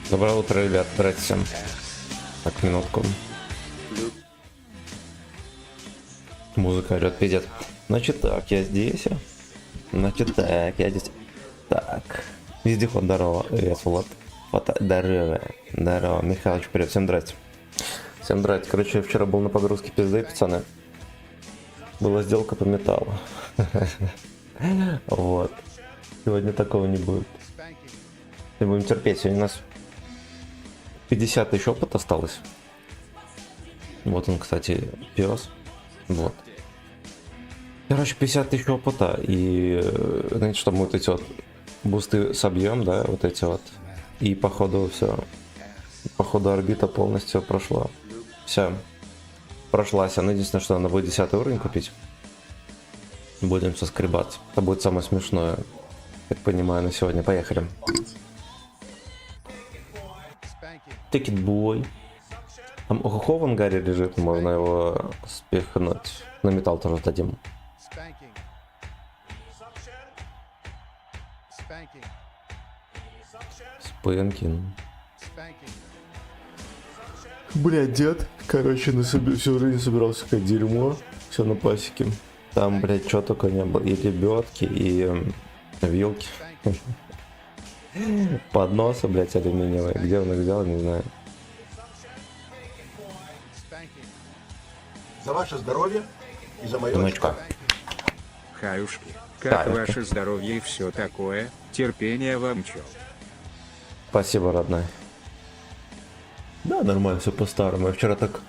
Доброе утро, ребят, здрасте. Так, минутку. Музыка орёт, пиздец. Значит так, я здесь. Значит так, я здесь. Так. Вездеход, здорово. Влад. Здорово. Здорово. Михалыч, привет. Всем здрасте. Всем здрасте. Короче, я вчера был на погрузке пизды, пацаны. Была сделка по металлу. Вот. Сегодня такого не будет. Не будем терпеть. Сегодня у нас 50 тысяч опыта осталось. Вот он, кстати, пес. Вот. Короче, 50 тысяч опыта. И знаете, что мы вот эти вот бусты собьем, да, вот эти вот. И походу все. Походу орбита полностью прошла. Все. Прошлась. Она единственное, что надо будет 10 уровень купить. Будем соскребаться. Это будет самое смешное, как понимаю, на сегодня. Поехали. Тикетбой. Там охо в ангаре лежит, можно его спихнуть. На металл тоже дадим. Спэнкин. Бля, дед, короче, всю жизнь собирался как дерьмо. Все на пасеке. Там, блядь, что только не было. И лебедки, и вилки. Подносы, блядь, алюминиевые. Где он их взял, не знаю. За ваше здоровье и за мое Ночка. Хаюшки, как ваше здоровье и все такое, терпение вам чё? Спасибо, родная. Да, нормально, все по-старому. Я вчера так...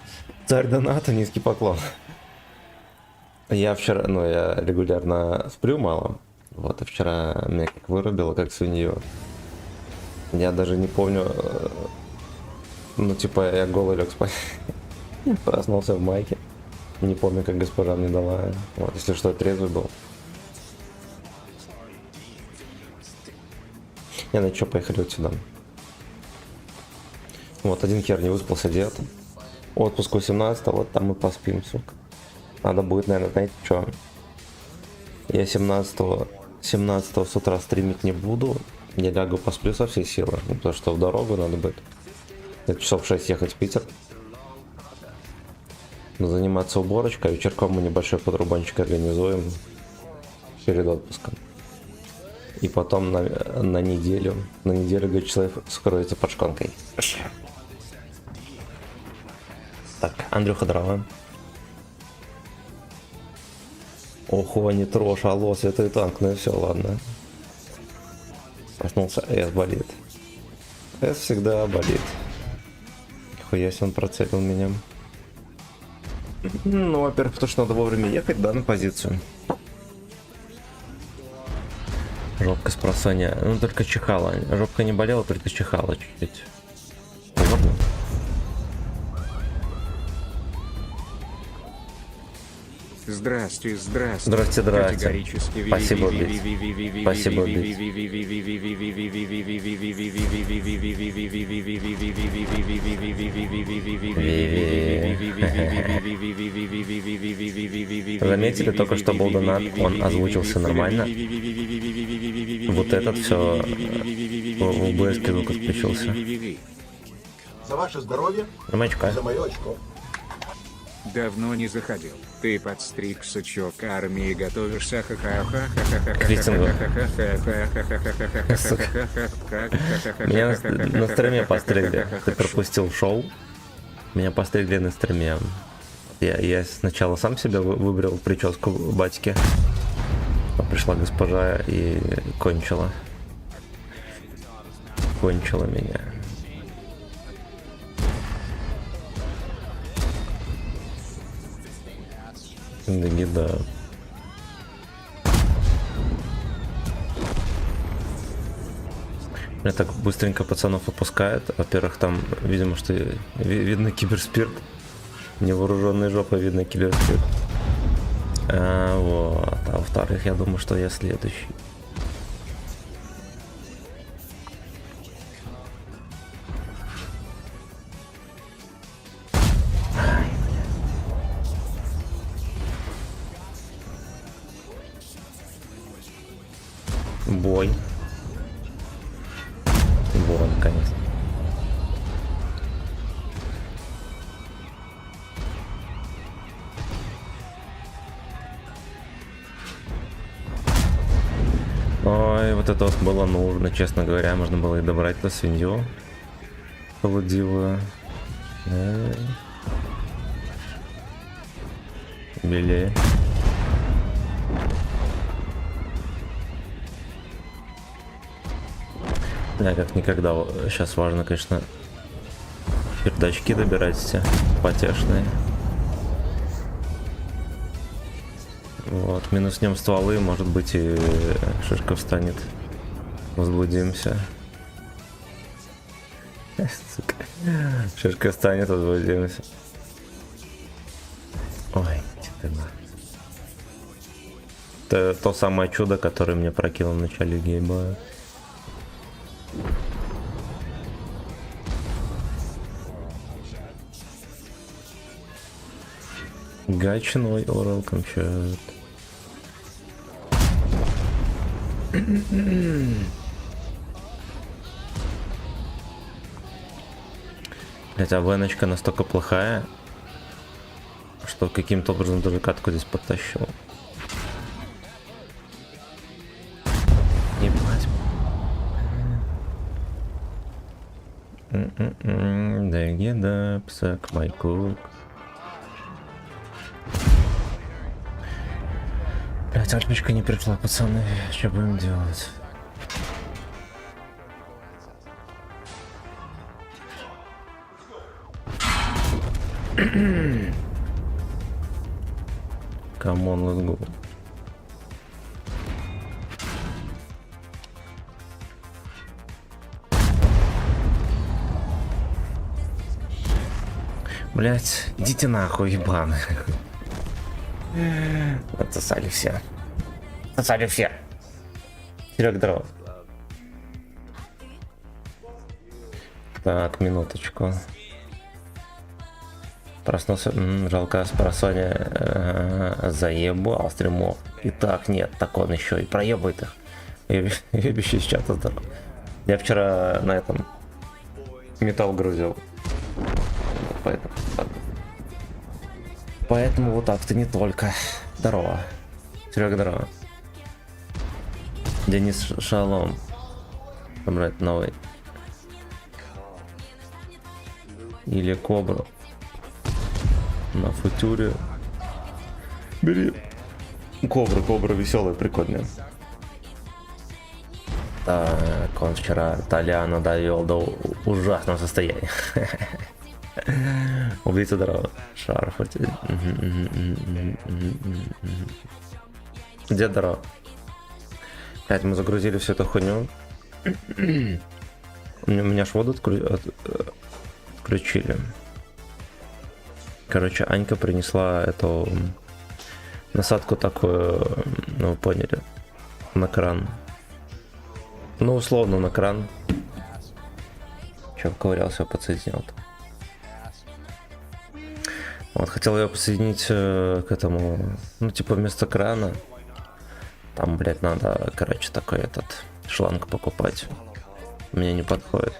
Царь доната, низкий поклон. Я вчера, ну, я регулярно сплю мало. Вот, и вчера меня как вырубило, как свинью. Я даже не помню... Ну, типа, я голый лег спать. Проснулся в майке. Не помню, как госпожа мне дала. Вот, если что, я трезвый был. Я на чё, поехали вот сюда. Вот, один хер не выспался, дед. Отпуск 18, вот там мы поспим, сука. Надо будет, наверное, знаете, что? Я 17 с утра стримить не буду. Я лягу посплю со всей силы. Потому что в дорогу надо будет. Это часов 6 ехать в Питер. Заниматься уборочкой. Вечерком мы небольшой подрубанчик организуем. Перед отпуском. И потом на неделю. На неделю, говорит, человек скроется под шконкой. Так, Андрюха, дрова. Охо, не трожь, алло, святой танк, ну и все, ладно. Проснулся, С болит. С всегда болит. Хуя если он процепил меня. Ну, во-первых, потому что надо вовремя ехать, да, на позицию. Жопка с просонья, ну только чихала. Жопка не болела, только чихала чуть-чуть. Удобно. Здрасте, здрасте. Здрасте, здрасте. Категорически. Спасибо, Бит. Спасибо, Бит. Заметили только что был донат, он озвучился нормально. Вот этот все в УБС звук отключился. За ваше здоровье Ромачка. и за мое очко. Давно не заходил. Ты подстригся, чё, к армии готовишься? К митингу. Меня на стриме постригли. Ты пропустил шоу. Меня постригли на стриме. Я сначала сам себя выбрал прическу батьки. Пришла госпожа и кончила. Кончила меня. Да. Меня так быстренько пацанов опускает. Во-первых, там, видимо, что видно киберспирт. Невооруженной жопой видно киберспирт. Вот. А во-вторых, я думаю, что я следующий. Бой. Бой, наконец-то. Ой, вот это вот было нужно, честно говоря. Можно было и добрать эту свинью полудивую. Белее. Да, как никогда. Сейчас важно, конечно, пердачки добирать все потешные. Вот, минуснем стволы, может быть, и шишка встанет. Возбудимся. Сука. Шишка встанет, возбудимся. Ой, типа. Это то самое чудо, которое мне прокинул в начале гейма. Гачной орал камчат. Хотя веночка настолько плохая, что каким-то образом даже катку здесь подтащил. Ебать. Да еда, псак, майкук. Блять, альпочка не пришла, пацаны. Что будем делать? Come on, let's go. Блять, идите нахуй, ебаны. Отсосали все. Отсосали все. Серег, здорово. Так, минуточку. Проснулся, жалко, с просонья заебал стримов. И так нет, так он еще и проебает их. Ебище из чата здорово. Я вчера на этом металл грузил. Поэтому вот так-то не только. Здорово. Серега, здорово. Денис Шалом. Собрать новый. Или Кобру. На футюре. Бери. Кобра веселая, прикольная. Так, он вчера Толяна довел до ужасного состояния. Убийца здорово. Шарф. Где здорово? Опять мы загрузили всю эту хуйню. У меня ж воду отключили. Короче, Анька принесла эту насадку такую, ну вы поняли, на кран. Ну, условно на кран. Че, ковырялся, подсоединил-то. Вот, хотел ее подсоединить к этому, ну, типа вместо крана. Там, блядь, надо, короче, такой этот шланг покупать. Мне не подходит.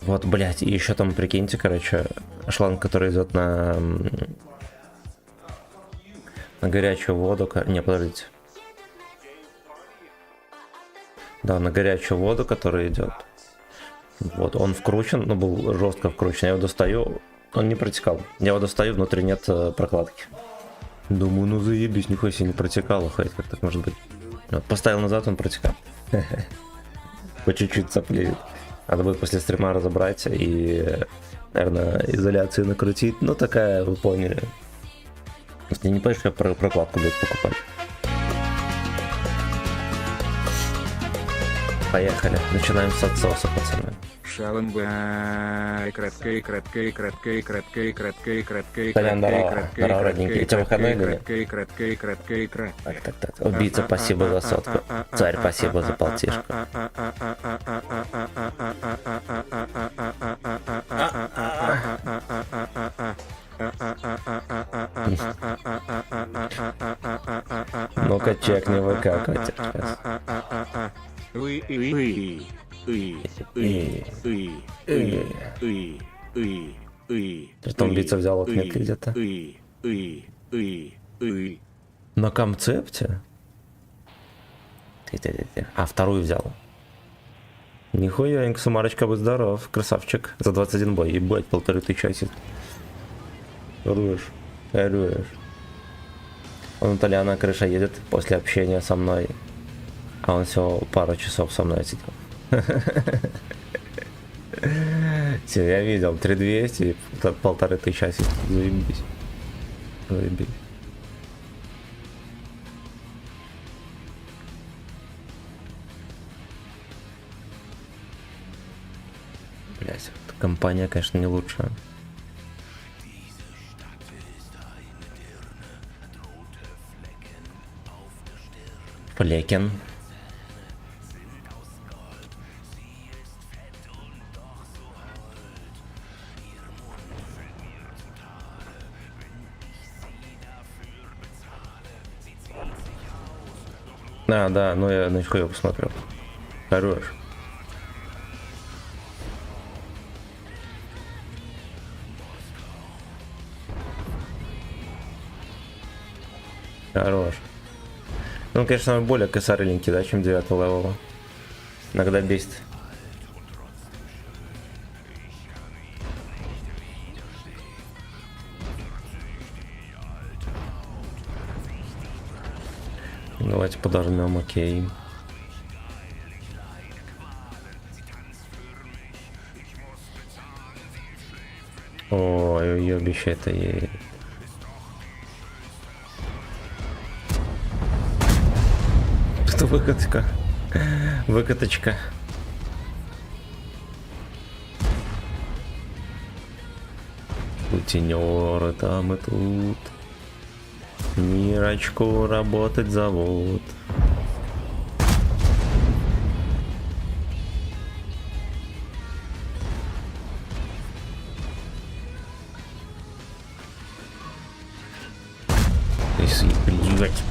Вот, блядь, и еще там, прикиньте, короче, шланг, который идет на горячую воду. Не, подождите. Да, на горячую воду, которая идет. Вот, он вкручен, ну, был жестко вкручен. Я его достаю, он не протекал. Я его достаю, внутри нет прокладки. Думаю, ну заебись, нихуя себе не протекало, хоть как так может быть. Вот, поставил назад, он протекал. По чуть-чуть цаплеет. Надо будет после стрима разобрать и, наверное, изоляции накрутить. Ну, такая, вы поняли. Я не понимаю, что я прокладку буду покупать. поехали. Начинаем с отсоса, пацаны. Шаломба, кратко, кратко, кратко, кратко, кратко, кратко, Толян, здорово. Здорово, родненький. У тебя выходной или нет? кратко, кратко, кратко. Так. Убийца, спасибо за сотку. Царь, спасибо за полтишку. Ну-ка, чекни ВК, Катя. Что убийца взял отметки где-то? На концепте? А вторую взял. Нихуя, Сумарочка, будь здоров, красавчик. За 21 бой, ебать, 1500 асист. Хорош. Он у Толяна крыша едет после общения со мной. А он всего пару часов со мной сидел. Все, я видел, 3200, 1500 асист. Заебись. Блять, эта компания, конечно, не лучшая. Флекен. Да, ну я на нихуя посмотрел. Хорош. Хорош. Ну, конечно, более косарыленький, да, чем 9 левела. Иногда бесит. Давайте подожмем, окей. Ой, ёбище-то ей. Что выкатка? Выкаточка. Сутенеры там и тут. Мирочку работать зовут. Если блять.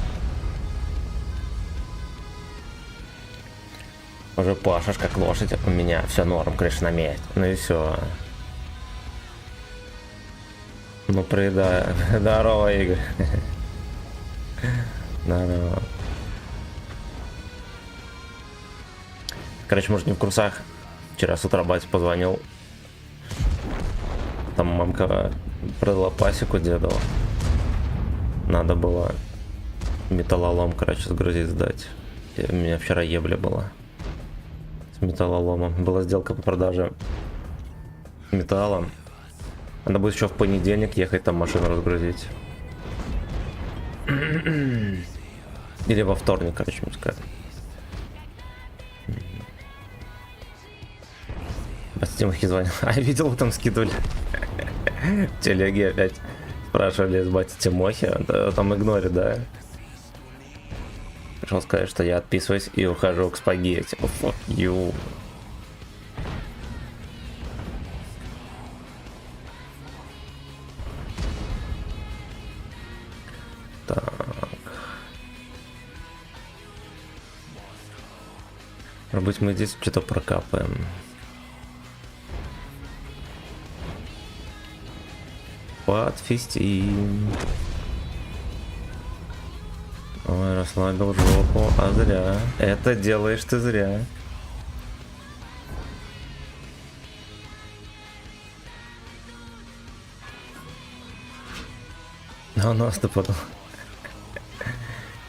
Уже пашешь как лошадь, у меня все норм, крыша на месте. Ну и все. Ну прида. Здорово, Игорь. Здорово. Короче, может, не в курсах. Вчера с утра батя позвонил. Там мамка продала пасеку деду. Надо было металлолом, короче, сгрузить, сдать. И у меня вчера ебля была. С металлоломом. Была сделка по продаже металла. Надо будет еще в понедельник ехать там машину разгрузить. Или во вторник, короче, мне сказать. Бастимахи звонил. А я видел, вы там скидывали. В телеге опять спрашивали с батя Тимохи. Там игнорит, да? Пришел сказать, что я отписываюсь и ухожу к спагетти. Oh, fuck you. Так. Может быть, мы здесь что-то прокапаем. Подфистим. Ой, расслабил жопу, а зря. Это делаешь ты зря. А у нас-то потом.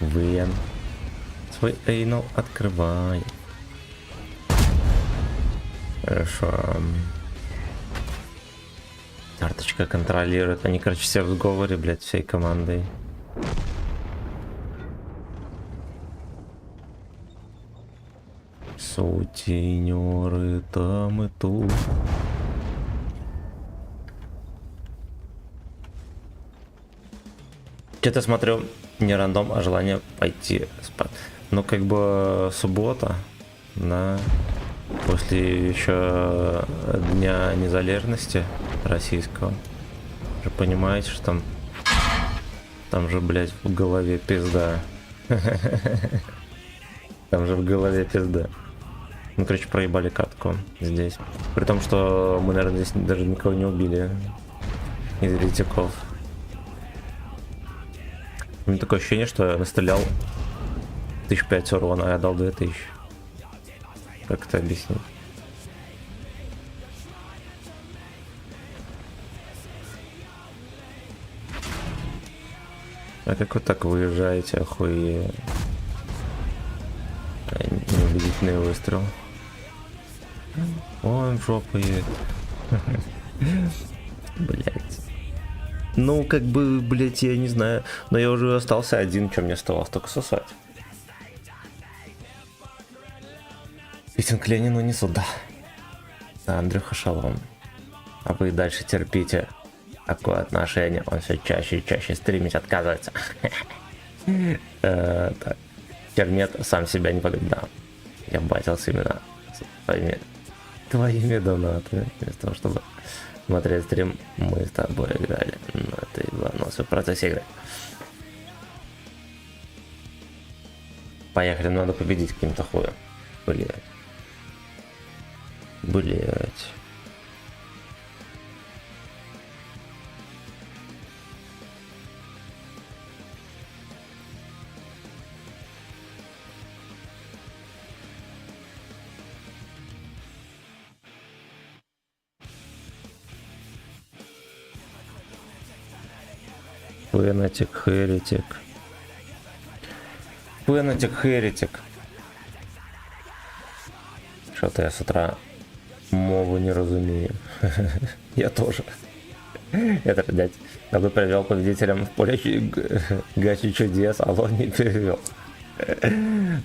Вен. Свой эйнал открывай. Хорошо. Карточка контролирует. Они, короче, все в сговоре, блядь, всей командой. Сутенеры там и тут. Что-то смотрю, не рандом, а желание пойти спать. Ну, как бы суббота, да, после еще Дня Незалежности российского. Вы понимаете, что там же, блядь, в голове пизда. Там же в голове пизда. Ну, короче, проебали катку здесь. При том, что мы, наверное, здесь даже никого не убили из ретиков. У меня такое ощущение, что я настрелял 1005 урона, а я дал 2000. Как это объяснить? А как вы так выезжаете, охуеть? Неубедительный выстрел. Он в жопу едет. Блять. Ну, как бы, блять, я не знаю. Но я уже остался один, что мне оставалось только сосать. Писем к Ленину не сюда. А Андрюха шалом. А вы дальше терпите. Такое отношение. Он все чаще и чаще стримить отказывается. Так. Термет сам себя не погиб. Да. Я батился именно твоими донатами. Вместо того, чтобы смотреть стрим, мы с тобой играли. Но ты ебанулся в процессе игры. Поехали, надо победить каким-то хуем. Блять. Блять. Фенатик, Херетик. Фенатик, Херетик. Что-то я с утра мову не разумею. Я тоже. Это, блядь, я бы привел победителям в поле гачи чудес, а он не перевел.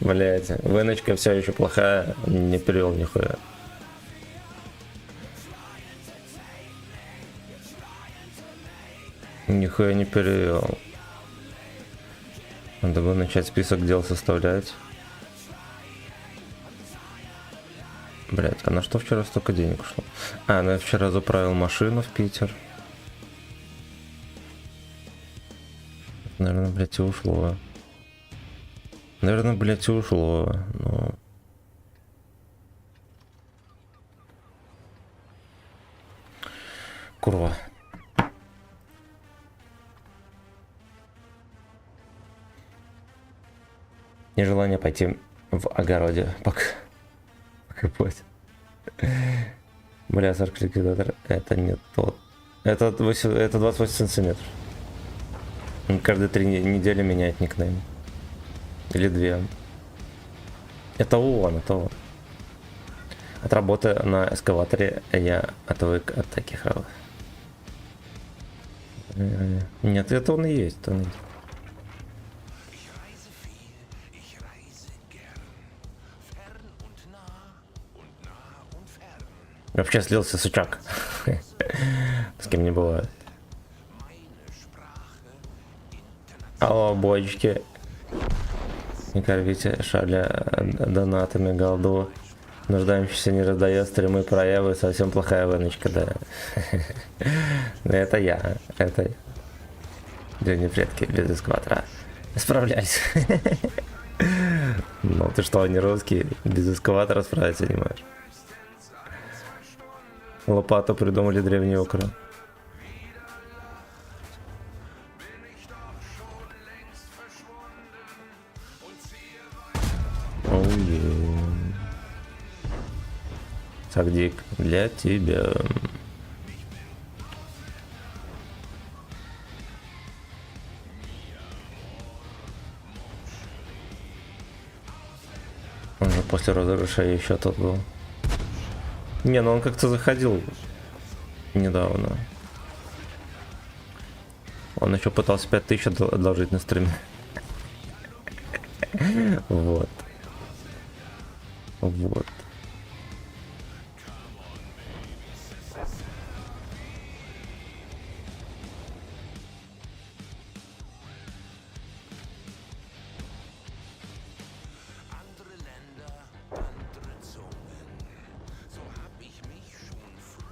Блять, выночка все еще плохая, не перевел нихуя. Нихуя не перевел. Надо было начать список дел составлять. Блять, а на что вчера столько денег ушло? А, ну я вчера заправил машину в Питер. Наверное, блять, и ушло. Наверное, блять, и ушло. Но... Курва. Нежелание пойти в огороде покопать. Бля, 40 ликвидатор. Это не тот. Это 28 сантиметров. Он каждые 3 недели меняет никнейм. Или 2. Это он, это он. От работы на эскаваторе я отвык от таких работ. Нет, это он и есть. Это он и есть. Вообще слился сучак. С кем не бывает. Алло, бочки. Не корвите шаля донатами голду. Нуждающийся не раздает стримы проявы. Совсем плохая выночка, да. Это я. Это я. Древние предки без эскватора. Справляйся. Ну ты что, не русский? Без эскаватора справиться не можешь. Лопату придумали древние окры. Сагдик, для тебя. Он же после розыгрыша еще тот был. Не, ну он как-то заходил недавно. Он еще пытался 5000 одолжить на стриме. Вот. Вот.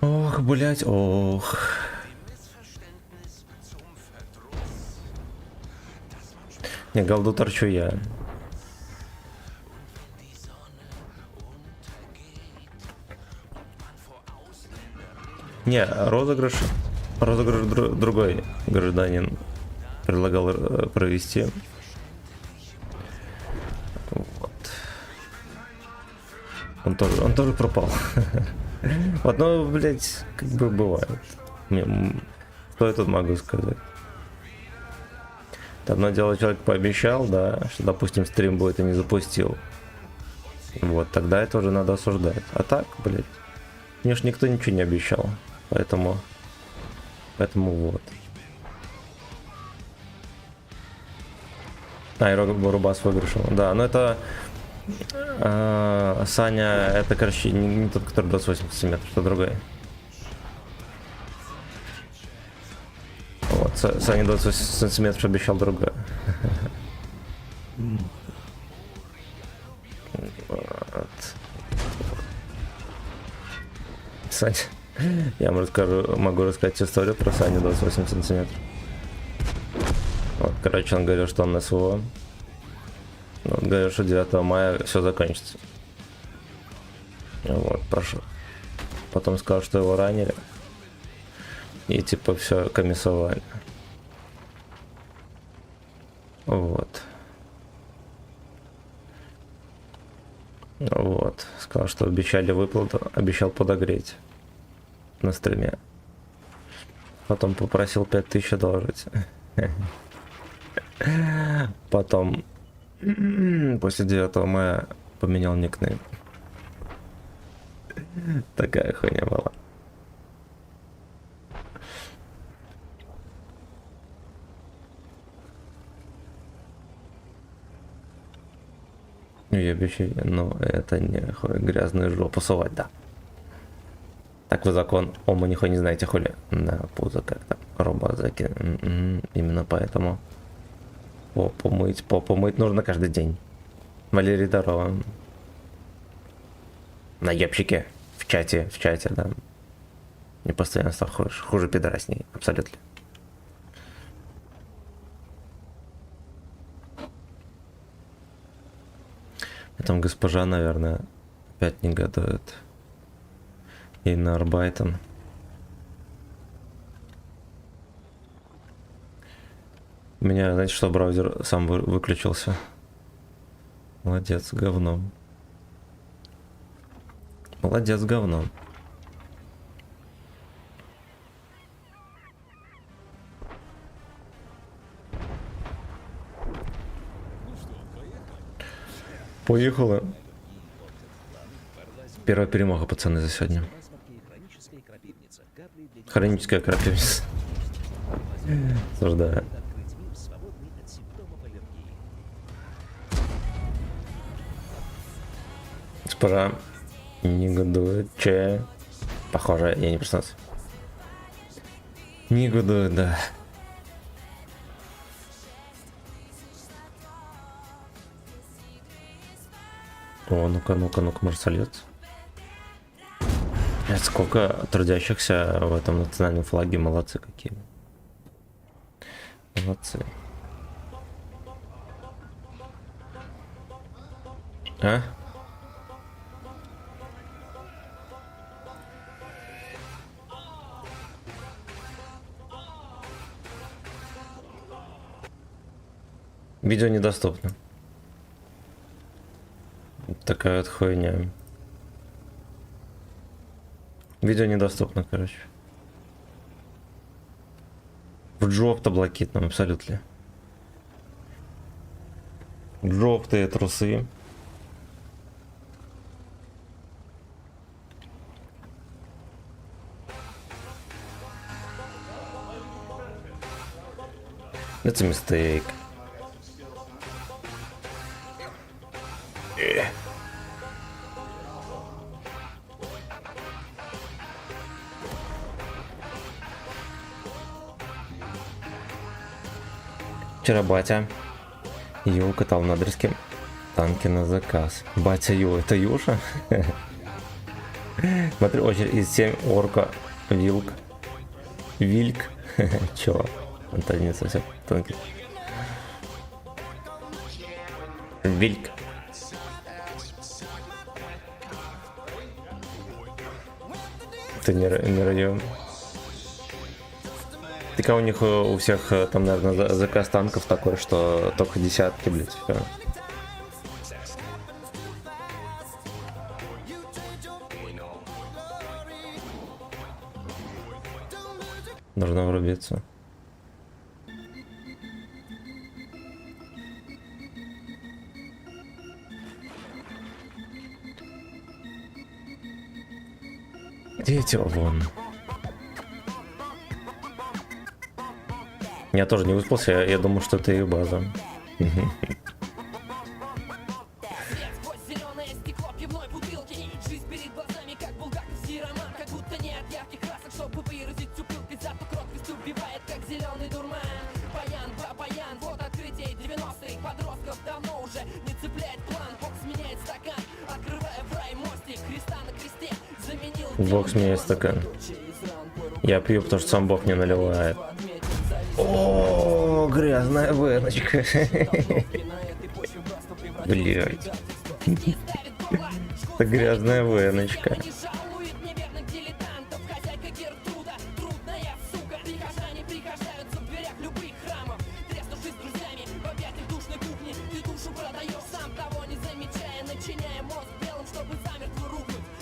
Ох, блять, ох. Не, голду торчу я. Не, розыгрыш другой гражданин предлагал провести. Вот. Он тоже пропал. Вот, ну, блять, как бы бывает. Что я тут могу сказать? Одно дело, человек пообещал, да, что, допустим, стрим будет и не запустил. Вот, тогда это уже надо осуждать. А так, блять, мне ж никто ничего не обещал. Поэтому вот. И Рубас выигрышил. Да, но это... Саня, это, короче, не тот, который 28 сантиметров, что другой. Вот, Саня 28 сантиметров обещал другое. Вот. Саня, я могу рассказать историю про Саню 28 сантиметров. Вот, короче, он говорил, что он на СВО. Он говорил, что 9 мая все закончится. Вот, прошу. Потом сказал, что его ранили. И типа все комиссовали. Вот. Вот. Сказал, что обещали выплату, обещал подогреть на стриме. Потом попросил 5000 одолжить. Потом после 9 мая поменял никнейм. Такая хуйня была. И обещали, но это не грязную жопу сувать, да. Так вы закон, мы нихуя не знаете, хули. Да, пузо как-то, роба закинь. Именно поэтому попу мыть нужно каждый день. Валерий, здорово. На ебщике, в чате, да. Не постоянно стал хуже пидорасней, абсолютно. Там госпожа, наверное, опять негодует. И на Арбайтон. У меня, знаете, что браузер сам выключился. Молодец, говно. Молодец, говно. Поехала. Первая перемога, пацаны, за сегодня. Хроническая крапивница. Осуждаю. Госпожа негодует. Че? Похоже, я не проснулся. Негодует, да. О, ну-ка, может сольется. Сколько трудящихся в этом национальном флаге, молодцы какие. Молодцы. А? Видео недоступно. Такая вот хуйня. Видео недоступно, короче. В джоп-то блокитном, абсолютно. Джоп-то трусы. Это mistake. Вчера батя Ю катал на Адреске танки на заказ. Батя Ю, это Юша? Смотри, очередь из 7 орка, вилк, вильк. Чё? Это не совсем танки. Вильк. Ты не район. Так у них у всех там, наверное, заказ танков такой, что только десятки, блядь, всё. Нужно врубиться. Дети вон. Я тоже не выспался, я думал, что это их база. Бог сменяет стакан. Я пью, потому что сам Бог не наливает. О, грязная веночка. Блять. Это грязная веночка.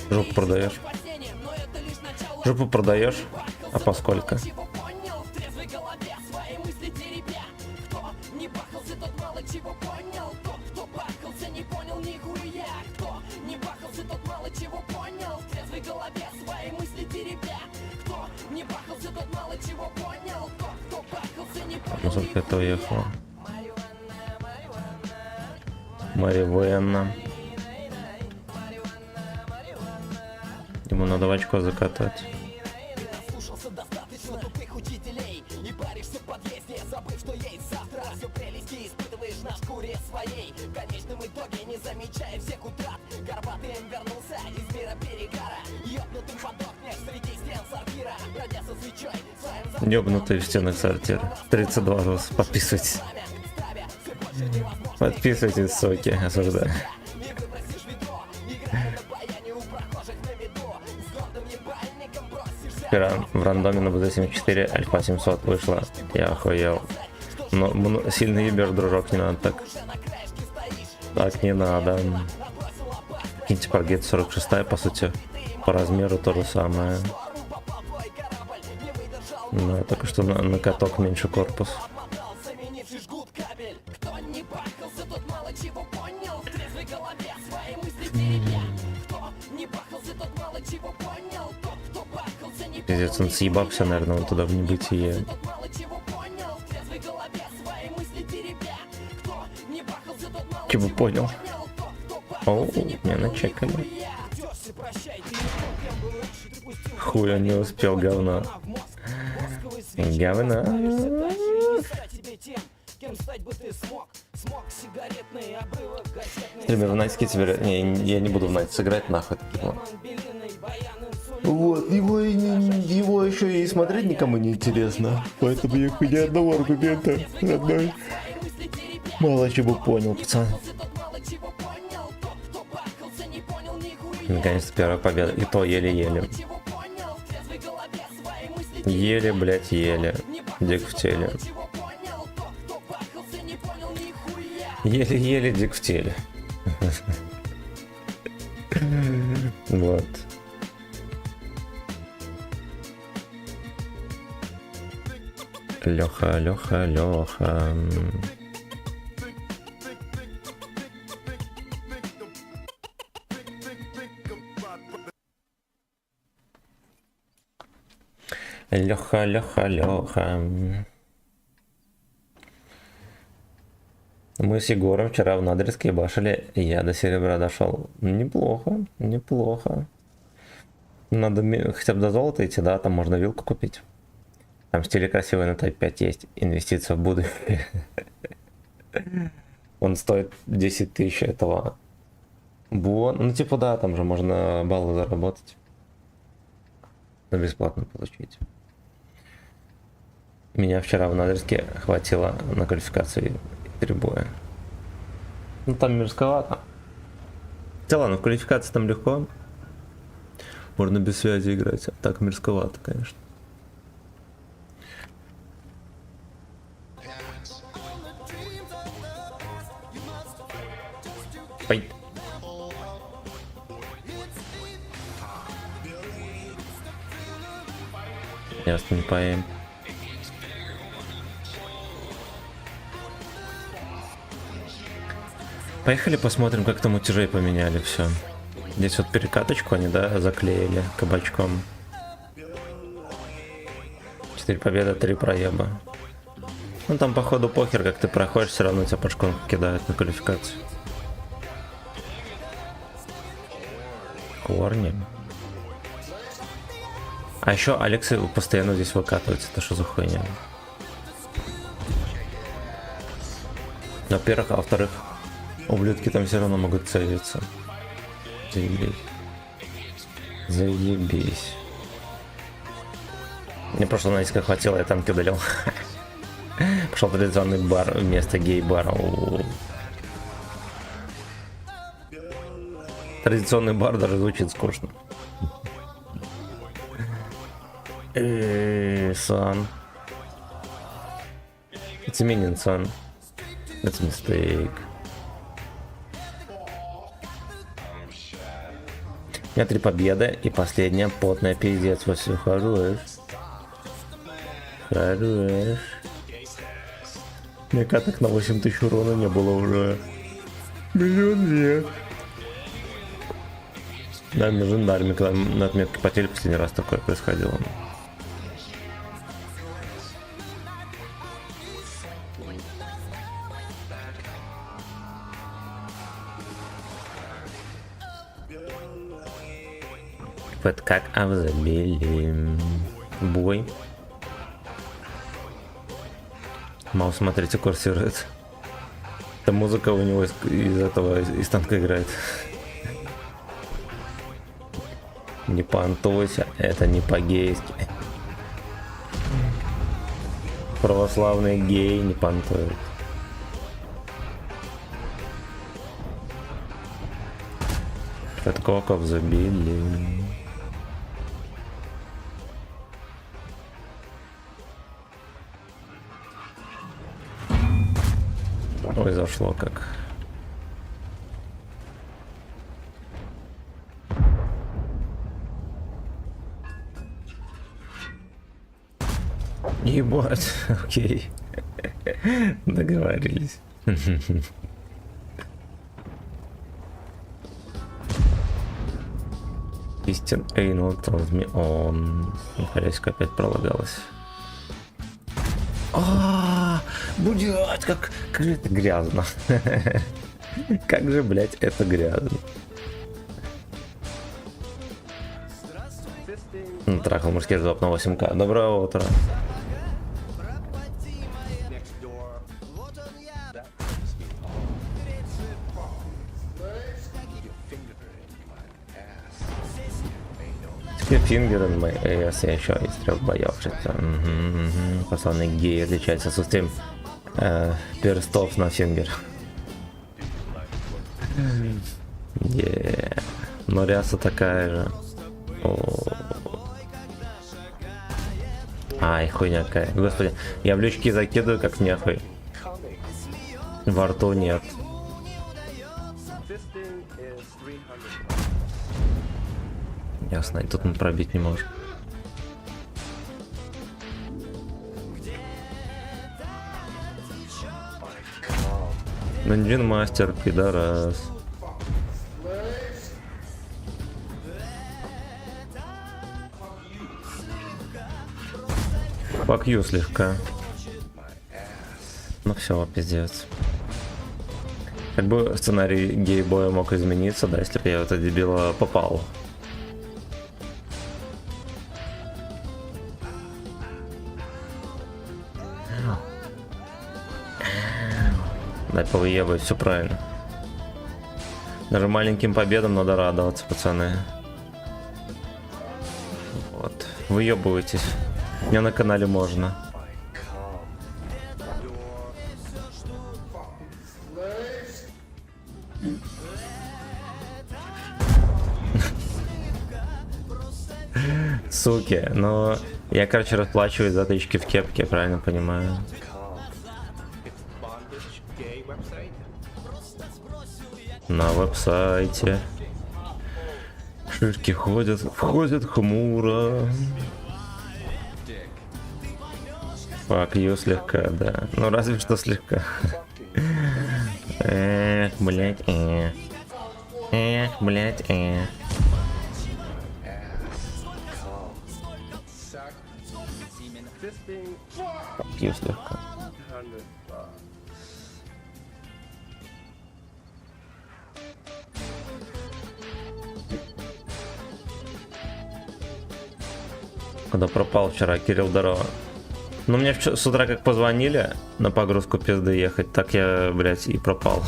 Жопу продаешь? Жопу продаешь? А поскольку? Насколько это уехало? Маривенна. Ему надо в очко закатать. Ёбнутый в стенах сортира. 32 раз. Подписывайтесь. Подписывайтесь, соки. Осуждаю. Вчера в рандоме на БЗ-74 Альфа 700 вышла. Я охуел. Но сильный ебер, дружок, не надо так. Так не надо. Кинтипаргет 46, по сути, по размеру то же самое. Да, только что на каток меньше корпус. Пиздец, он съебался, наверное, он туда в небытие. Чего понял? Оу, меня начекали. Хуй, он не успел, говно. Говно. Ребята, в Найтске теперь... Не, я не буду в Найтс играть, нахуй. Вот, его еще и смотреть никому не интересно. Поэтому я хуй ни одного аргумента одной. Мало чего понял, пацан. Наконец-то первая победа. И то еле-еле. Еле, блять, еле. Дик в теле. Еле-еле дик в теле. Вот. Леха, Леха, Леха. Леха, Леха, Леха. Мы с Егором вчера в Надрезке башили, и я до серебра дошел. Неплохо, неплохо. Надо хотя бы до золота идти, да, там можно вилку купить. Там стиле красивый на Type 5 есть. Инвестиция в будущее. Он стоит 10 тысяч этого. Ну типа да, там же можно баллы заработать. Но бесплатно получить. Меня вчера в Надрезке хватило на квалификации 3 боя. Ну там мерзковато. Да ладно, в квалификации там легко. Можно без связи играть. А так мерзковато, конечно. Ой. Ясно, не поем. Поехали посмотрим, как там утяжей поменяли все. Здесь вот перекаточку они, да, заклеили кабачком. 4 победы, 3 проеба. Ну там по ходу похер, как ты проходишь, все равно тебя под шконку кидают на квалификацию. Корни. А еще Алекс постоянно здесь выкатывается. Это что за хуйня? Во-первых, а во-вторых, ублюдки там все равно могут целиться. Заебись. Заебись. Мне прошлого наиска хватило, я танки удалил. Пошел традиционный бар вместо гей-бара. Традиционный бар даже звучит скучно. Son. It's a minion, son. That's a mistake. У меня 3 победы и последняя потная пиздец. Во все хорош. Хорош. Мне каток на 8000 урона не было уже. Миллион лет. Да, на жандарме, когда на отметке потери последний раз такое происходило. Вот как обзабили. Бой. Маус, смотрите, курсирует. Это музыка у него из этого, из танка играет. Не понтуйся, это не по-гейски. Православный гей не понтует. Фэткоков забили. Ой, зашло как. Ебать, окей. Договорились. Истин Эйнл told me on. Колесико опять пролагалось. Блять, как же это грязно. Как же, блять, это грязно. Трахал мужский жоп на 8К. Доброе утро. Фингер in my ass, я еще из 3 боев. Пацаны геи отличаются отсутствием перстов на фингер. Но ряса такая же. Ай, хуйня какая. Господи, я в лючки закидываю как нехуй. Во рту нет. Ясно, и тут он пробить не может. Бенджин мастер, пидорас. Fuck you слегка. Ну все, пиздец. Как бы сценарий гей-боя мог измениться, да, если бы я в это дебила попал. повыебывать, все правильно. Даже маленьким победам надо радоваться, пацаны. Вот. Выебывайтесь. Мне на канале можно. Суки, но я, короче, расплачиваюсь за тычки в кепке, правильно понимаю. На веб-сайте. Шишки входят хмуро. Фак, ее слегка, да. Ну разве что слегка. Эх, блять, Эх, блять, Фак, ее слегка. Когда пропал вчера Кирилл, здорово. Ну мне с утра как позвонили на погрузку пизды ехать, так я, блядь, и пропал.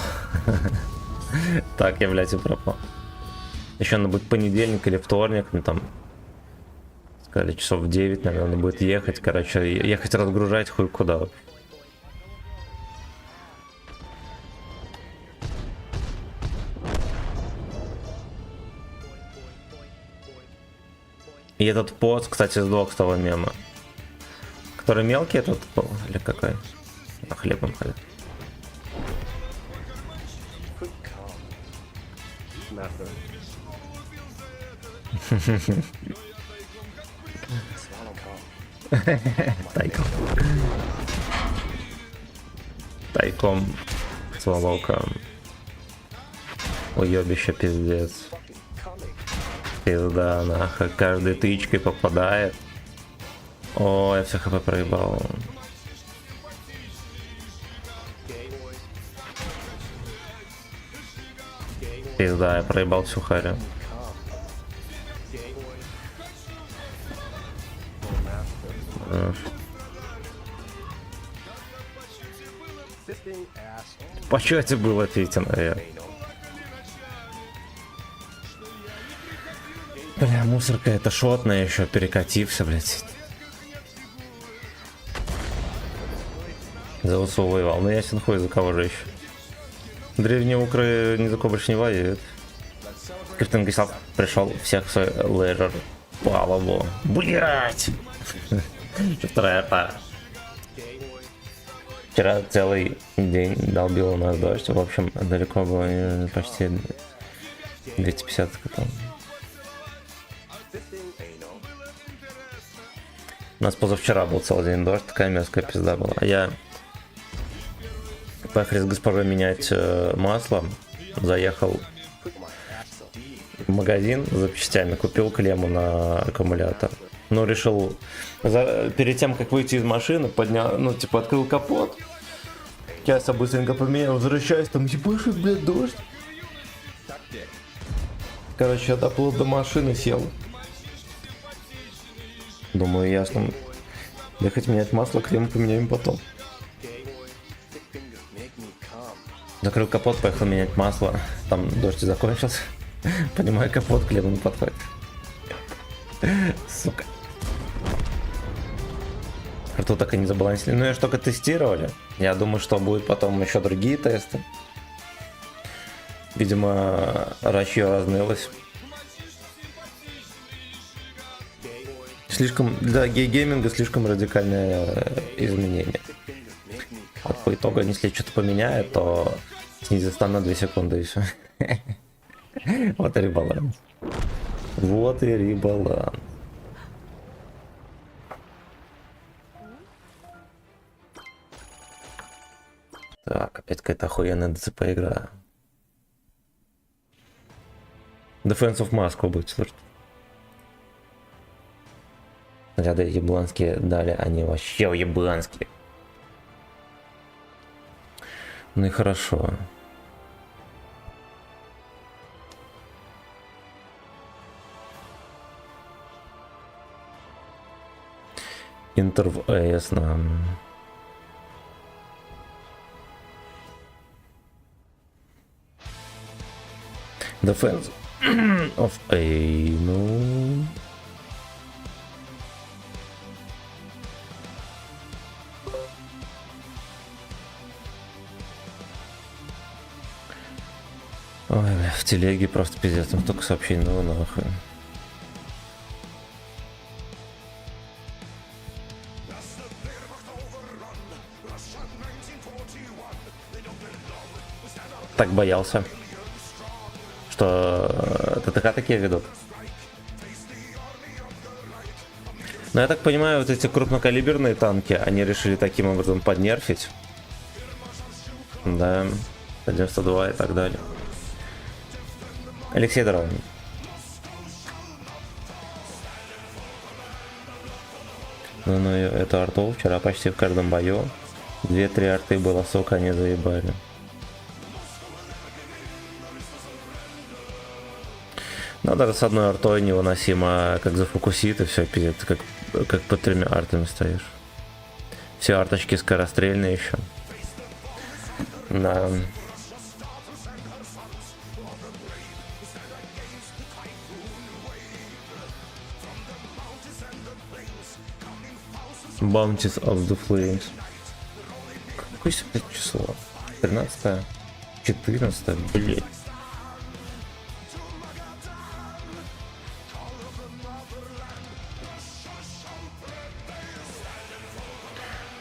Так я, блядь, и пропал. Еще надо будет понедельник или вторник, ну там, сказали, часов в 9, наверное, надо будет ехать, короче, ехать разгружать хуй куда. И этот пост, кстати, сдох с того мема. Который мелкий этот был, или какой? На хлебом ходит. Тайком. Тайком с волоком. Уебище пиздец. Пизда, нахуй. Каждой тычкой попадает. О, я все хп проебал. Пизда, я проебал всю харю. По чёте было, Фитин, Бля, мусорка это шотная еще, перекатився, блядь. За УСУ воевал, но ясен хуй, за кого же еще. Древние укры ни за кого больше не воюют. Криптон Гисал пришел, всех свой лейджер по лобу. Блять! Вторая пара. Вчера целый день долбил у нас дождь. В общем, далеко было почти 250 там. У нас позавчера был целый день дождь, такая мерзкая пизда была. Я поехали с госпожой менять масло, заехал в магазин за запчастями, купил клемму на аккумулятор. Но решил, перед тем, как выйти из машины, поднял, ну, типа, открыл капот. Я быстренько поменял, возвращаюсь, там ебашит, блядь, дождь. Короче, я доплыл до машины, сел. Думаю, ясно. Ехать менять масло, клемму поменяем потом. Закрыл капот, поехал менять масло. Там дождь закончился. Понимаю, капот, клемму не подходит. Сука. Рту так и не забалансили. Ну, я ж только тестировали. Я думаю, что будет потом еще другие тесты. Видимо, рачье разнылось. Слишком для гей-гейминга слишком радикальное изменение. Вот по итогу, если что-то поменяет, то снизит стан на 2 секунды и все. Вот и ребаланс. Вот и ребаланс. Так, опять какая-то охуенная ДЦП игра. Defense of Moscow будет, слушай. Ряды ебланские дали, они вообще ебланские. Ну и хорошо. Интер в АЭС нам. Defense of A, ну... Ой, бля, в телеге просто пиздец, там столько сообщений, ну нахуй. Так боялся, что ТТК такие ведут. Но я так понимаю, вот эти крупнокалиберные танки, они решили таким образом поднерфить. Да, 192 и так далее. Алексей Дорогин. Ну, эту арту вчера почти в каждом бою. 2-3 арты было, сука, они заебали. Ну, даже с одной артой невыносимо, как зафокусит, и все, пиздец, как под 3 артами стоишь. Все арточки скорострельные еще. Да. Bounties of the Flames. Какое сегодня число? 13? 14? Блять.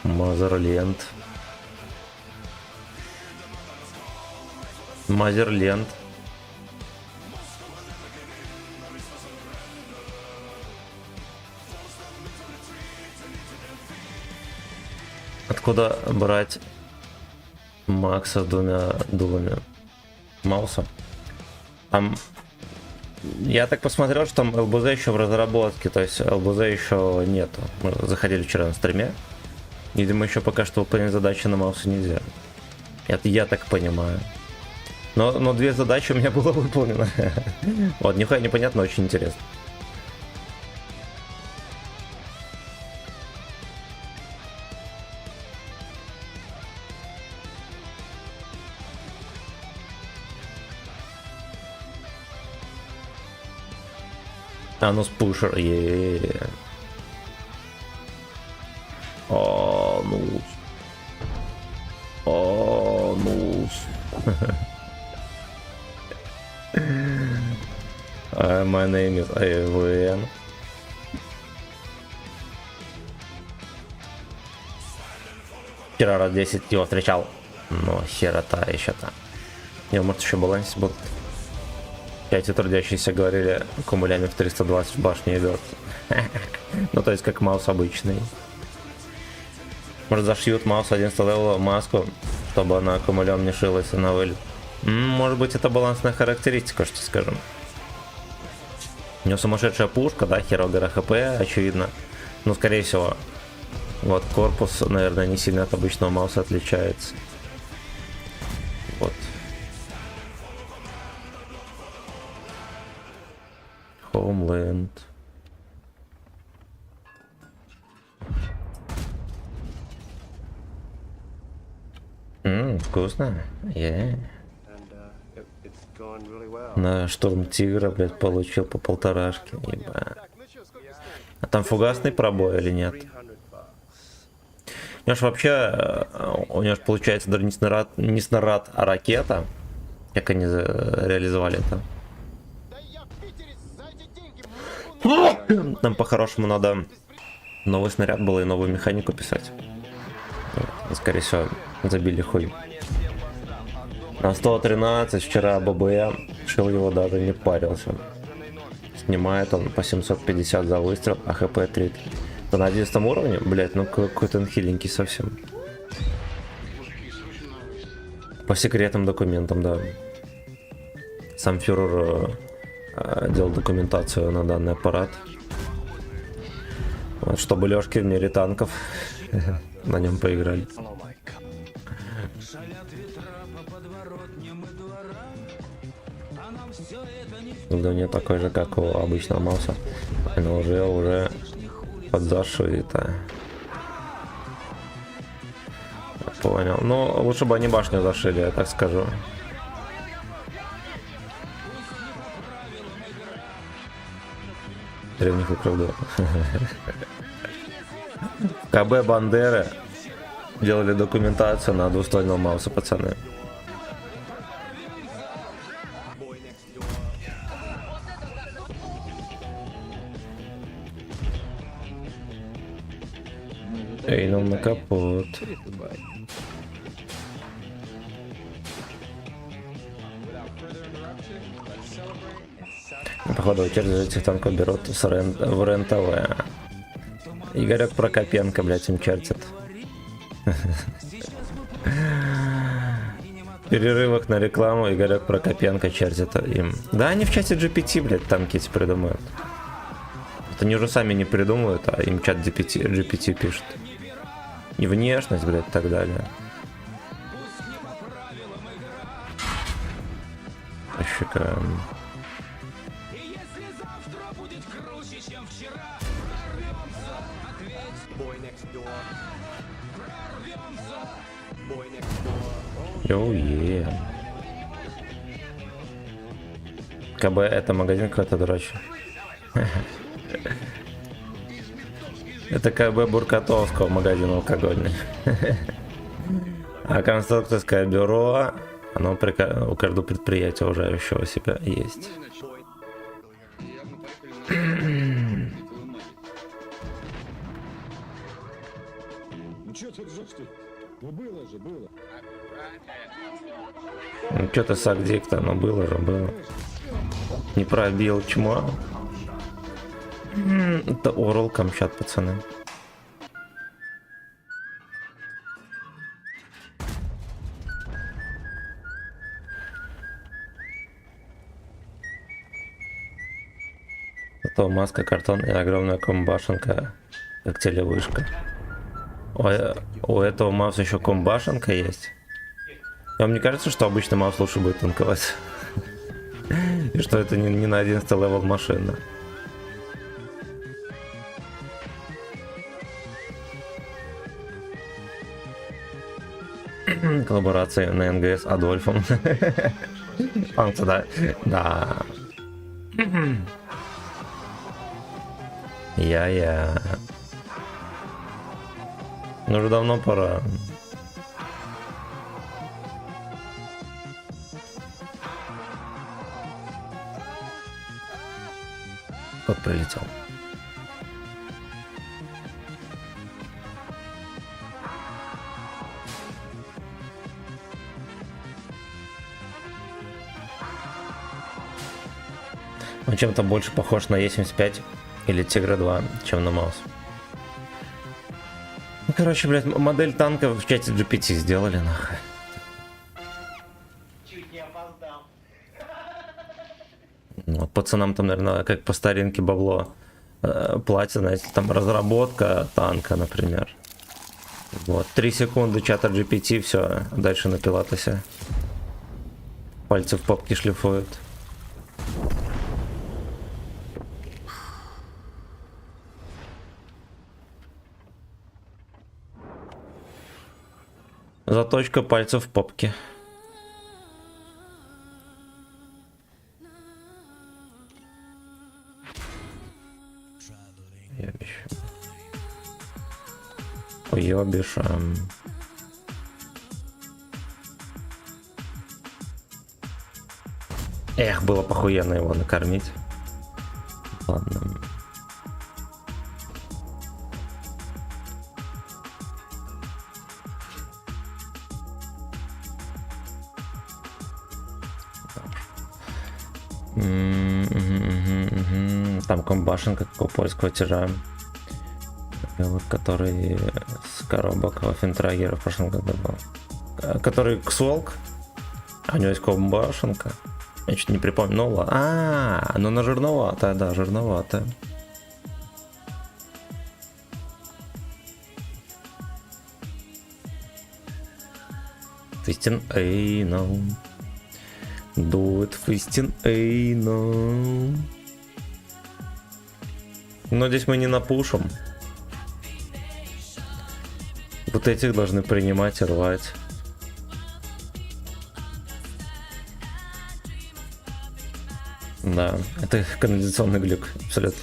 Мазерленд. Мазерленд. Откуда брать Макса с 2 дулами Мауса? Там... Я так посмотрел, что там ЛБЗ еще в разработке, то есть ЛБЗ еще нету. Мы заходили вчера на стриме. Видимо, еще пока что выполнять задачи на Маусе нельзя. Это я так понимаю. Но 2 задачи у меня было выполнено. Вот, нихуя непонятно, очень интересно. Анус пушер, Анус. Анус. My name is AVN. Вчера раз 10 его встречал. Но херота еще-то. Не, может еще баланс был. 5 трудящиеся говорили, кумулями в 320 в башне идет. Ну, то есть, как маус обычный. Может, зашьют маус 11 левела маску, чтобы она кумулем не шилась на вылет. Может быть, это балансная характеристика, что скажем. У него сумасшедшая пушка, да, херогора хп, очевидно. Ну, скорее всего, вот корпус, наверное, не сильно от обычного мауса отличается. Вот. Homeland. Вкусно. На штурм тигра, блядь, получил по 1,5. Еба. А там фугасный пробой или нет? У него ж вообще, у него ж получается даже не снаряд, а ракета. Как они реализовали это? Нам по-хорошему надо новый снаряд был и новую механику писать. Вот. Скорее всего, забили хуй. На 113 вчера ББ шил его, даже не парился. Снимает он по 750 за выстрел, а хп 3. То на 11 уровне, блять, ну какой-то он хиленький совсем. По секретным документам, да. Сам фюрер делал документацию на данный аппарат. Вот, чтобы Лёшки в мире танков на нем поиграли. Да не такой же, как у обычного мауса, но уже подзашит. Понял. Ну, лучше бы они башню зашили, я так скажу. древних оправдал. КБ Бандеры делали документацию на двуствольного Мауса, пацаны. Эй, ну на капот. Походу, через этих танков берут в РЕН-ТВ. Игорек Прокопенко, блядь, им чертит. В перерывах на рекламу Игорек Прокопенко чертит им. Да, они в чате GPT, блядь, танки эти придумают. Это они уже сами не придумывают, а им чат GPT пишет. И внешность, блядь, и так далее. Щекаем. Йоу-е. КБ это магазин какой-то дурачий. Это КБ Буркатовского магазин алкогольный. А конструкторское бюро, оно у каждого предприятия уважающего себя есть. Ну что ты сагдик-то, ну было же, было. Не пробил, чмо. Это Орел Камчат, пацаны. Зато маска, картон и огромная комбашенка, как телевышка. У этого Мауса еще комбашенка есть. Вам не кажется, что обычно Маус лучше будет танковать? И что это не на 11 левел машина? Коллаборация на НГС Адольфом. Он сюда. Да. Я. Ну уже давно пора. Кот прилетел. Он чем-то больше похож на Е75 или Тигра 2, чем на Маус. Ну, короче, блядь, модель танка в чате GPT сделали, нахуй. Чуть не опоздал. Вот, пацанам там, наверное, как по старинке бабло платят, знаете, там разработка танка, например. Вот, 3 секунды чата GPT, все, дальше на пилатосе. Пальцы в попке шлифуют. Заточка пальцев в попке. Уёбиша. Эх, было похуенно его накормить. Ладно. Там комбашенка, как у польского тяжа, который с коробок Ваффентрагера в прошлом году был. Который Ксолк, а у него есть комбашенка. Я чуть не припомню. Ну ладно. Ну она жирноватая, да, жирноватая. Твистин Эйно. Do it Твистин Эйно. Но здесь мы не напушим. Вот этих должны принимать и рвать. Да, это канализационный глюк, абсолютно.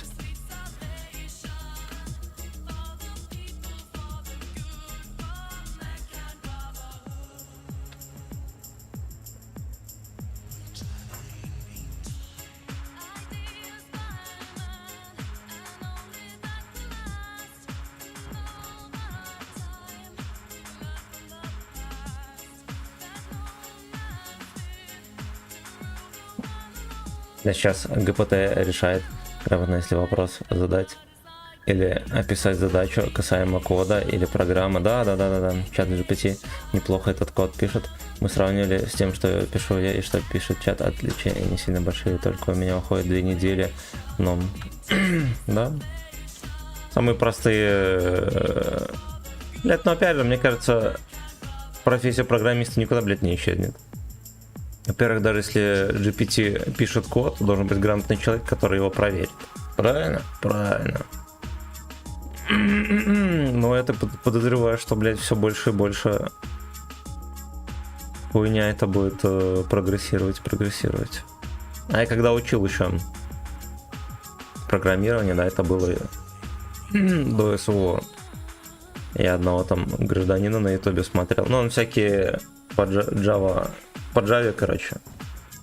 Сейчас ГПТ решает, грамотно, если вопрос задать или описать задачу касаемо кода или программы. Да. Чат GPT неплохо этот код пишет. Мы сравнили с тем, что пишу я и что пишет чат. Отличия и не сильно большие, только у меня уходит 2 недели. Но, да. Самые простые... Блядь, но опять же, мне кажется, профессия программиста никуда, блядь, не исчезнет. Во-первых, даже если GPT пишет код, должен быть грамотный человек, который его проверит. Правильно? Правильно. Но это подозреваю, что, блядь, все больше и больше хуйня это будет прогрессировать. А я когда учил еще программирование, да, это было до СВО. Я одного там гражданина на ютубе смотрел. Ну, он всякие по Java, короче,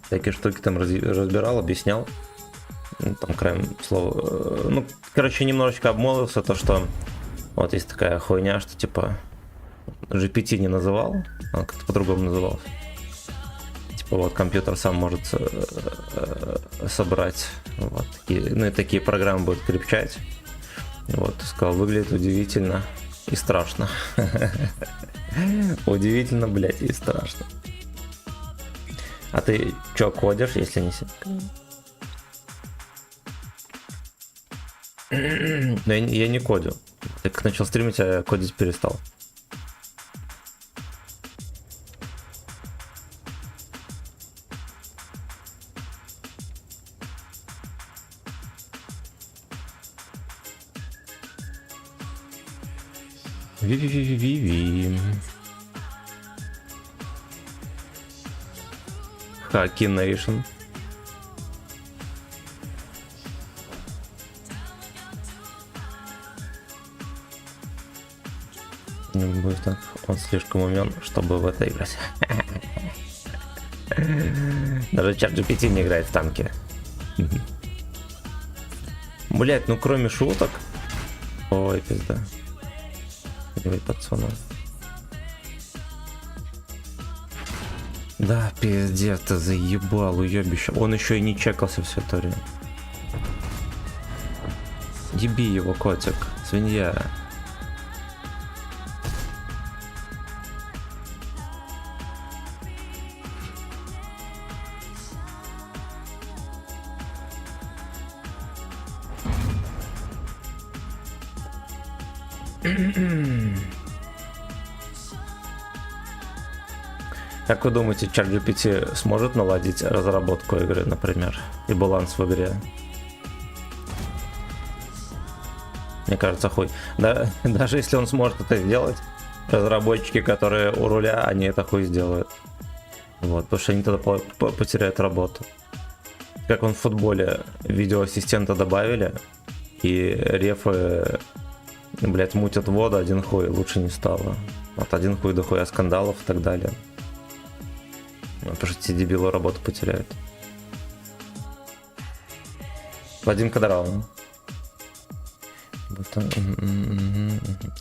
всякие штуки там разбирал, объяснял. Там краем слова. Ну, короче, немножечко обмолвился, то, что вот есть такая хуйня, что типа GPT не называл, он как-то по-другому назывался. Типа вот компьютер сам может собрать. Вот такие, ну и такие программы будут крепчать. Вот, сказал, выглядит удивительно и страшно. Удивительно, блядь, и страшно. А ты чё кодишь, если не секрет? Я не кодю. Я как начал стримить, я кодить перестал. Хакинейшн. Не будет так. Он слишком умен, чтобы в это играть. Даже чат GPT не играет в танки. Блять, ну кроме шуток. Ой, пизда. Ой, пацаны. Да, пиздец, ты заебал, уебище. Он еще и не чекался все это время. Еби его, котик, свинья. Как вы думаете, ChatGPT сможет наладить разработку игры, например, и баланс в игре? Мне кажется, хуй. Да, даже если он сможет это сделать, разработчики, которые у руля, они это хуй сделают. Вот, потому что они тогда потеряют работу. Как он в футболе видеоассистента добавили, и рефы, блять, мутят воду, один хуй, лучше не стало. Вот один хуй до хуя скандалов и так далее. Потому что эти дебилы работу потеряют. Вадим Кадаров.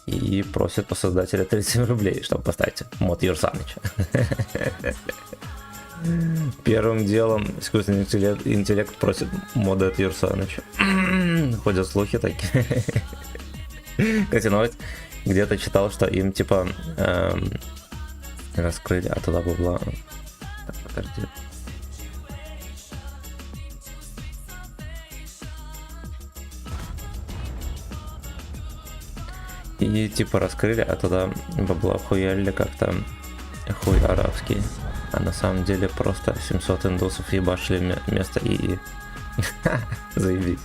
И просит у создателя 37 рублей, чтобы поставить мод Юрсаныча. Первым делом искусственный интеллект просит мода от Юрсаныча. Ходят слухи такие. Кстати, новость. Где-то читал, что им типа раскрыли, а туда была... Так, подожди. И типа раскрыли, а туда бабла хуяли как-то хуй арабский. А на самом деле просто 700 индусов ебашили вместо ИИ. Заебись.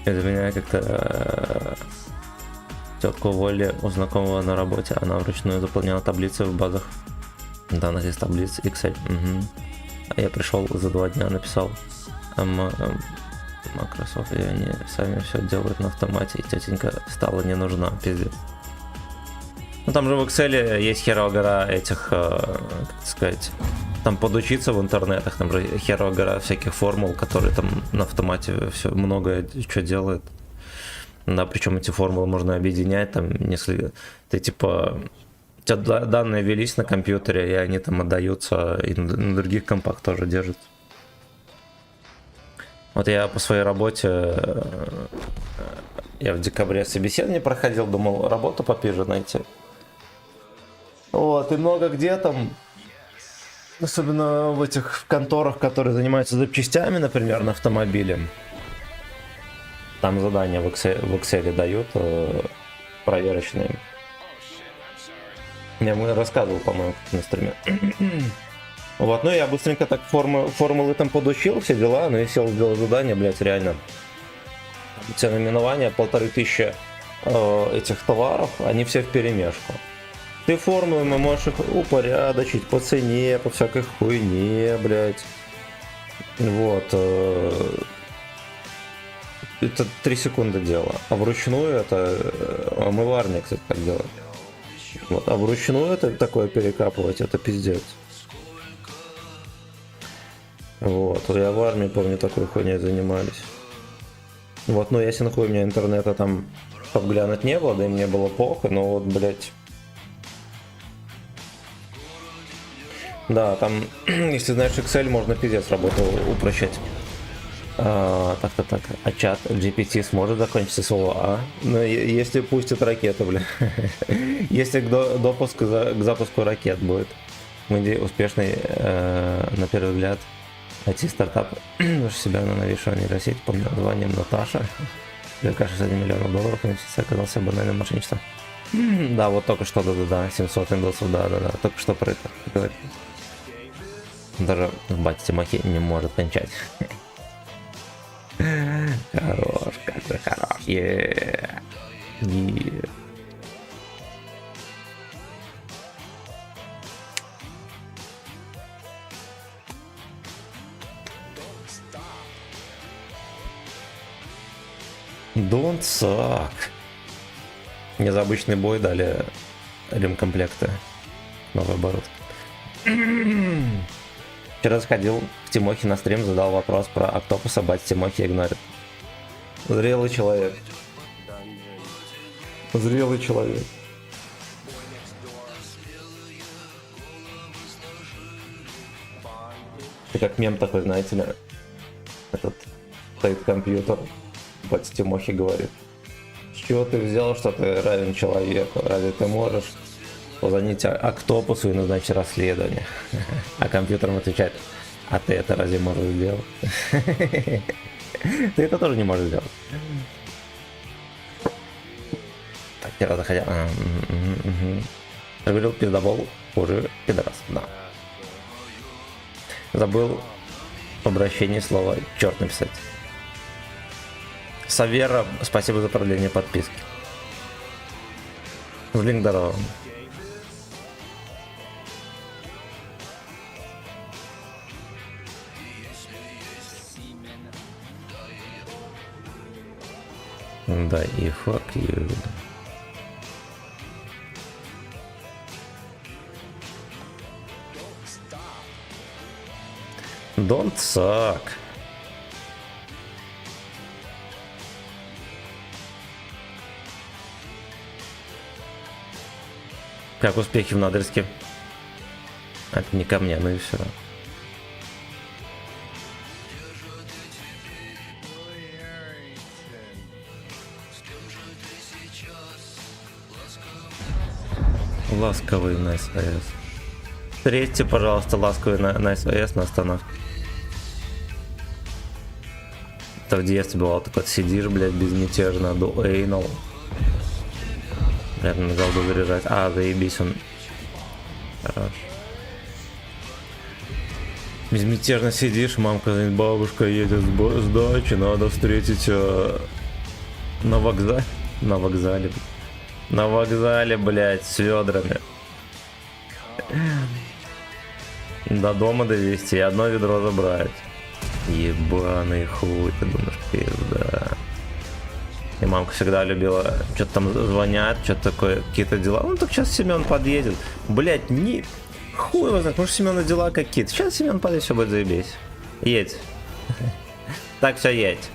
Это меня как-то тетку уволили у знакомого на работе. Она вручную заполняла таблицы в базах данных из таблиц Excel. Угу. А я пришел за 2 дня, написал Microsoft, и они сами все делают на автомате, и тетенька стала не нужна, пиздец. Ну там же в Excel есть херовая гора этих, как сказать, там подучиться в интернетах, там же херовая гора всяких формул, которые там на автомате все многое что делают. Да, причем эти формулы можно объединять, там несколько, ты типа, у тебя данные велись на компьютере, и они там отдаются, и на других компах тоже держатся. Вот я по своей работе, я в декабре собеседование проходил, думал работу попиже найти. Вот, и много где там, особенно в этих конторах, которые занимаются запчастями, например, на автомобиле. Там задания в Excel дают проверочные. Я ему рассказывал, по-моему, как инструмент. Вот, ну я быстренько так формулы там подучил, все дела, ну и сел сделал задание, блять, реально. Все наименования, 1500 этих товаров, они все вперемешку. Ты формулами можешь их упорядочить по цене, по всякой хуйне, блять. Вот. Это 3 секунды дело. А вручную это омыварник, кстати, так делает. Вот. А вручную это такое перекапывать, это пиздец. Вот. Я в армии, помню, такой хуйней занимались. Вот, ну если нахуй у меня интернета там подглянуть не было, да и мне было похуй, но вот, блять. Да, там, если знаешь Excel, можно пиздец работу упрощать. Так. А чат GPT сможет закончиться слово А? Ну, если пустят ракету, бля. Если допуск к запуску ракет будет. Мы успешный, на первый взгляд, IT-стартап. Выше себя на новейшую нейросеть под названием Наташа. ГК 61 миллионов долларов инвестиция оказался банальным мошенничеством. Да, вот только что, да, 700 индусов, да, только что про это говорит. Даже батя Тимохей не может кончать. Хорош, как же хорош. Don't suck. Мне за обычный бой дали ремкомплекты. Новый оборот. Вчера заходил к Тимохе на стрим, задал вопрос про Октопуса, батя Тимохи игнорит. Зрелый человек. Зрелый человек. Это как мем такой, знаете ли. Этот стоит компьютер, батя Тимохи говорит: с чего ты взял, что ты равен человеку? Разве ты можешь позвонить Октопусу и назначить расследование? А компьютером отвечает: а ты это разве можешь сделать? Ты это тоже не можешь сделать. Так, вчера заходя. Говорил пиздобол, уже пидорас, да. Забыл в обращении слова черт написать. Савера, спасибо за продление подписки. Блин, здорово. Да, и fuck you. Don't suck. Как успехи в Надырске? Это не ко мне, ну и все. Ласковый на СВС. Встретьте, пожалуйста, ласковый на СВС на остановке. Это в детстве бывало, так вот сидишь, блядь, безмятежно, дуэйнал. Блядь, на голду заряжать. А, заебись он. Хорош. Безмятежно сидишь, мамка говорит: бабушка едет с дачи, надо встретить на вокзале. На вокзале. На вокзале, блядь, с ведрами. До дома довести и одно ведро забрать. Ебаный хуй, ты думаешь, пизда. И мамка всегда любила, что-то там звонят, что-то такое, какие-то дела. Ну так сейчас Семен подъедет. Блять, не... Хуй его знает, может Семена дела какие-то. Сейчас Семен подъедет, все будет заебись. Едь. Так, все, едь.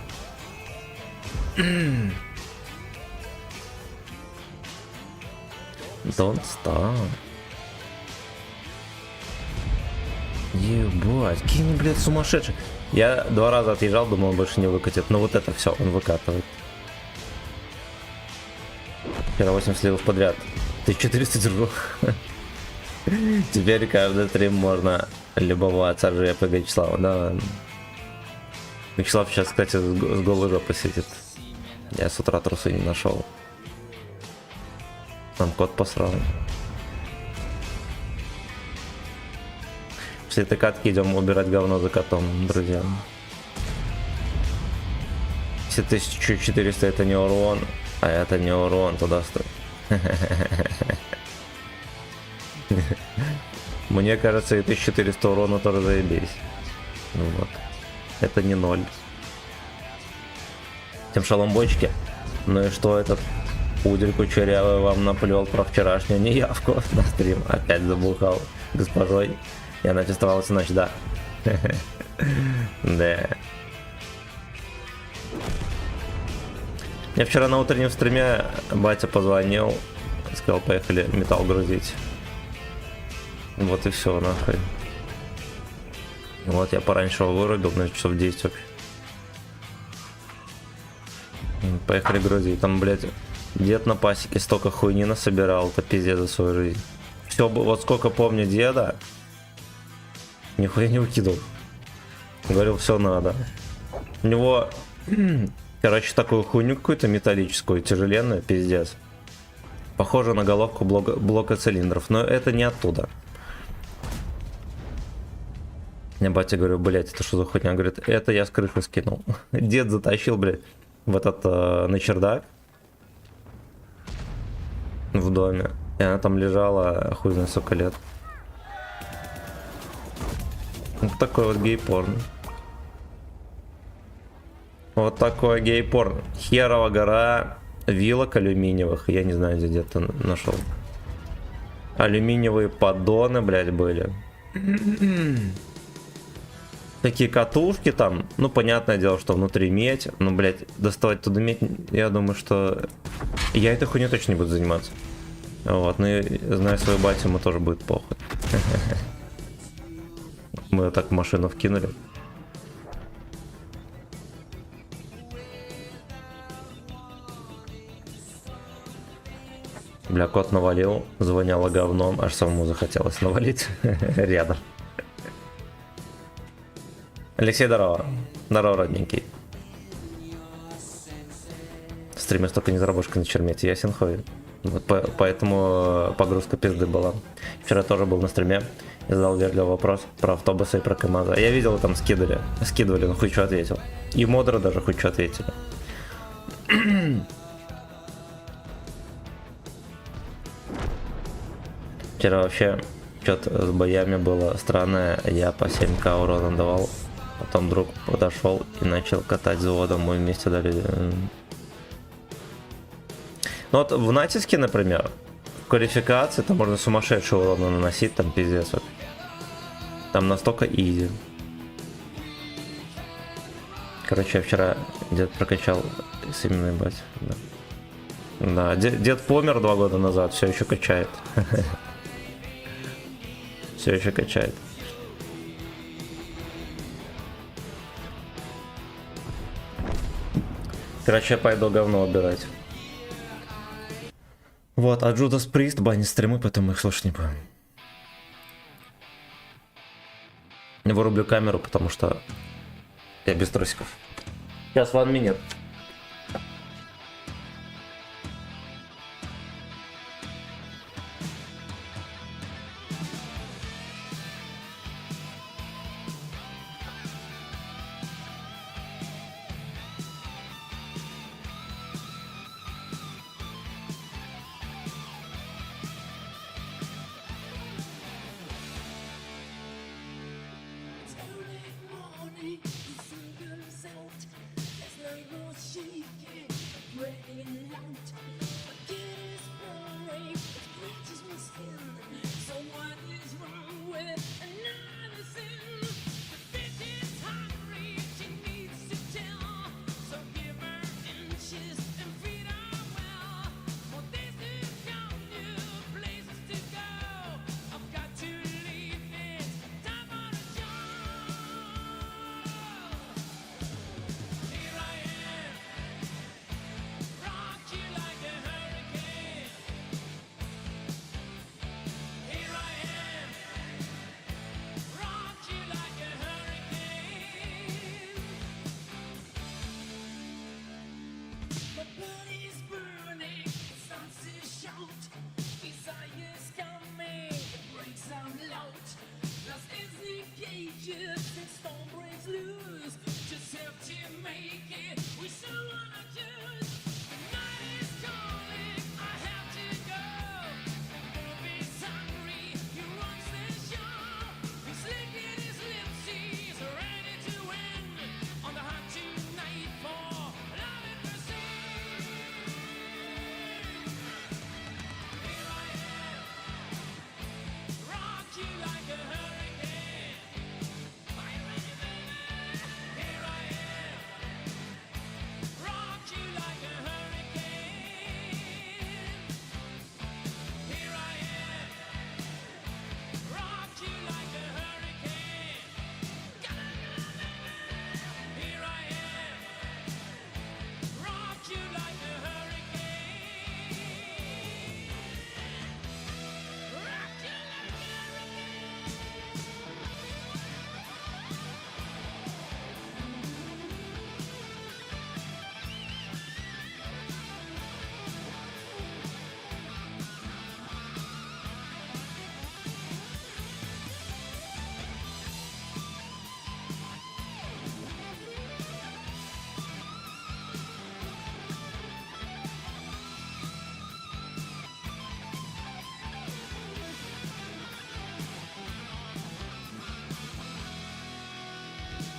Don't stop. Ебать, какие они, блядь, сумасшедшие. Я 2 раза отъезжал, думал, он больше не выкатит. Но вот это все, он выкатывает. Вчера 8 сливов подряд. 1400 держу. Теперь каждый стрим можно любоваться РЖП Вячеслава. Да. Вячеслав сейчас, кстати, с голой жопой сидит. Я с утра трусы не нашел. Там кот посрал. После этой катки идем убирать говно за котом, друзья. Если 1400 это не урон, а это не урон, туда стоит. Мне кажется, и 1400 урона тоже заебись. Ну вот. Это не 0. Тем шаломбочки. Ну и что этот пудель кучерявый вам наплел про вчерашнюю неявку на стрим? Опять забухал госпожой. И она тестовалась ночь, да. Да. Мне вчера на утреннем стриме батя позвонил. Сказал, поехали металл грузить. Вот и все, нахуй. Вот я пораньше его вырубил, на часов 10 вообще. Поехали грузить. Там, блядь, дед на пасеке столько хуйни насобирал, это пиздец за свою жизнь. Все, вот сколько помню деда, нихуя не выкидывал. Говорил, все надо. У него, короче, такую хуйню какую-то металлическую, тяжеленную, пиздец. Похоже на головку блока цилиндров, но это не оттуда. Я батя говорю, блять, это что за хуйня? Говорит, это я с крыши скинул. Дед затащил, блядь, в этот, на чердак. В доме. И она там лежала, хуй знает сколько лет. Вот такой вот гей-порн. Вот такой гей-порн. Херова гора вилок алюминиевых. Я не знаю, где дед-то нашел. Алюминиевые поддоны, блядь, были. Такие катушки там, ну, понятное дело, что внутри медь, ну, блядь, доставать туда медь, я думаю, что я этой хуйней точно не буду заниматься. Вот, ну, и, зная свою батю, ему тоже будет похуй. Мы ее так в машину вкинули. Бля, кот навалил, звоняло говном, аж самому захотелось навалить рядом. Алексей, здорово. Здорово, родненький. В стриме столько не заработаешь на чермете, ясен хуй. Вот поэтому погрузка пизды была. Вчера тоже был на стриме и задал вежливый вопрос про автобусы и про КамАЗы. Я видел, там скидывали, но хуй что ответил. И модеры даже хуй что ответили. Вчера вообще что-то с боями было странное. Я по 7к урона давал. Потом друг подошел и начал катать заводом. Мы вместе дали. Ну вот в натиске, например, в квалификации там можно сумасшедший урон наносить, там пиздец. Там настолько изи. Короче, я вчера дед прокачал с именной бать. Да, да, дед помер 2 года назад, все еще качает. Все еще качает. Короче, я пойду говно убирать. Вот, а Judas Priest банит стримы, поэтому их слушать не будем. Не вырублю камеру, потому что я без трусиков. Сейчас 1 minute.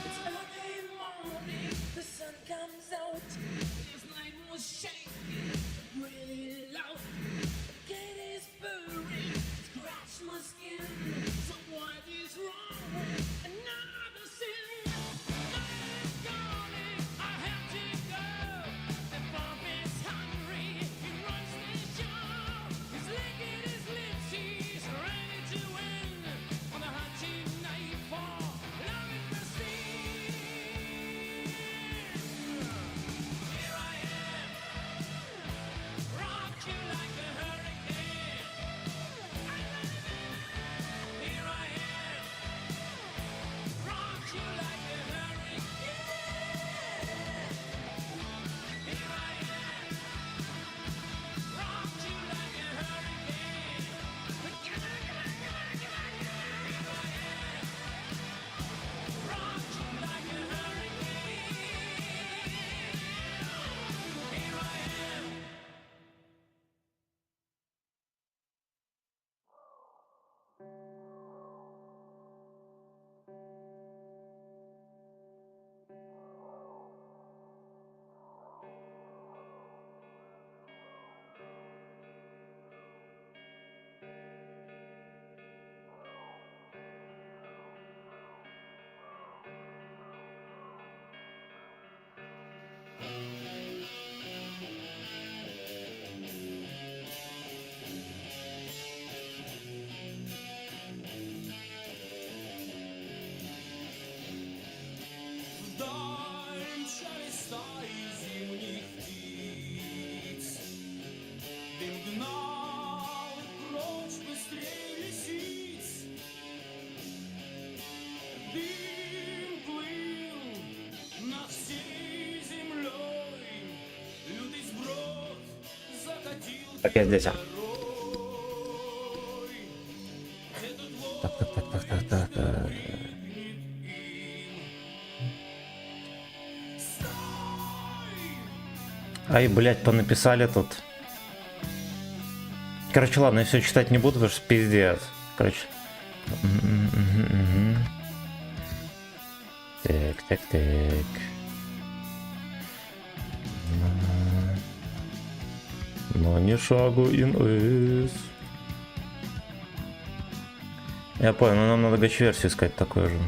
It's early morning, the sun comes out. This night was shaking, really loud. Gate is burning, scratch my skin. So what is wrong with another sin? Night is calling, I have to go. The bomb is hungry, he runs the show. He's licking his lips, he's ready to win. On the hot night for love and mercy. Here I am, rock you like a hurricane. Here I am, rock you like a hurricane. Here I am, rock you like a hurricane. Here I am, rock you like a hurricane. Here I am. Вдаль мчали стаи зимних птиц. Дым гнал прочь быстрее лисиц. Дым плыл над всей землей. Лютый сброд закатил Так, я здесь. горой. Где тут Так. Ай, блять, понаписали тут. Короче, ладно, я все читать не буду, потому что пиздец. Короче. Так. Но не шагу ин. Я понял, но нам надо гач-версию искать такую же.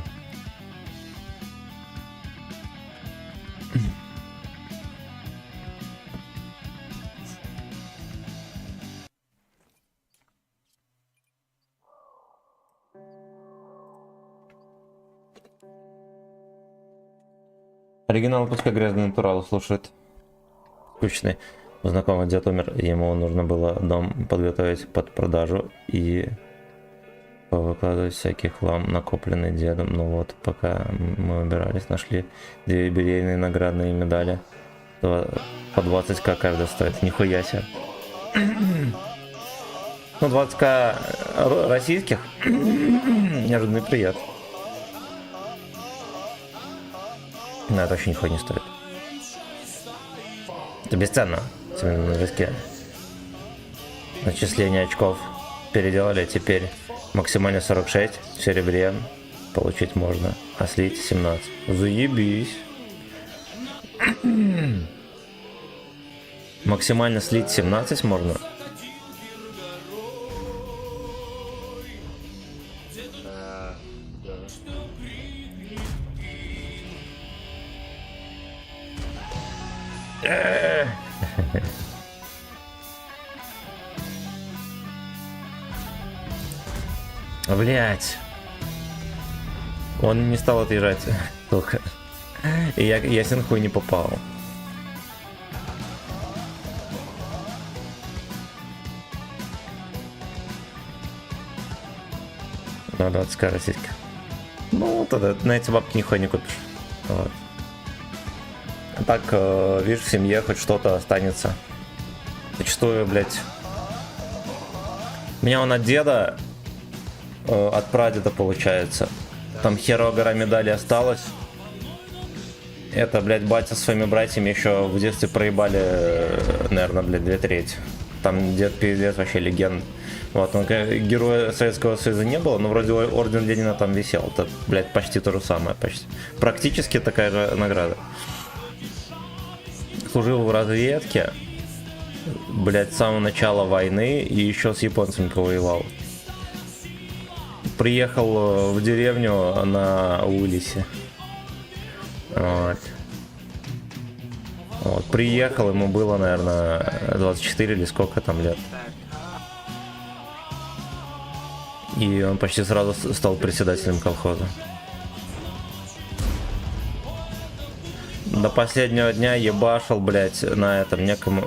Оригинал пускай грязный натурал слушает. Скучный. У знакомого дед умер, ему нужно было дом подготовить под продажу и повыкладывать всякий хлам, накопленный дедом. Ну вот, пока мы убирались, нашли 2 юбилейные наградные медали. По 20к каждая стоит. Нихуя себе. Ну, 20к российских. Неожиданный прият. Но это вообще нихуя не стоит. Это бесценно. Именно на виске. Начисление очков переделали, теперь максимально 46 в серебре получить можно, а слить 17. Заебись. Максимально слить 17 можно. Блять. Он не стал отъезжать. Только. И я синхуй не попал. Надо отскоростить. Ну, тогда на эти бабки нихуя не купишь. Вот. А так, видишь, в семье хоть что-то останется. Зачастую, блять. У меня он от деда, от прадеда получается. Там херово гора медали осталось. Это, блядь, батя со своими братьями еще в детстве проебали, наверное, блядь, 2/3. Там дед пиздец вообще легенд. Вот, он героя Советского Союза не было, но вроде орден Ленина там висел. Это, блядь, почти то же самое, почти. Практически такая же награда. Служил в разведке, блядь, с самого начала войны и еще с японцами повоевал. Приехал в деревню на Уиллисе. Вот, приехал, ему было, наверное, 24 или сколько там лет. И он почти сразу стал председателем колхоза. До последнего дня ебашил, блядь, на этом некому...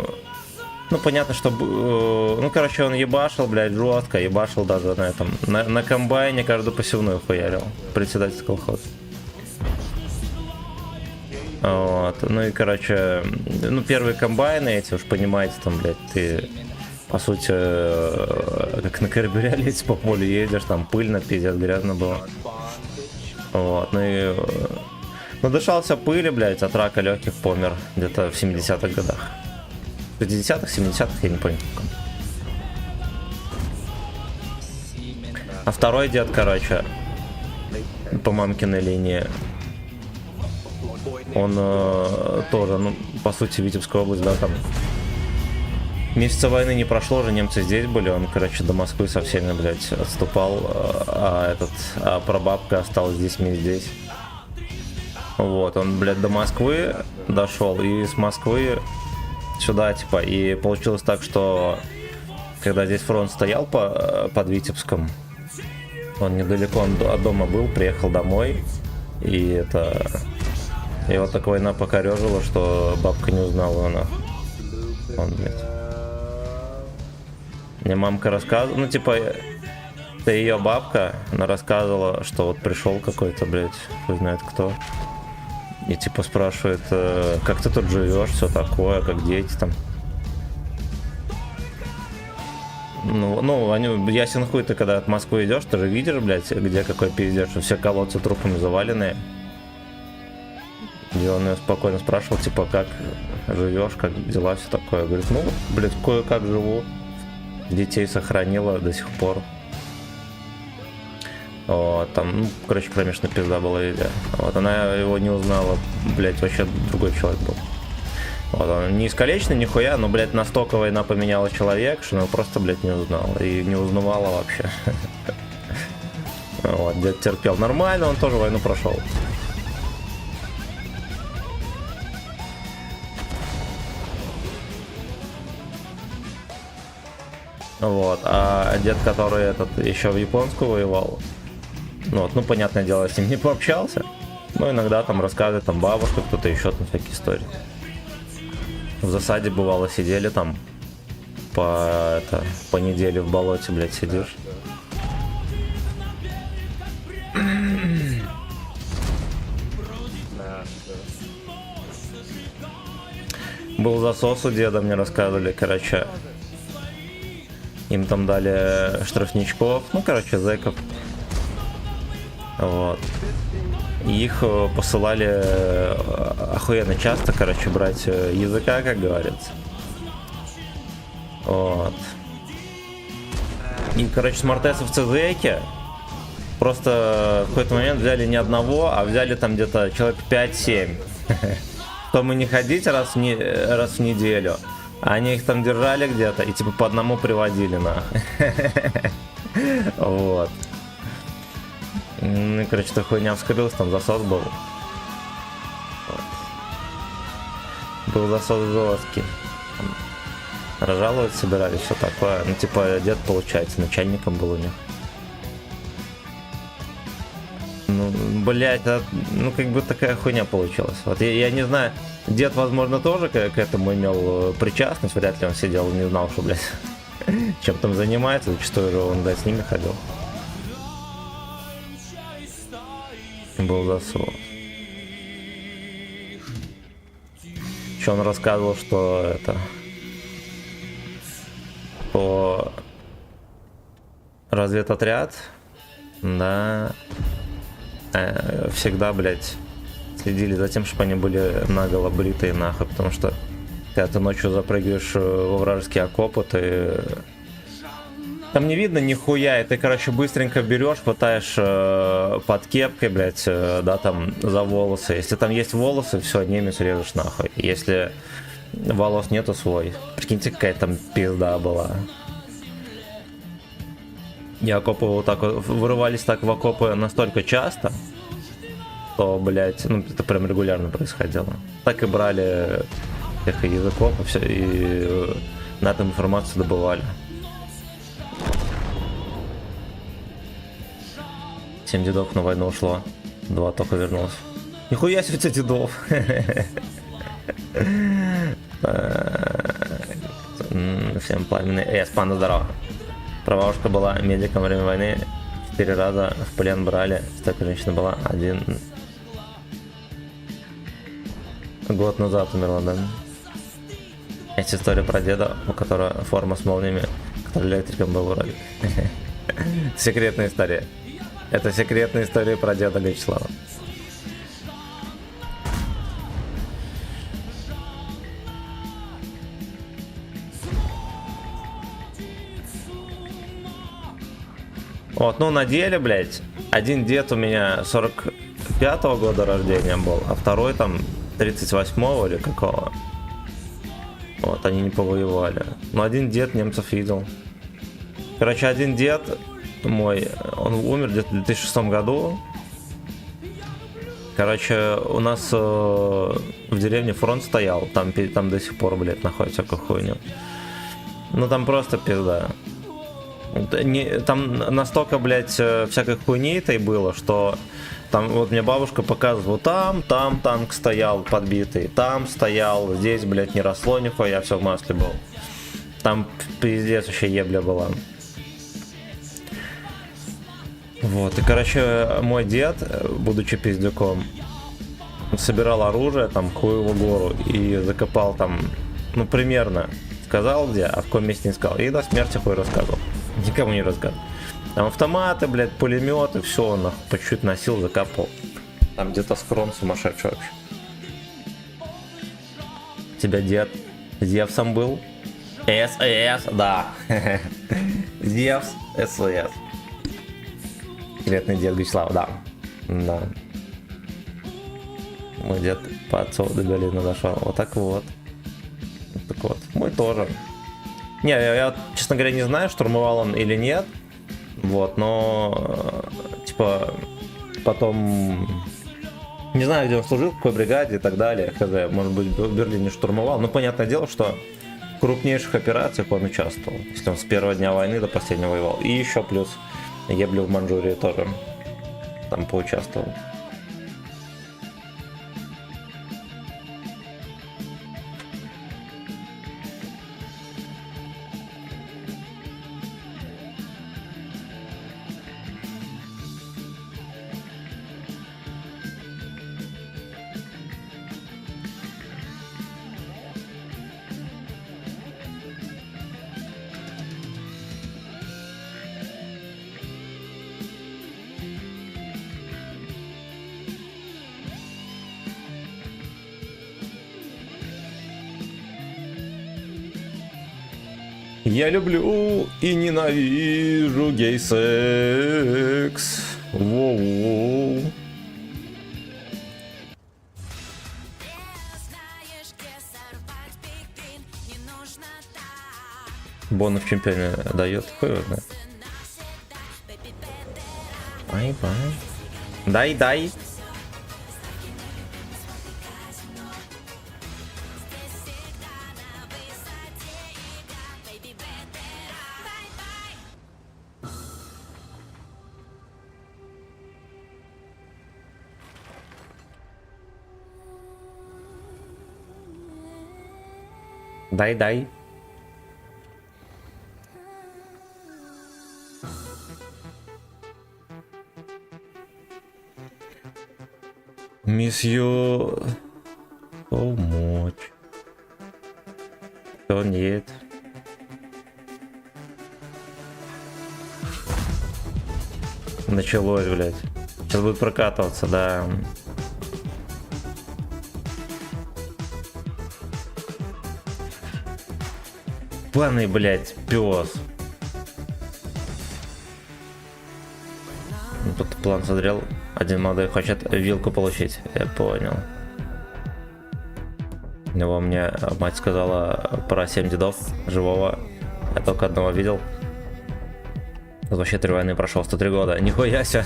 Ну, понятно, что... Ну, короче, он ебашил, блядь, жестко, ебашил даже на этом... На комбайне каждую посевную хуярил. Председатель колхоза. Вот, ну и, короче, ну, первые комбайны эти, уж понимаете, там, блядь, ты, по сути, как на кабриолете по полю едешь, там пыльно, пиздец, грязно было. Вот, ну и... Надышался пыли, блядь, от рака легких помер где-то в 70-х годах. В 50-х, 70-х, я не помню. А второй дед, короче, по мамкиной линии, он тоже, ну, по сути, Витебская область, да, там месяца войны не прошло, уже немцы здесь были, он, короче, до Москвы со всеми, блядь, отступал, а прабабка осталась здесь, не здесь. Вот, он, блядь, до Москвы дошел, и с Москвы сюда, типа, и получилось так, что когда здесь фронт стоял под Витебском, он недалеко от дома был, приехал домой, и это... И вот так война покорежила, что бабка не узнала она. Он, блядь. Мне мамка рассказывала, ну типа, это ее бабка, она рассказывала, что вот пришел какой-то, блядь, хуй знает кто. И типа спрашивает, как ты тут живешь, все такое, как дети там. Ну, они, ясен хуй, ты когда от Москвы идешь, ты же видишь, блядь, где какой пиздец, что все колодцы трупами заваленные. И он ее спокойно спрашивал, типа, как живешь, как дела, все такое. Говорит, ну, блядь, кое-как живу. Детей сохранила до сих пор. Вот, там, ну, короче, кромешная пизда была везде. Вот, она его не узнала, блядь, вообще другой человек был. Вот, он не искалеченный, нихуя, но, блядь, настолько война поменяла человек, что она его просто, блядь, не узнала. И не узнавала вообще. Вот, дед терпел нормально, он тоже войну прошел. Вот, а дед, который этот еще в японскую воевал, вот, ну, понятное дело, с ним не пообщался, но иногда там рассказывает, там, бабушка, кто-то еще, там, всякие истории. В засаде, бывало, сидели там по неделе в болоте, блядь, сидишь. Был засос у деда, мне рассказывали, короче. Им там дали штрафничков, ну, короче, зэков. Вот. их посылали охуенно часто, короче, брать языка, как говорится. Вот. И, короче, смартесовцы зэки просто в какой-то момент взяли не одного, а взяли там где-то человек 5-7. Чтобы не ходить раз в неделю. Они их там держали где-то и типа по одному приводили нахуй. Вот. Ну и, короче, эта хуйня вскрылась, там засос был. Был засос жесткий. Разжаловать собирались, все такое. Ну, типа, дед, получается, начальником был у них. Ну, блять, ну, как бы такая хуйня получилась. Вот я не знаю, дед, возможно, тоже к этому имел причастность. Вряд ли он сидел и не знал, что, блядь, чем там занимается. Зачастую же он, да, с ними ходил. Был засос. Еще он рассказывал, что это... По разведотряд, да, всегда, блядь, следили за тем, чтобы они были наголо бритые нахуй, потому что когда ты ночью запрыгиваешь во вражеские окопы, ты... Там не видно нихуя, и ты, короче, быстренько берешь, пытаешь под кепкой, блядь, да, там, за волосы. Если там есть волосы, все, немец режешь нахуй. Если волос нету, свой. Прикиньте, какая там пизда была. И окопы вот так вот, вырывались так в окопы настолько часто, что, блядь, ну, это прям регулярно происходило. Так и брали тех языков, и все, и на этом информацию добывали. 7 дедов на войну ушло, 2 только вернулось. Нихуя себе дедов! Всем пламенный. Панда, здорово. Правошка была медиком во время войны. 4 раза в плен брали. Столько женщина была. 1 год назад умерла, да? Есть история про деда, у которого форма с молниями, который электриком был вроде. Секретная история. Это секретная история про деда Вячеслава. Вот, ну на деле, блядь, один дед у меня 45-го года рождения был, а второй там 38-го или какого. Вот, они не повоевали. Но один дед немцев видел. Короче, один дед мой, он умер где-то в 2006 году. Короче, у нас в деревне фронт стоял, там до сих пор, блядь, находится всякую хуйню. Ну там просто пизда. Там настолько, блядь, всякой хуйни этой было, что там вот мне бабушка показывала, там танк стоял подбитый, там стоял, здесь, блядь, не росло нихуя, все в масле был. Там пиздец вообще ебля была. Вот, и, короче, мой дед, будучи пиздюком, собирал оружие, там, хуеву гору, и закопал там, ну, примерно, сказал где, а в каком месте не сказал, и до смерти хуй рассказывал. Никому не рассказывал. Там автоматы, блядь, пулеметы, все он нахуй по чуть-чуть носил, закапал. Там где-то схрон сумасшедший вообще. У тебя дед Зевсом был? СС, да. Зевс, СС. Секретный дед Вячеслав, да. Да. Мой дед по отцу до Галины дошел. Вот так вот. Вот так вот. Мой тоже. Не, я, честно говоря, не знаю, штурмовал он или нет. Вот, но типа потом не знаю, где он служил, в какой бригаде и так далее. Хз, может быть, в Берлине штурмовал. Но понятное дело, что в крупнейших операциях он участвовал. Если он с первого дня войны до последнего воевал. И еще плюс ебли в Манчжурии тоже там поучаствовал. Я люблю и ненавижу гей-секс. Воу. Бонус в чемпионе дает. Хуй его знает. Бай-бай. Дай. Дай. Miss you so much. Кто нет? Началось, блядь. Сейчас будет прокатываться, да. Планы, блядь, пес. Тут план созрел. Один молодой хочет вилку получить. Я понял. У него мне мать сказала про 7 дедов живого. Я только одного видел. Тут вообще 3 войны прошел, 103 года. Нихуя себе.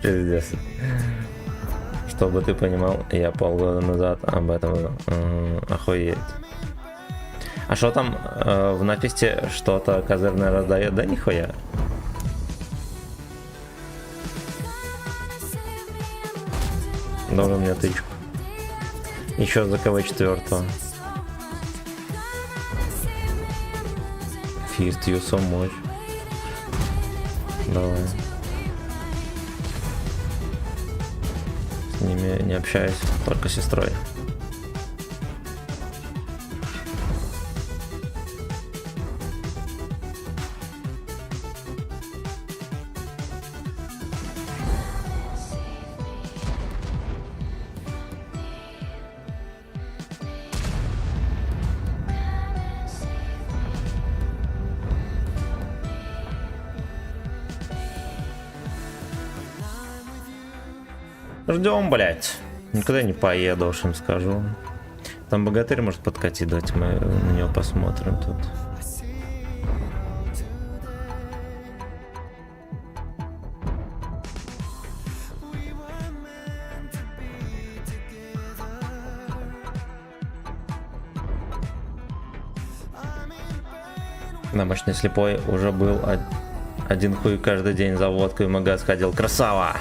Пиздец. Чтобы ты понимал, я полгода назад об этом охуеть. А что там в написте что-то козырное раздает? Да нихуя. Должен мне тычку. Еще за КВ-4. Fist you so much. Давай. С ними не общаюсь, только с сестрой. Ждем, блять. Никуда не поеду, уж им скажу. Там богатырь может подкатить, давайте мы на него посмотрим тут. На мощный слепой уже был один хуй каждый день за водкой в магаз ходил. Красава!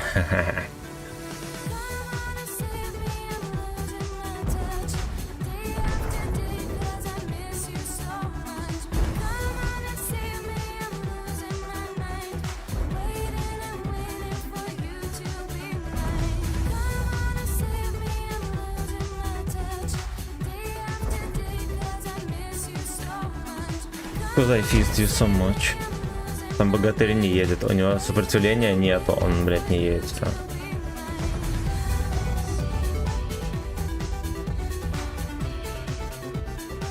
Куда Fist you so much? Там богатырь не едет, у него сопротивления нету, он, блядь, не едет. Все.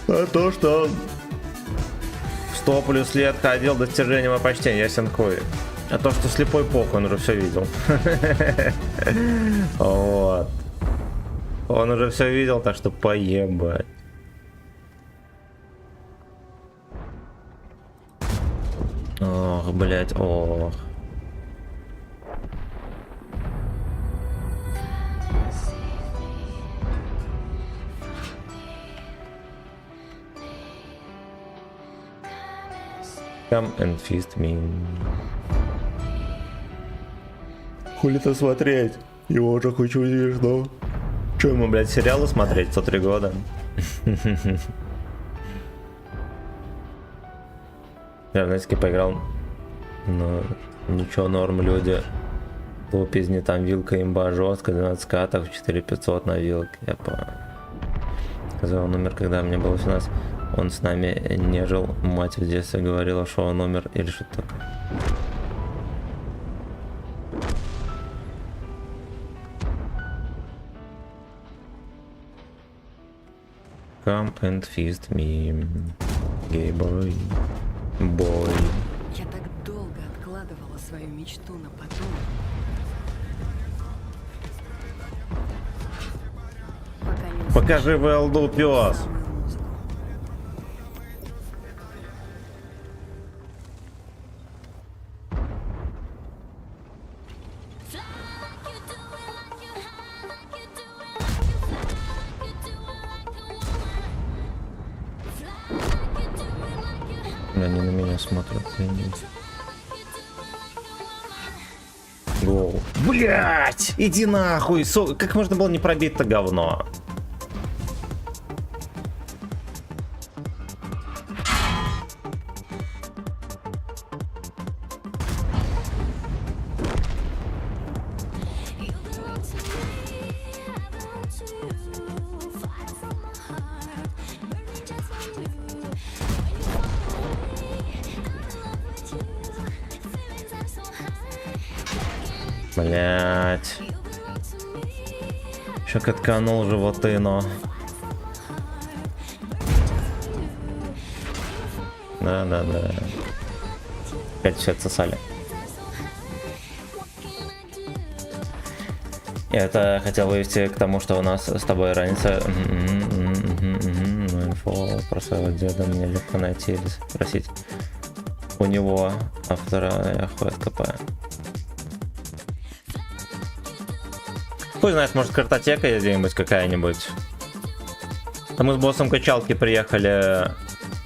А то, что он 100 плюс лет ходил, достижением почтения, ясен хуй. А то, что слепой похуй, он уже все видел. Вот. Он уже все видел, так что поебать. Ох, блять, ох. Come and feast me. Хули-то смотреть? Его уже хуй чудишь, да? Че ему, блядь, сериалы смотреть 103 года? Я в Нетике поиграл, но ничего, норм, люди. Лупизни, там вилка имба жестко, 12 катов, 4500 на вилке. Я сказал, он умер, когда мне было 18. Он с нами не жил. Мать в детстве говорила, что он умер или что-то такое. Come and feast me, gay boy. Boy. Я так долго откладывала свою мечту на потом. Пока не услышала Покажи ВЛД, пес. самую музыку. Они на меня смотрят. Гол. Блять! Иди нахуй! Как можно было не пробить-то говно? Блять. Еще катканул животину. Да. Опять все отсосали. Я это хотел вывести к тому, что у нас с тобой разница. Ну, инфо про своего деда мне легко найти или спросить у него автора, я хуй откопаю. Хуй знает, может картотека есть где-нибудь какая-нибудь. А мы с боссом качалки приехали,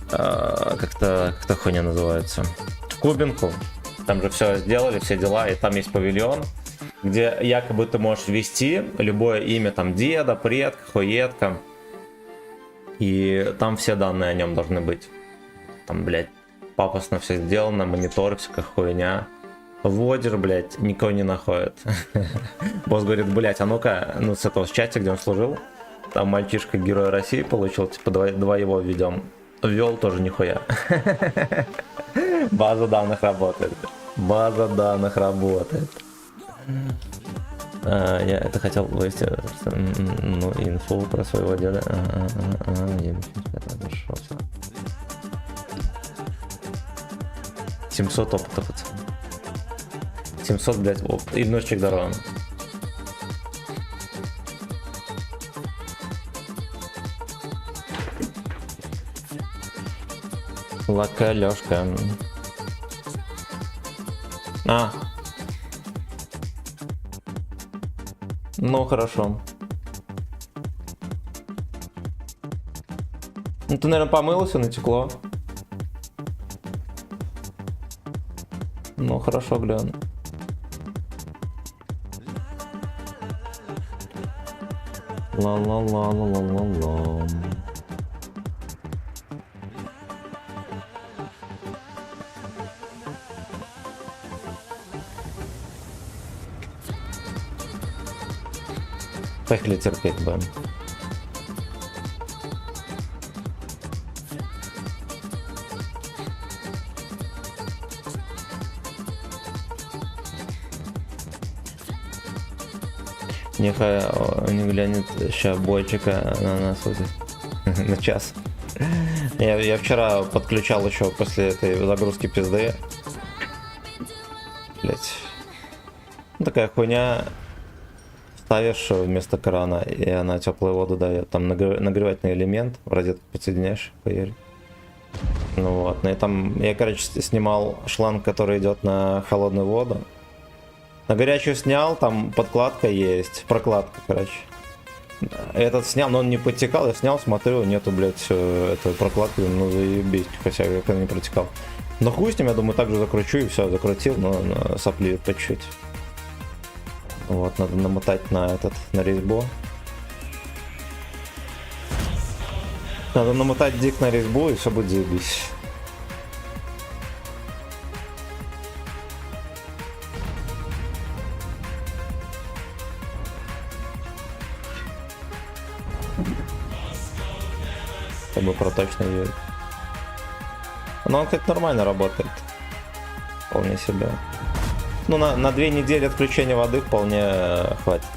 как-то хуйня называется, в Кубинку. Там же все сделали, все дела, и там есть павильон, где якобы ты можешь ввести любое имя, там деда, предка, хуетка. И там все данные о нем должны быть. Там, блядь, пафосно все сделано, монитор, всякая хуйня. Вводишь, блядь, никого не находит. Босс говорит, блядь, а ну-ка, ну с этого с чата, где он служил, там мальчишка Герой России получил, типа, два его введем. Ввел тоже нихуя. База данных работает. База данных работает. Я это хотел вывести, ну, инфу про своего деда. Я 700 опыта, пацаны. 700, блядь, и ножичек здоровым. Локалёшка. Ну, хорошо. Ну, ты, наверное, помылся, натекло. Ну, хорошо, гляну. Ла-ла-ла-ла-ла-ла-ла. Поехали терпеть будем. Нехай не глянет ща бойчика на нас вот на час. Я вчера подключал еще после этой загрузки пизды. Блять. Такая хуйня. Ставишь вместо крана, и она теплую воду дает. Там нагревательный элемент, в розетку подсоединяешь, поверь. Ну вот, ну и там я, короче, снимал шланг, который идет на холодную воду. На горячую снял, там подкладка есть, прокладка, короче. Этот снял, но он не подтекал, я снял, смотрю, нету, блядь, этой прокладки, ну заебись, хотя как не протекал. Но хуй с ним, я думаю, так же закручу, и все, закрутил, но сопли по чуть-чуть. Вот, надо намотать на резьбу. Надо намотать дик на резьбу, и все будет заебись. Чтобы проточно едет. Но он, кстати, нормально работает. Вполне себе. Ну, на 2 недели отключения воды вполне хватит.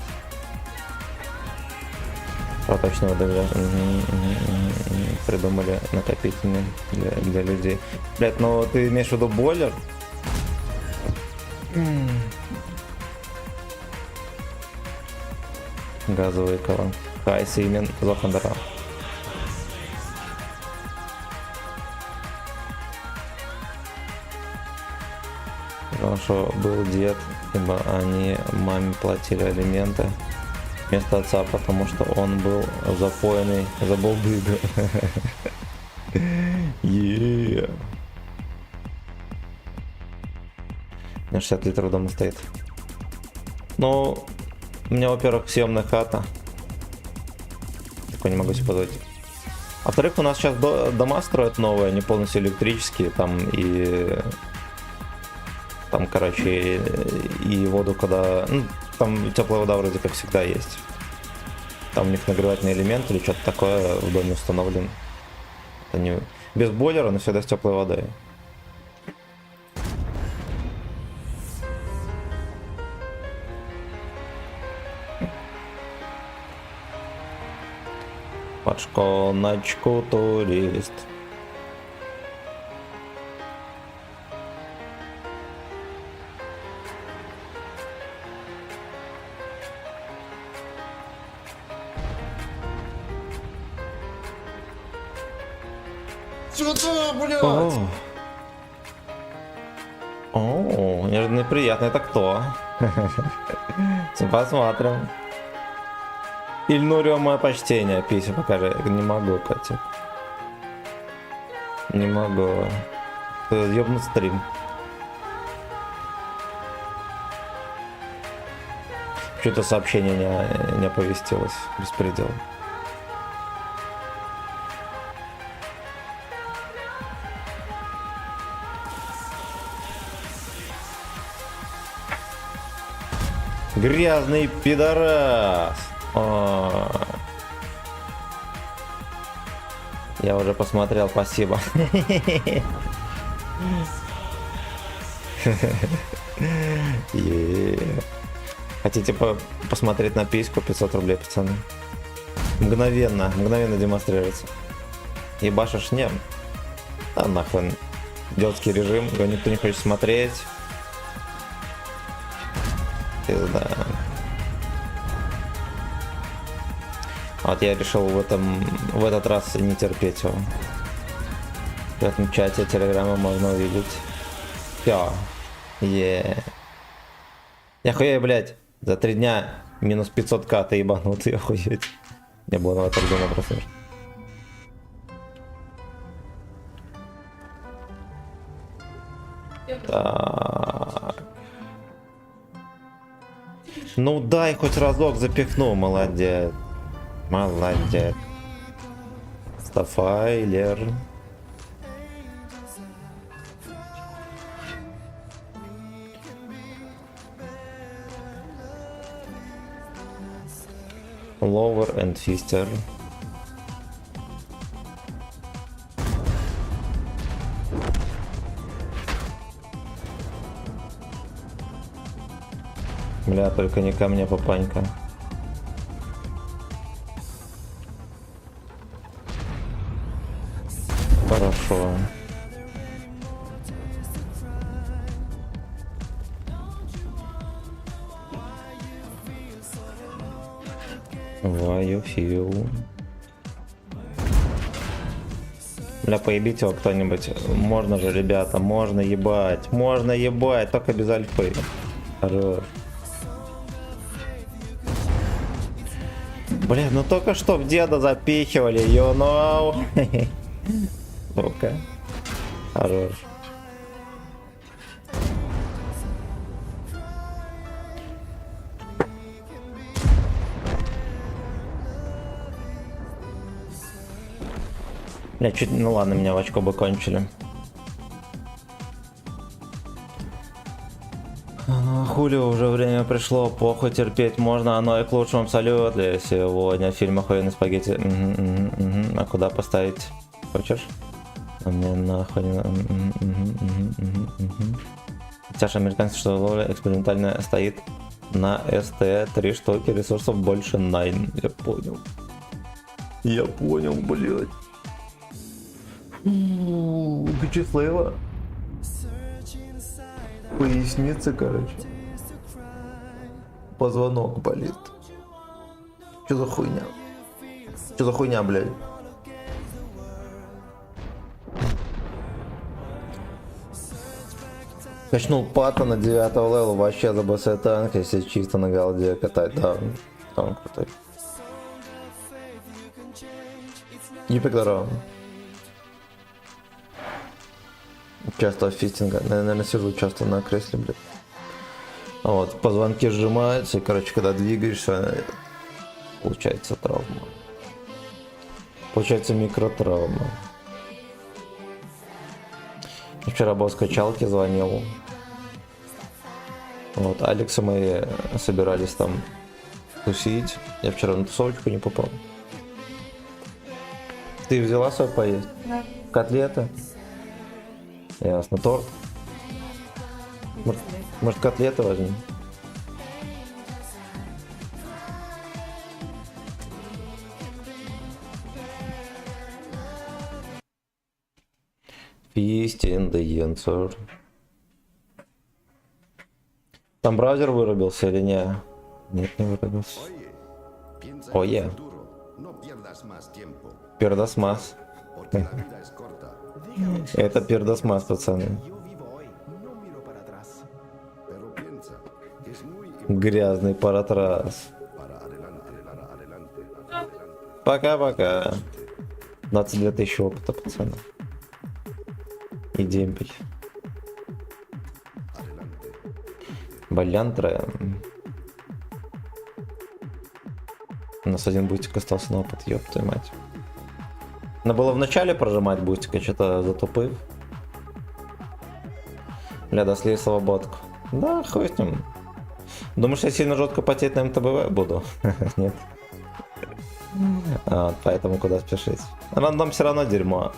Проточного дождя. Придумали накопительный для людей. Блять, ну ты имеешь в виду бойлер? Газовый колонн. Хайси имен Зохандара. Что был дед, ибо они маме платили алименты вместо отца, потому что он был запоенный за болдыгу. Yeah. У меня 60 литров дома стоит. Ну, у меня, во-первых, съемная хата. Такой не могу себе позволить. Во-вторых, у нас сейчас дома строят новые, они полностью электрические, там и... Там, короче, и воду, когда... Ну, там теплая вода вроде как всегда есть. Там у них нагревательный элемент или что-то такое в доме установлен. Они без бойлера, но всегда с теплой водой. Под шконочку турист. Сюда, блядь! О, неожиданно приятно. Это кто? Посмотрим. Ильнурио, мое почтение. Писю покажи. Не могу, котик. Не могу. Ёбнут стрим. Что-то сообщение не оповестилось. Беспредел. Грязный пидорас. Я уже посмотрел, спасибо. Хотите посмотреть на письку? 500 рублей, пацаны. Мгновенно демонстрируется. Ебашишь не? А нахуй. Детский режим, его никто не хочет смотреть. Да. Вот я решил в этот раз не терпеть его. В этом чате телеграммы можно увидеть. Всё. Я хуя, блядь, за 3 дня минус 500к, ты ебанутый, охуеть. Не было на это дома просто. Так. Ну дай хоть разок запихну, молодец. Молодец. Стафайлер. Lower and Fister. Бля, только не ко мне, папанька. Хорошо. Why you feel? Бля, поебите его кто-нибудь. Можно же, ребята, можно ебать. Можно ебать, только без альфы. Хорош. Бля, ну только что в деда запихивали, you know. Ну-ка. Хорош. Бля, чуть, ну ладно, меня в очко бы кончили. Хули, уже время пришло, похуй, терпеть можно, оно и к лучшему, абсолют для сегодня. Фильм охуенный спагетти. А куда поставить? Хочешь? А мне нахуй не... Тяж американцы, что ловля экспериментальная стоит на СТ 3 штуки, ресурсов больше 9. Я понял. Я понял, блядь. Где слева? Поясница, короче. Позвонок болит. Что за хуйня? Что за хуйня, блядь? Качнул пата на 9 левел, вообще за БС танк, если чисто на голде катать, да. Танк крутой. Епик здорово. Часто фистинга. Наверное, сижу часто на кресле, блядь. Вот, позвонки сжимаются, и, короче, когда двигаешься, получается травма. Получается микротравма. Я вчера был с качалки, звонил. Вот, Алекса мы собирались там тусить. Я вчера на тусовочку не попал. Ты взяла свой поесть? Да. Котлеты? Ясно. Торт? Может, котлеты возьмем? Feast in the answer. Там браузер вырубился или не? Нет, не вырубился. Ое. Пердосмас. Это пердосмас, пацаны. Грязный паратрас. Пока-пока. 22 тысячи опыта, пацаны. И демпель. Балянтра. У нас один бустик остался на опыт, ёб твою мать. Надо было в начале прожимать бустика, что-то затупив. Бля, досли свободку. Да, хуй с ним. Думаешь, я сильно жестко потеть на МТБВ буду? Нет. Вот, поэтому куда спешить. Рандом все равно дерьмо.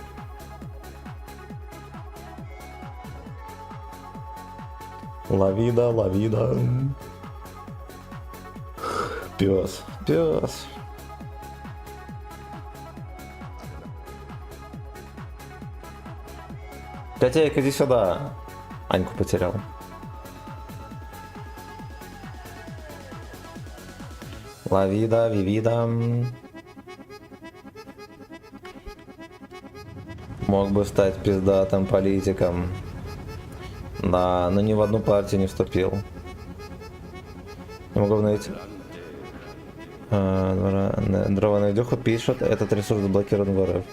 Лавида, лавида. Пес, пес. Котейка, иди сюда. Аньку потерял. Лавида, вивида. Мог бы стать пиздатым политиком. Да, но ни в одну партию не вступил. Не могу найти. Дрова на видюху пишет, этот ресурс заблокирован в РФ.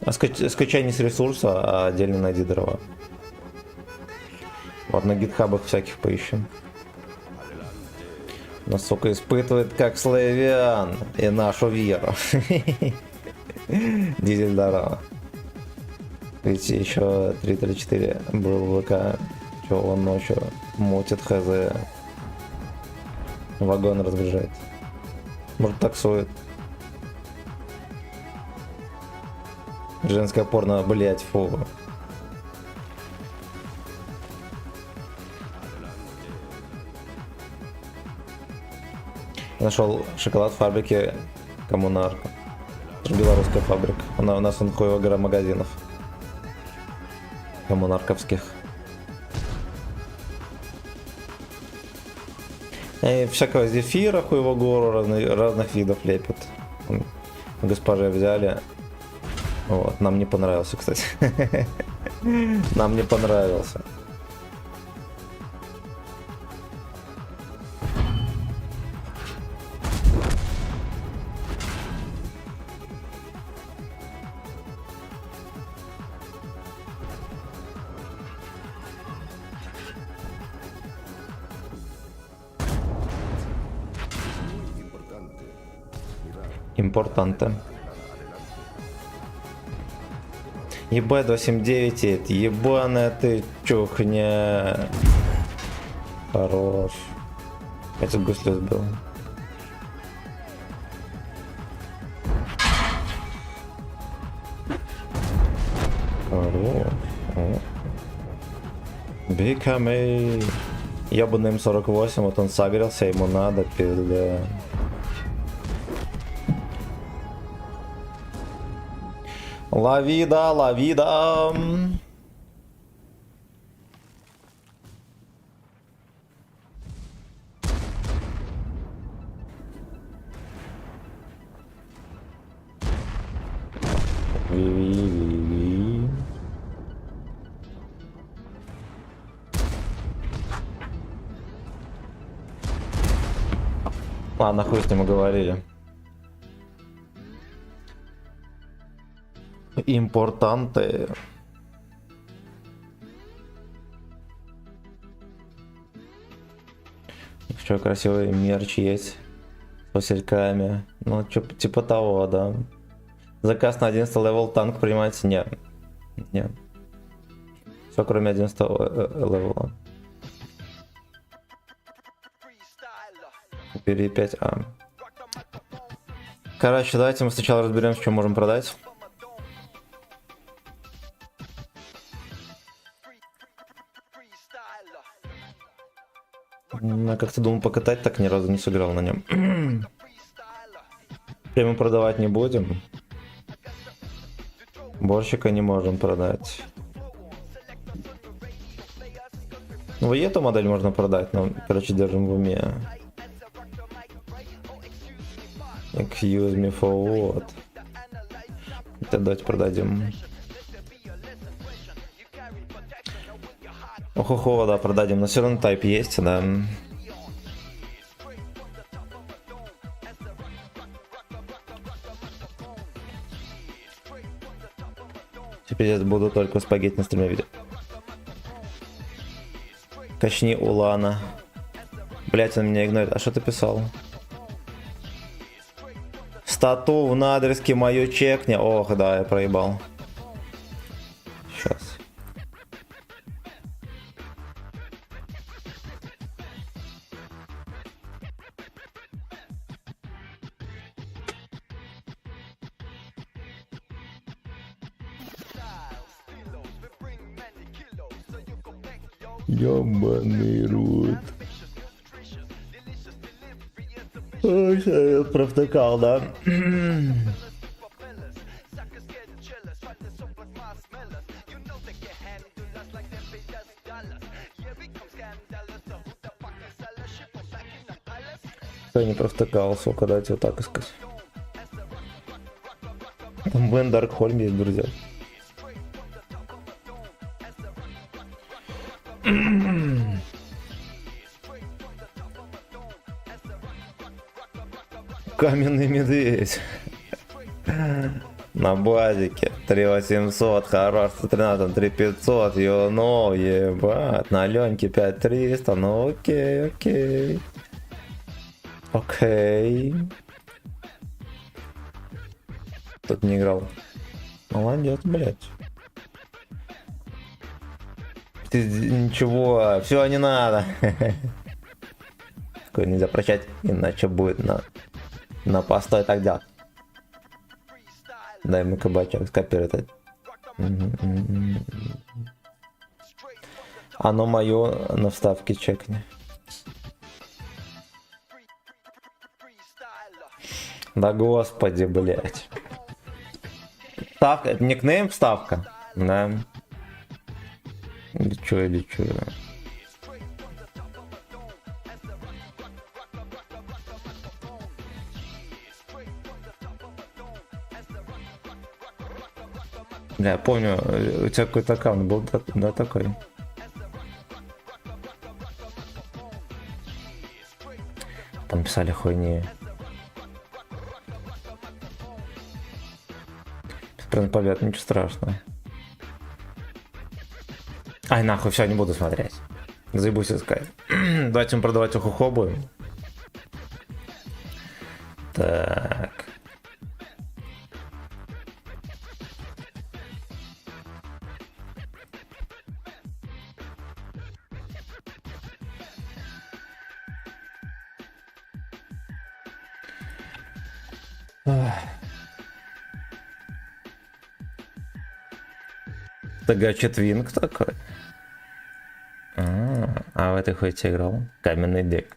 А скачай не с ресурса, а отдельно найди дрова. Вот на гитхабах всяких поищем. Нас, сука, испытывает как славян и нашу веру. Дизель здорово. Видите, еще 334 был в ВК. Че он ночью мутит хз. Вагон разгружает. Может, таксует. Женское порно, блять, фу. Нашел шоколад в фабрике Коммунарка. Это белорусская фабрика. Она у нас вон хуево гора магазинов. Коммунарковских. И всякого зефира хуево гору разных видов лепят. Госпоже взяли. Вот, нам не понравился, кстати. Нам не понравился. Импортанте. ЕБ-279, это ебаная ты чухня. Хорош. Это гуслю сбил. Хорош. Бикамей. Ебаный М48, вот он согрелся, ему надо, пизда. Лавида, лавида. Ви-ви-ви-ви. Ладно, хуй с ним уговорили. Импортанты. Еще красивый мерч есть. С васильками. Ну, типа того, да. Заказ на 11 левел танк принимается? Не. Не. Все, кроме 11 левела. Бери 5А. Короче, давайте мы сначала разберемся, что можем продать. Я как-то думал покатать, так ни разу не сыграл на нем. Прямо продавать не будем. Борщика не можем продать. Ну, и эту модель можно продать, но, короче, держим в уме. Excuse me for what? Это давайте продадим. Охо-хо, да, продадим. Но все равно тайп есть, да. Теперь я буду только спагетти на стриме видеть. Качни Улана. Блять, он меня игнорирует. А что ты писал? Стату в надрезке мою чекни. Ох, да, я проебал. Сейчас. Ёбаный рот. Ой, я провтыкал, да? Я не провтыкал, сука, дайте вот так искать. Там Бен Даркхольм есть, друзья. Каменный медведь. На базике 3800, хорош, 113, 3500, ну ебать, на Леньке 5300, ну окей, окей. Окей. Тут не играл. Молодец, блядь. Ты ничего, все не надо. Такое нельзя прощать, иначе будет на постой тогда. Дай ему кабачок скопировать. Оно мое на вставке чекни. Да господи, блять. Ставка, это никнейм вставка? Да. Или чё, или чё? Да, я помню, у тебя какой-то аккаунт был, да, такой. Там писали хуйни. Прям побед, ничего страшного. Ай, нахуй, все, не буду смотреть. Заебусь искать. Давайте мы продавать ухухо будем. Так. Это гачет-винг такой. А в этой хуйте играл. Каменный дек.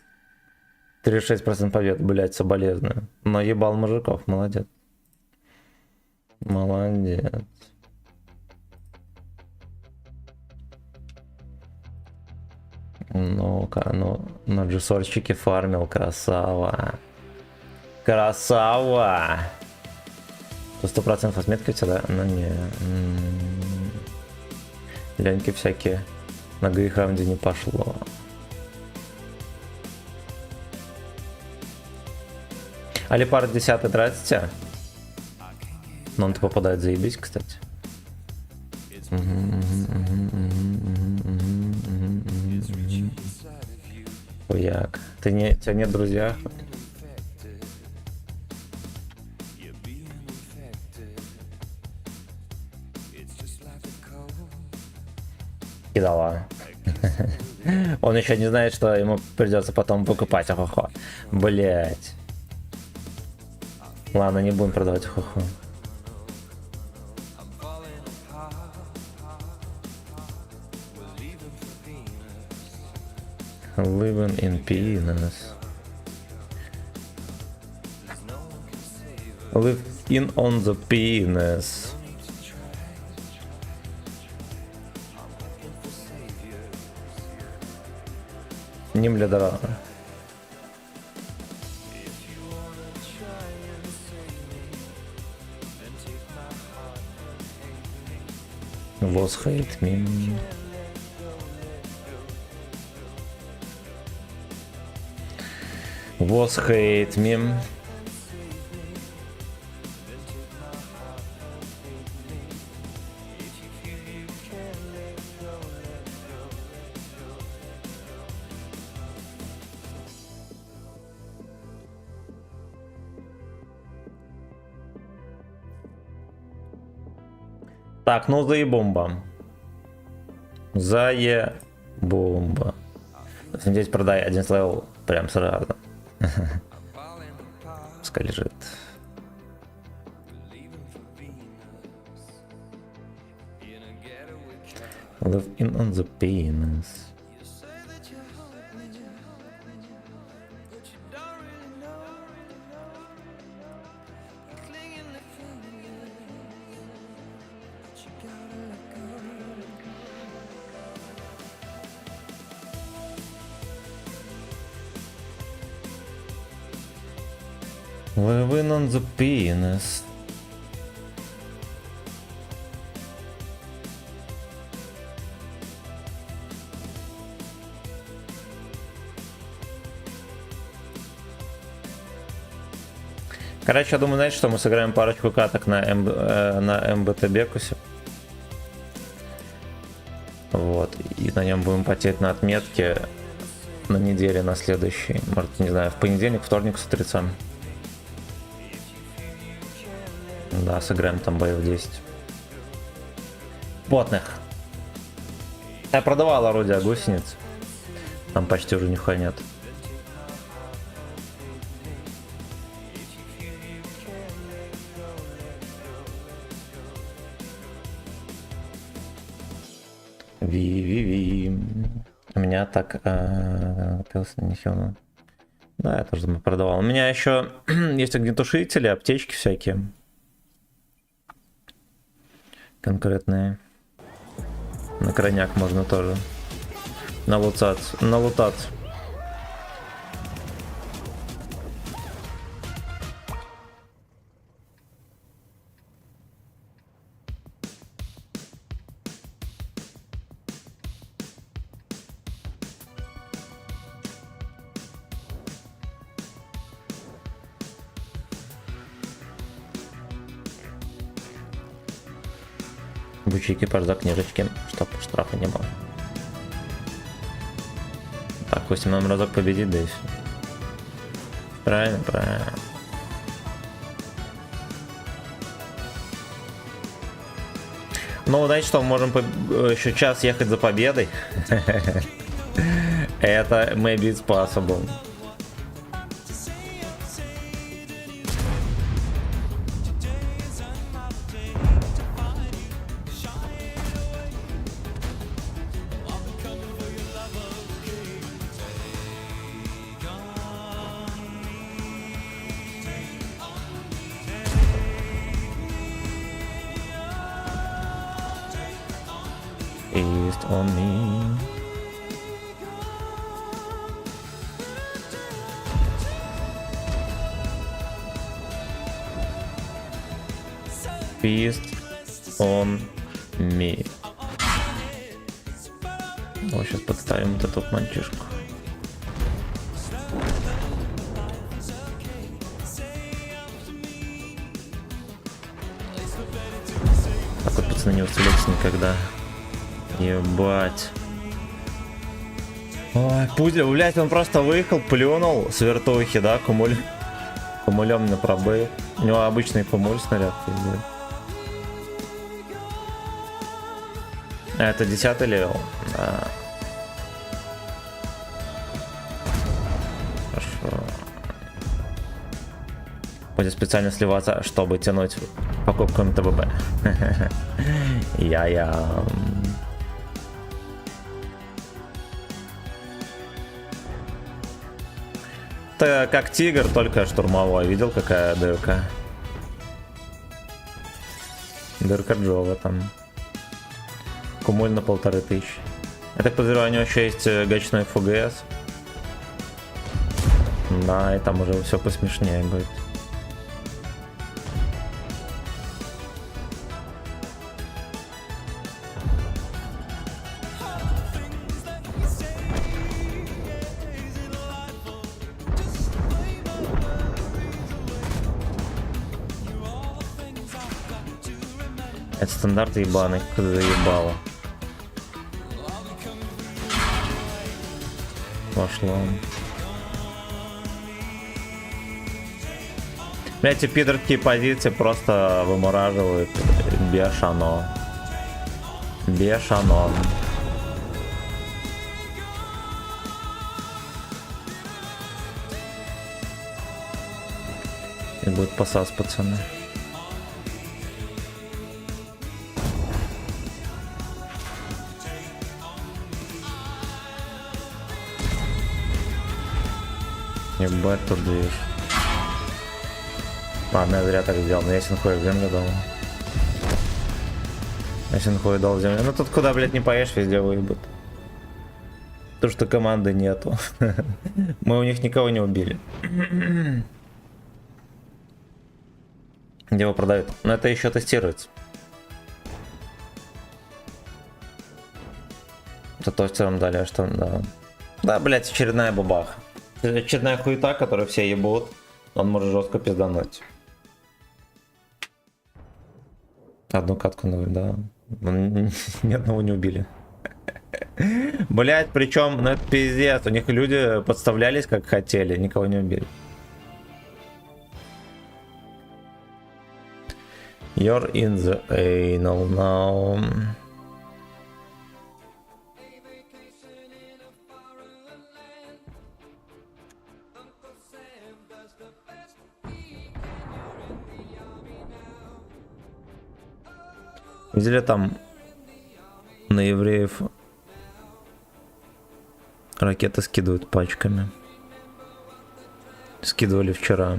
36% побед, блять, соболезную. Но ебал мужиков, молодец. Молодец. Ну-ка, ну, на джессорчике фармил, красава. Красава! 100% отметки у тебя, да? Ну не. Леньки всякие. На грейхаунде не пошло. А Лепард 10 тратите? Но он-то попадает заебись, кстати. Хуяк. Тебя нет друзья? Кидала. Он еще не знает, что ему придется потом покупать хохо. Блять. Ладно, не будем продавать хохо. Living in penis. Live in on the penis. Нимлядора. Was hate me. Was hate me. Так, ну заебомба. Заебомба. Здесь продай 11 левел прям сразу. Пускай лежит. Live in on the penis. Living on the penis. Короче, я думаю, знаете, что мы сыграем парочку каток на МБТ-бекусе. Вот. И на нем будем потеть на отметке на неделе, на следующий. Может, не знаю, в понедельник, вторник с утрецом. Да, сыграем там боев 10. Потных. Я продавал орудия гусениц. Там почти уже нихуя нет. Ви. У меня так копился нехило. Да, я тоже продавал. У меня еще есть огнетушители, аптечки всякие. Конкретные. На крайняк можно тоже. Налутать. Обучи экипаж за книжечки, чтоб штрафа не было. Так, пусть нам разок победит, да и все. Правильно. Ну, знаете что, мы можем еще час ехать за победой. Это maybe it's possible. Feast on me. Feast on me. Вот сейчас подставим вот эту мальчишку. Так вот, пацаны, не устрелятся никогда. Ебать. Ой, пудель, блять, он просто выехал, плюнул с вертухи, да, кумулем на пробы. У него обычный кумуль снаряд, пиздец. Это 10-й левел. Да. Хорошо. Будет специально сливаться, чтобы тянуть покупку МТБ. Я. Это как тигр, только штурмовой. Видел, какая дырка? Дырка Джова там. Кумуль на 1500. Я так подозреваю, у него еще есть гачной ФГС. Да, и там уже все посмешнее будет. Это стандарт ебаный, когда заебало. Пошло. Блять, эти пидорские позиции просто вымораживают. Бешано. Бешано. И будет посас, пацаны. Ебать, тут движ. Ладно, я зря так сделал, но я синхуй в землю дал. Я синхуй дал в землю. Ну тут куда, блядь, не поешь, везде выебут. То, что команды нету. Мы у них никого не убили. Где его продают? Но это еще тестируется. За тостером дали, а что? Да. Да, блядь, очередная бабаха. Очередная хуета, которую все ебут. Он может жестко пиздануть. Одну катку, да. Ни одного не убили. Блять, причем, ну это пиздец. У них люди подставлялись как хотели, никого не убили. You're in the anal now. Видели там на евреев ракеты скидывают пачками? Скидывали вчера.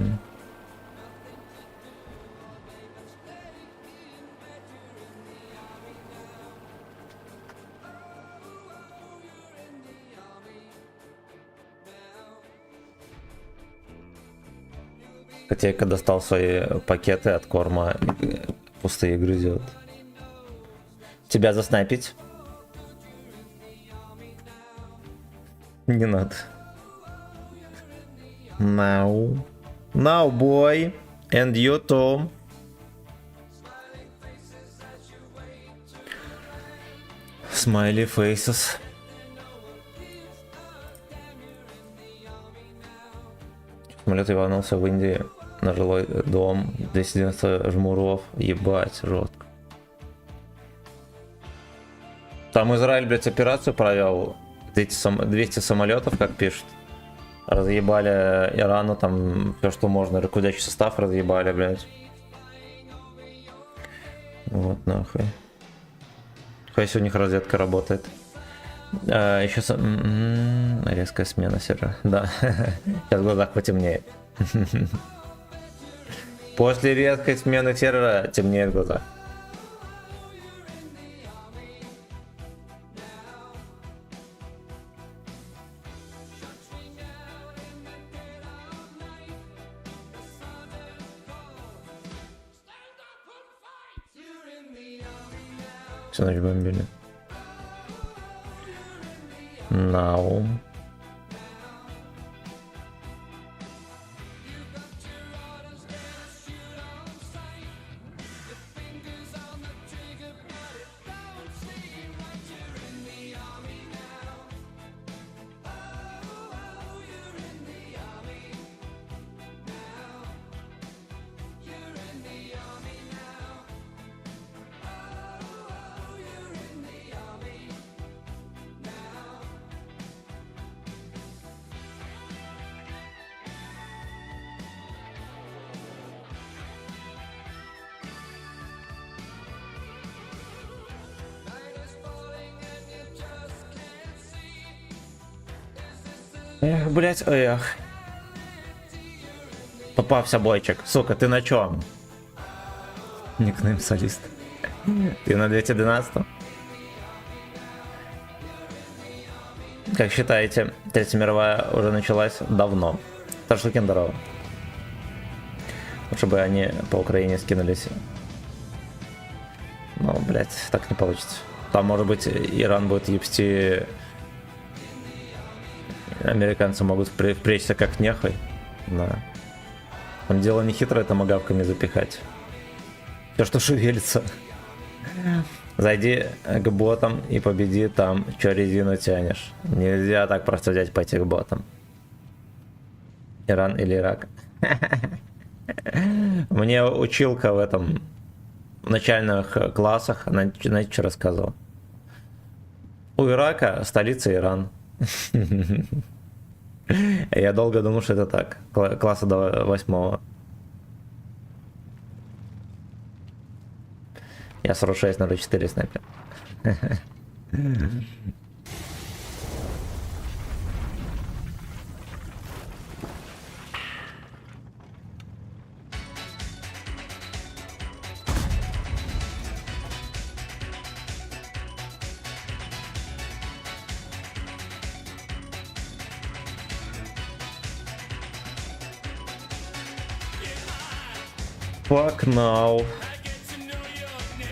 Котейка достал свои пакеты от корма, пустые грызет. Тебя заснайпить? Не надо. Now. Now, boy. And you, Tom. Smiley faces. Самолет иванулся в Индии на жилой дом. 290 жмуров. Ебать, жестко. Там Израиль, блядь, операцию провел. 200 самолетов, как пишут. Разъебали Ирану, там все, что можно. Руководящий состав разъебали, блядь. Вот нахуй. Хоть у них разведка работает. Еще резкая смена сервера. Да. Сейчас в глазах потемнеет. После резкой смены сервера темнеет в глазах. Всю ночь бомбили. Наум. Эх, блять, эх. Попався бойчик. Сука, ты на чем? Никнейм солист. Ты на 212? Как считаете, Третья мировая уже началась давно? Ташлыкин, здорово. Лучше бы они по Украине скинулись. Ну, блять, так не получится. Там, может быть, Иран будет ебсти. Американцы могут впречься как нехуй. Да. Там дело не хитрое, томагавками запихать. Все, что шевелится. Зайди к ботам и победи там, чё резину тянешь. Нельзя так просто взять по этих ботам. Иран или Ирак. Мне училка в этом в начальных классах, она, знаете, что рассказывала? У Ирака столица Иран. Я долго думал, что это так. Класса до 8. Я 46 на 4 снайпер. Fuck no.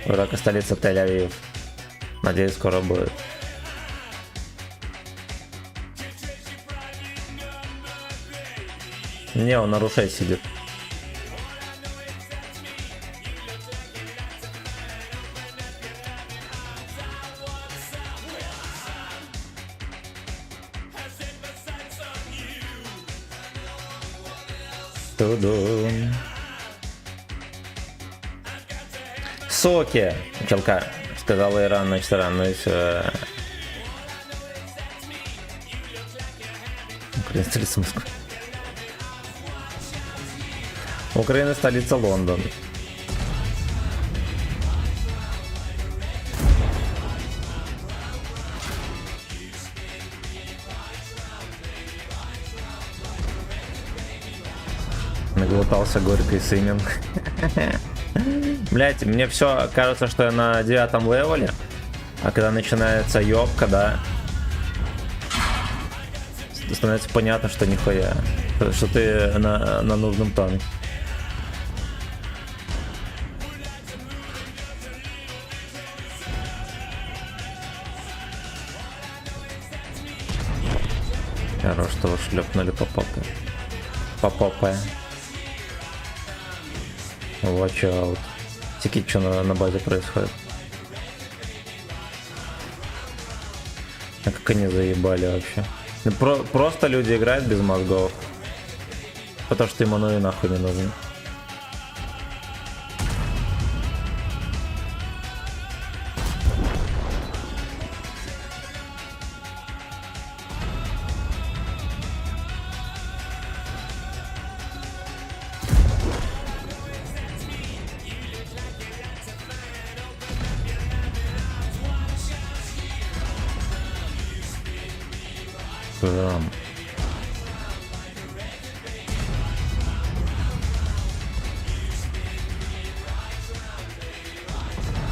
У Ирака столица Тель-Авив. Надеюсь, скоро будет. Не, он на руше сидит. Тудум. Соки, челка, сказала Иран, значит Иран, ну и все. Украина столица Москвы. Украина столица Лондон. Наглотался горькой сымен. Блять, мне все кажется, что я на 9 левеле, а когда начинается ёбка, да, становится понятно, что нихуя, что ты на нужном танке. Хорошо, что вы шлепнули по попе. По попе. Watch out. Тики, что на базе происходит? А как они заебали вообще? Просто люди играют без мозгов. Потому что им оно и нахуй не нужно.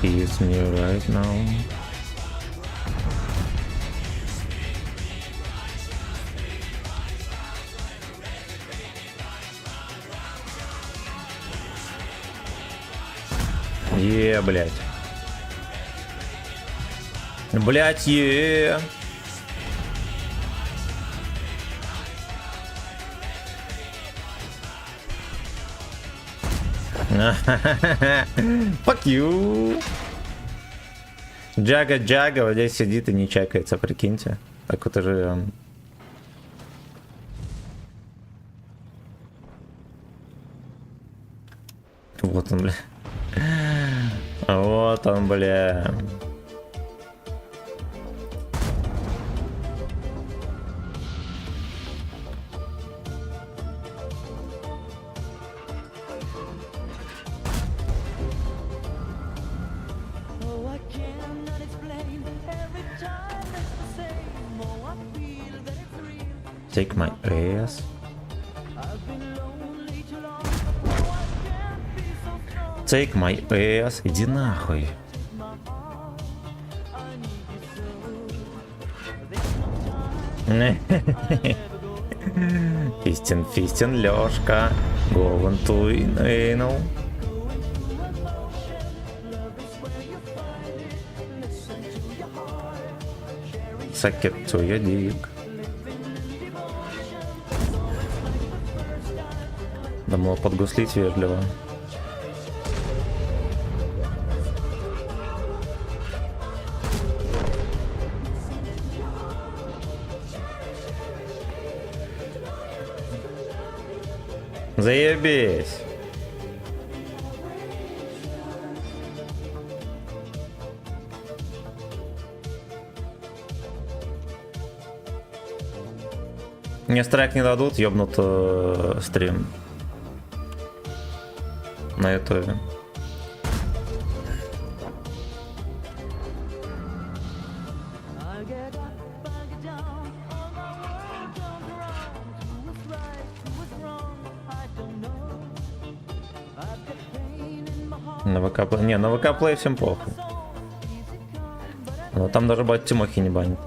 He is me right now. Блять. Блять, Fuck you. Джага вот здесь сидит и не чекается, прикиньте. Так вот уже. Вот он, бля. Вот он, бля. Oh, I cannot explain. Every time it's the same. Oh, I feel that it's real. Take my ass. I've been lonely too long. Oh, I can't be so strong. Take my ass. Иди нахуй. My heart, I need you so. There's no time. Фистин, Лёшка. Going to anal. Suck it to your dick. Думал подгуслить вежливо. Заебись. Мне страйк не дадут, ёбнут стрим на ютубе. I get up, I get down. All my world turns around. Who was right, who was wrong? I don't know. I've got pain in my heart. На ВК Play. Не, на ВК Play всем похуй. Но там даже бать Тимохи не банит.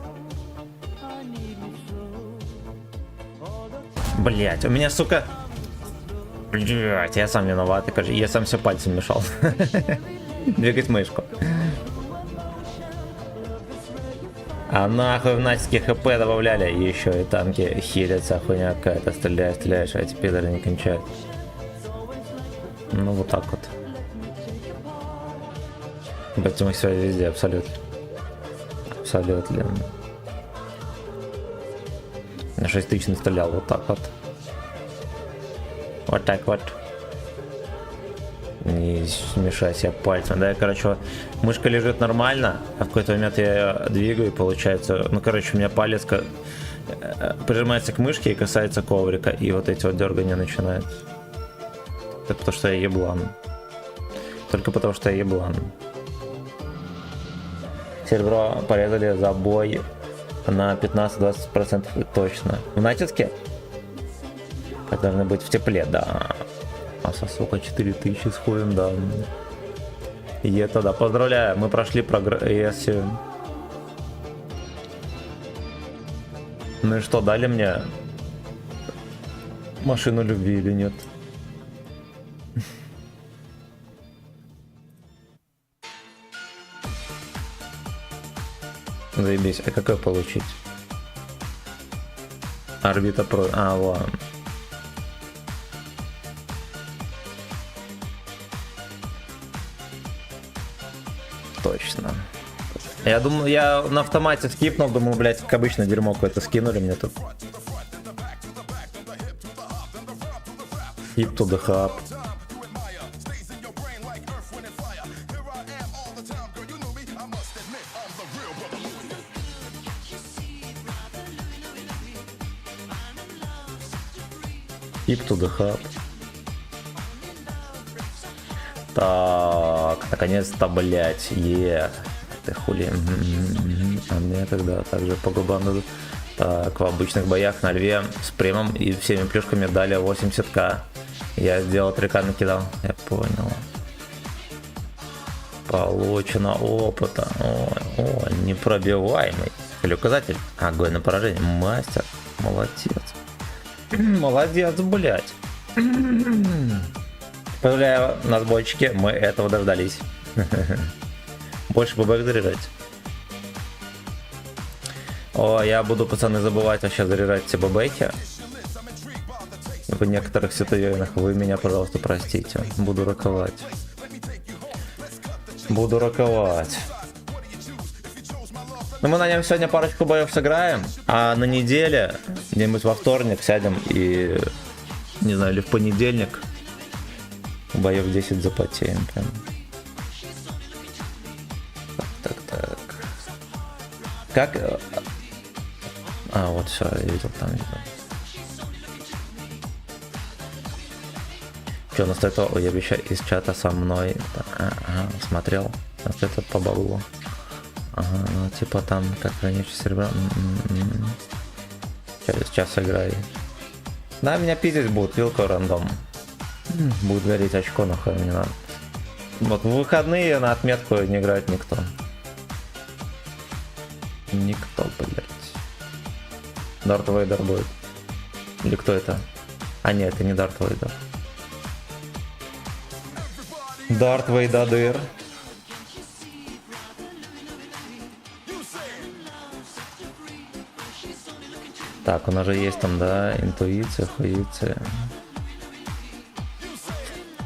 Блять, у меня, сука. Блять, я сам виноват, я сам все пальцем мешал. Двигать мышку. А нахуй в натиске ХП добавляли, и еще и танки хилятся, хуйня какая-то, стреляешь, а эти пидоры не кончают. Ну вот так вот. Батимых связи везде, абсолютно. Абсолютно. На 6000 настрелял вот так вот. Вот так вот. Не мешай себе пальцем. Да, короче, мышка лежит нормально, а в какой-то момент я ее двигаю, и получается, ну, короче, у меня палец прижимается к мышке и касается коврика, и вот эти вот дергания начинаются. Это потому что я еблан. Только потому что я еблан. Серебро порезали за бой на 15-20% точно. В натиске? Так должны быть в тепле, да. А со сука 4000 сходим, да. И это да, поздравляю, мы прошли прогрессию. Ну и что, дали мне машину любви или нет? Заебись, а какой получить? Орбита Про... А, ладно. Точно. Я думаю, я на автомате скипнул, думаю, блять, как обычно, дерьмо какое-то скинули мне тут. Skip to the hub. Skip to the hub. Так, наконец-то, блять, ты хули. А мне тогда также по губам дадут. Так, в обычных боях на льве с премом и всеми плюшками дали 80к. Я сделал 3к накидал, я понял. Получено опыта. Ой, непробиваемый. Или указатель. Огонь на поражение. Мастер. Молодец. Молодец, блять. Поздравляю, на сборчике, мы этого дождались. Больше поблагодарить. О, я буду, пацаны, забывать вообще заряжать все бабейки. В некоторых ситуациях вы меня, пожалуйста, простите. Буду роковать. Буду роковать. Ну, мы на нем сегодня парочку боев сыграем, а на неделе, где-нибудь во вторник, сядем и, не знаю, или в понедельник боев 10 запотеем прям. Так. Как... А, вот все, я видел, там видел. Че, на стоит уебища из чата со мной. Ага, смотрел. Это по баблу. Ага, ну типа там как хранишь серебра. Через час играй. Да, меня пиздить будут, вилка рандом. Будет гореть очко, нахуй мне надо. Вот в выходные на отметку не играет никто. Никто, блять. Дарт Вейдер будет. Или кто это? А нет, это не Дарт Вейдер. Дарт Вейдер. Так, у нас же есть там, да, интуиция, хуиция.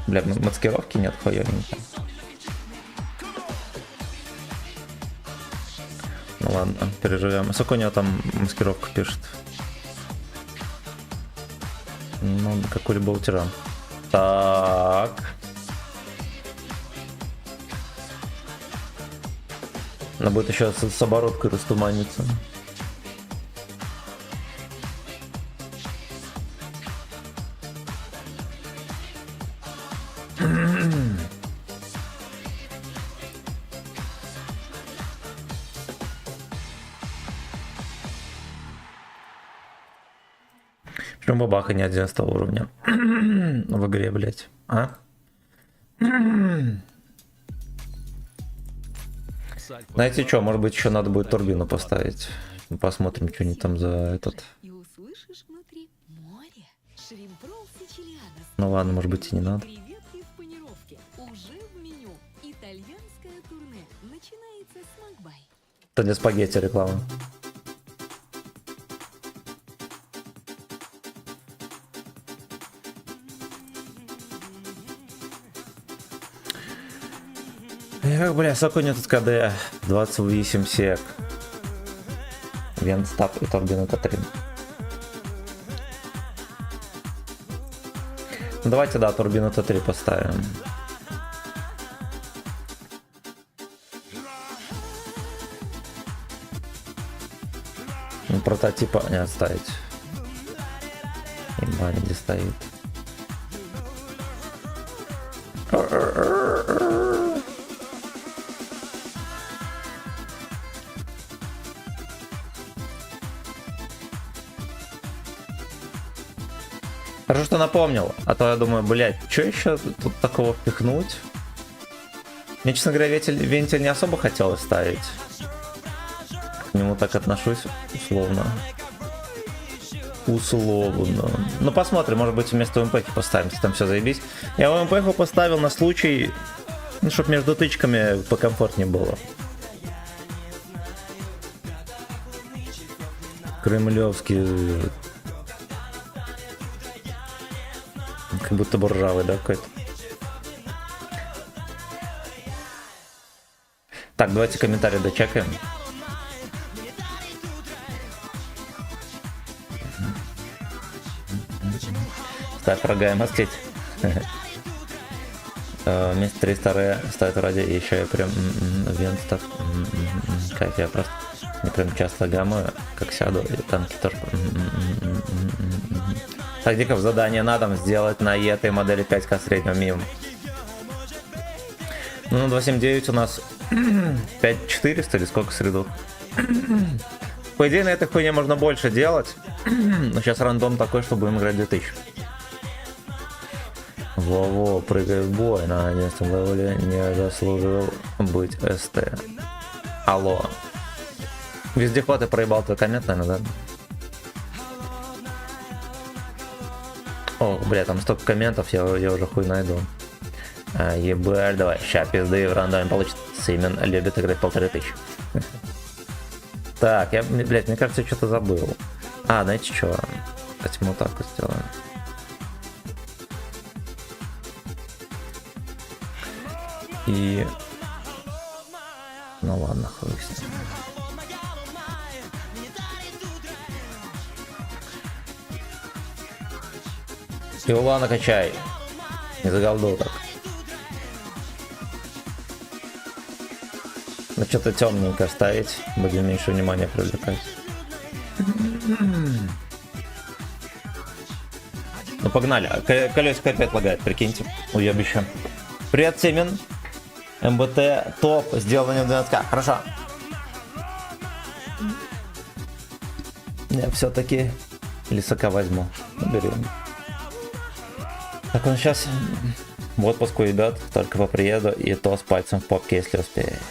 Бля, маскировки нет, хуёвенько. Ну ладно, переживем. Сколько у него там маскировка пишет? Ну, как у любого тирана. Так. Она будет еще с обороткой растуманиться. Почему бабаха не 11 уровня в игре, блять? А? Знаете что, может быть еще надо будет турбину поставить. Посмотрим, что они там за этот. И услышишь внутри море. Шримпрол сицилианос. Ну ладно, может быть и не надо. Креветки в панировке. Уже в меню. Итальянское турне. Начинается с Макбай. Это не спагетти реклама. Эх, бля, сколько у него тут КД? 28 сек. Венстап и турбина Т3. Давайте, да, турбину Т3 поставим. Ну, прототипа не отставить. Ебать, где стоит. Хорошо, что напомнил, а то я думаю, блять, что еще тут такого впихнуть? Мне, честно говоря, вентиль не особо хотелось ставить. К нему так отношусь условно. Ну посмотрим, может быть вместо УМП поставим, если там все заебись. Я УМП поставил на случай, ну, чтобы между тычками покомфортнее было. Кремлевский. Как будто бы ржавый, да, какой-то. Так, давайте комментарии дочекаем. Ставь рога и мастить. Вместо 300 ре ставит ради и еще я прям венстав. Кайф, я просто не прям часто гаммы, как сяду, и танки тоже. Так, Диков, задание на дом сделать на этой модели 5К среднего мимо. Ну, на 279 у нас 5400 или сколько среду. По идее, на этой хуйне можно больше делать. Но сейчас рандом такой, что будем играть 2000. Во-во, прыгай в бой на 11 левеле, не заслужил быть СТ. Алло. Вездеход, ты проебал твой коммент, наверное, да? О, бля, там столько комментов, я уже хуй найду. Ебать, давай, ща пизды в рандоме получится. Имен любит играть 1500. Так, блядь, мне кажется, я что-то забыл. А, знаете что? Давайте мы вот так вот сделаем. И... Ну ладно, хуй с ним. И ладно, качай. Не заголдал так. Ну что-то темненько ставить, будем меньше внимания привлекать. Ну погнали. Колесико опять лагает, прикиньте. Уебище. Привет, Семен. МБТ топ. Сделано в 12к. Хорошо. Я все-таки лисака возьму. Наберем. Так он сейчас в отпуск уйдет, только по приезду, и то с пальцем в попке, если успеет.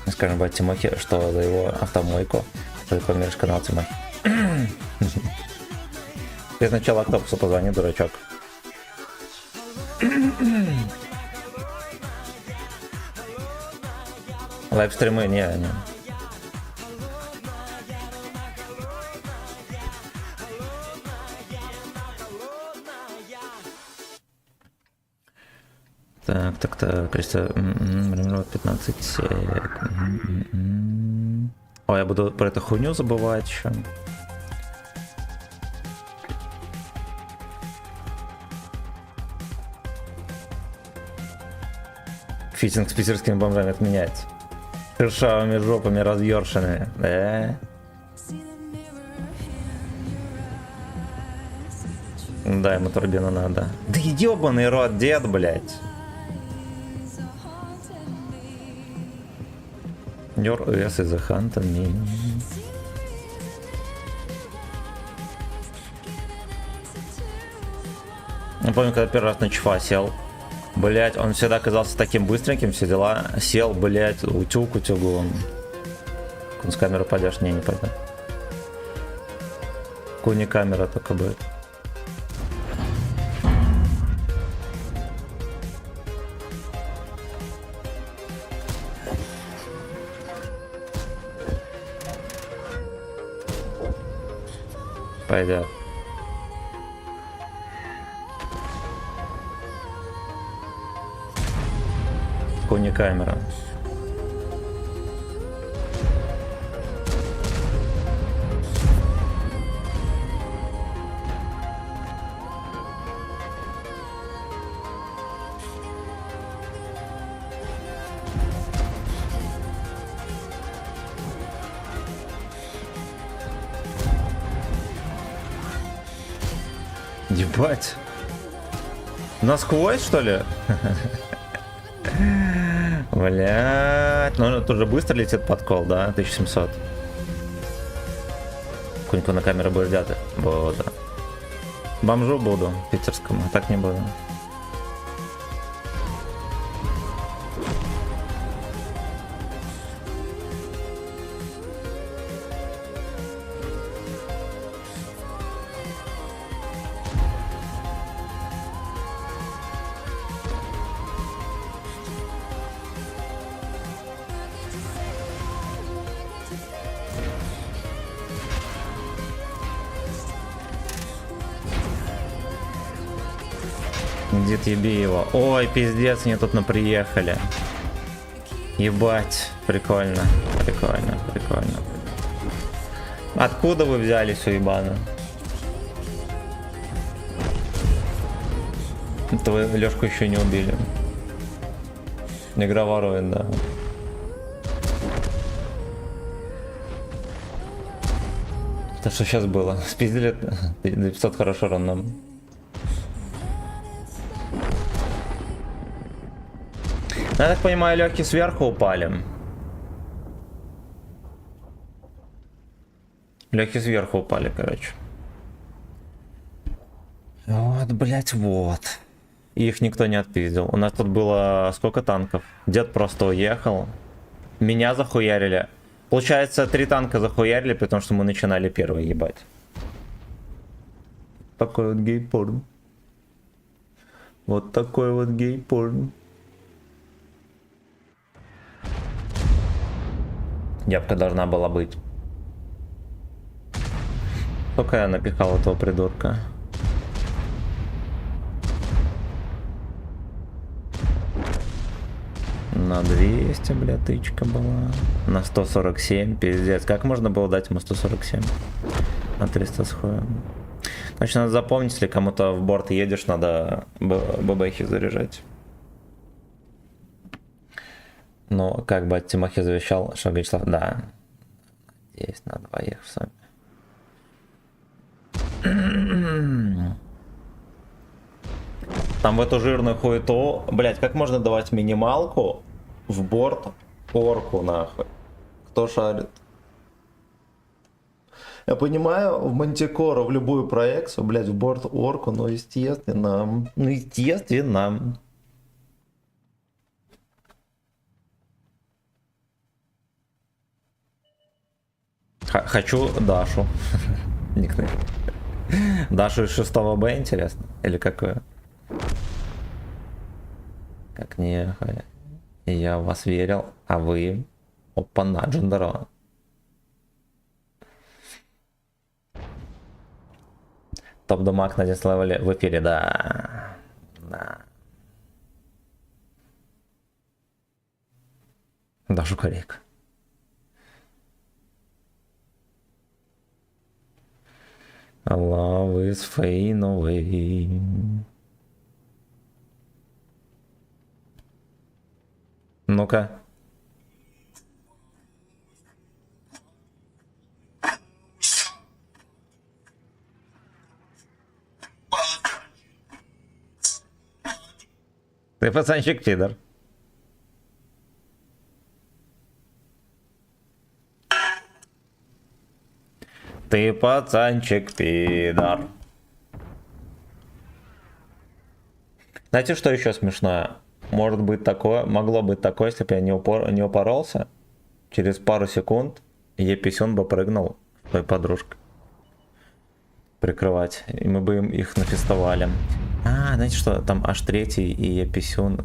Скажем бать Тимохе, что за его автомойку рекламируешь канал Тимохи. Ты сначала Октопусу позвони, дурачок. Лайвстримы, не. Так, кажется, 15 сек. О, я буду про эту хуйню забывать еще. Фитинг с питерскими бомжами отменяется. Шершавыми жопами разъершенными. Да, ему турбину надо. Да ебаный рот, дед, блядь. Your ass is a hunt on me. Я помню, когда первый раз на чифа сел. Блять, он всегда казался таким быстреньким, все дела. Сел, блять, утюг утюгом. С камеры пойдешь? Не пойду. Куни камера только будет. Пойдет. Куни камера. Ебать. Насквозь, что ли? Блять. Ну, тут же быстро летит подкол, да? 1700. Куньку на камеру будешь делать? Буду. Бомжу буду, питерскому, а так не буду. Дед, еби его. Ой, пиздец, они тут приехали. Ебать, прикольно, прикольно, прикольно. Откуда вы взялись, уебаны? Это вы Лёшку еще не убили. Игра ворует, да. Это что сейчас было? Спиздили 500 хорошо рандом. Я так понимаю, легкие сверху упали. Легкие сверху упали, короче. Вот, блять, вот. Их никто не отпиздил. У нас тут было сколько танков? Дед просто уехал. Меня захуярили. Получается, 3 танка захуярили, потому что мы начинали первые, ебать. Такой вот гей-порн. Вот такой вот гей-порн. Девка должна была быть. Сколько я напихал этого придурка? На 200, бля, тычка была. На 147, пиздец. Как можно было дать ему 147? На 300 с хуем. Значит, надо запомнить, если кому-то в борт едешь, надо ББХи заряжать. Ну, как бы от Тимохи завещал Шагачслав. Да. Есть на двоих в сами. Там в эту жирную хуету, блять, как можно давать минималку в борт орку, нахуй? Кто шарит? Я понимаю, в Мантикору, в любую проекцию, блять, в борт орку, но естественно. Ну, естественно. Хочу Дашу. Никнейм. Дашу из 6 Б, интересно? Или какое? Как не, я в вас верил, а вы... Опа-на, Джендеро. Топ-дамаг на 10 левеле в эфире, да. Да. Дашу корейка. Love is fade away. Ну-ка. Ты пацанчик пидор. Ты пацанчик пидор. Знаете, что еще смешное? Может быть такое, могло быть такое, если бы я не упоролся. Через пару секунд Еписюн бы прыгнул с той подружкой. Прикрывать. И мы бы их нафестовали. А, знаете что, там аж третий и Еписюн.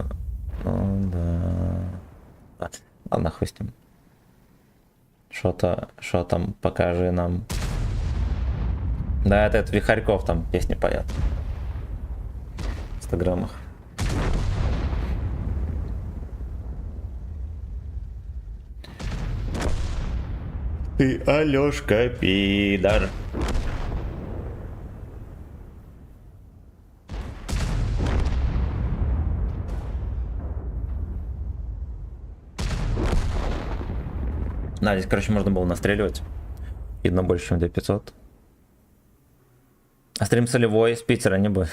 Ну да. Ладно, хуй с ним. Что там, покажи нам. Да, это Вихарьков там песни поет. В инстаграмах. Ты Алёшка пидор. Да, здесь, короче, можно было настреливать. Видно больше, чем 2500. А стрим солевой с Питера не будет.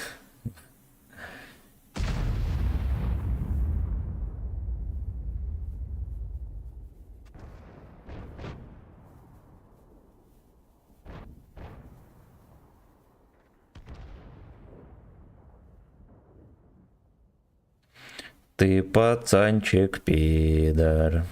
Ты пацанчик пидор.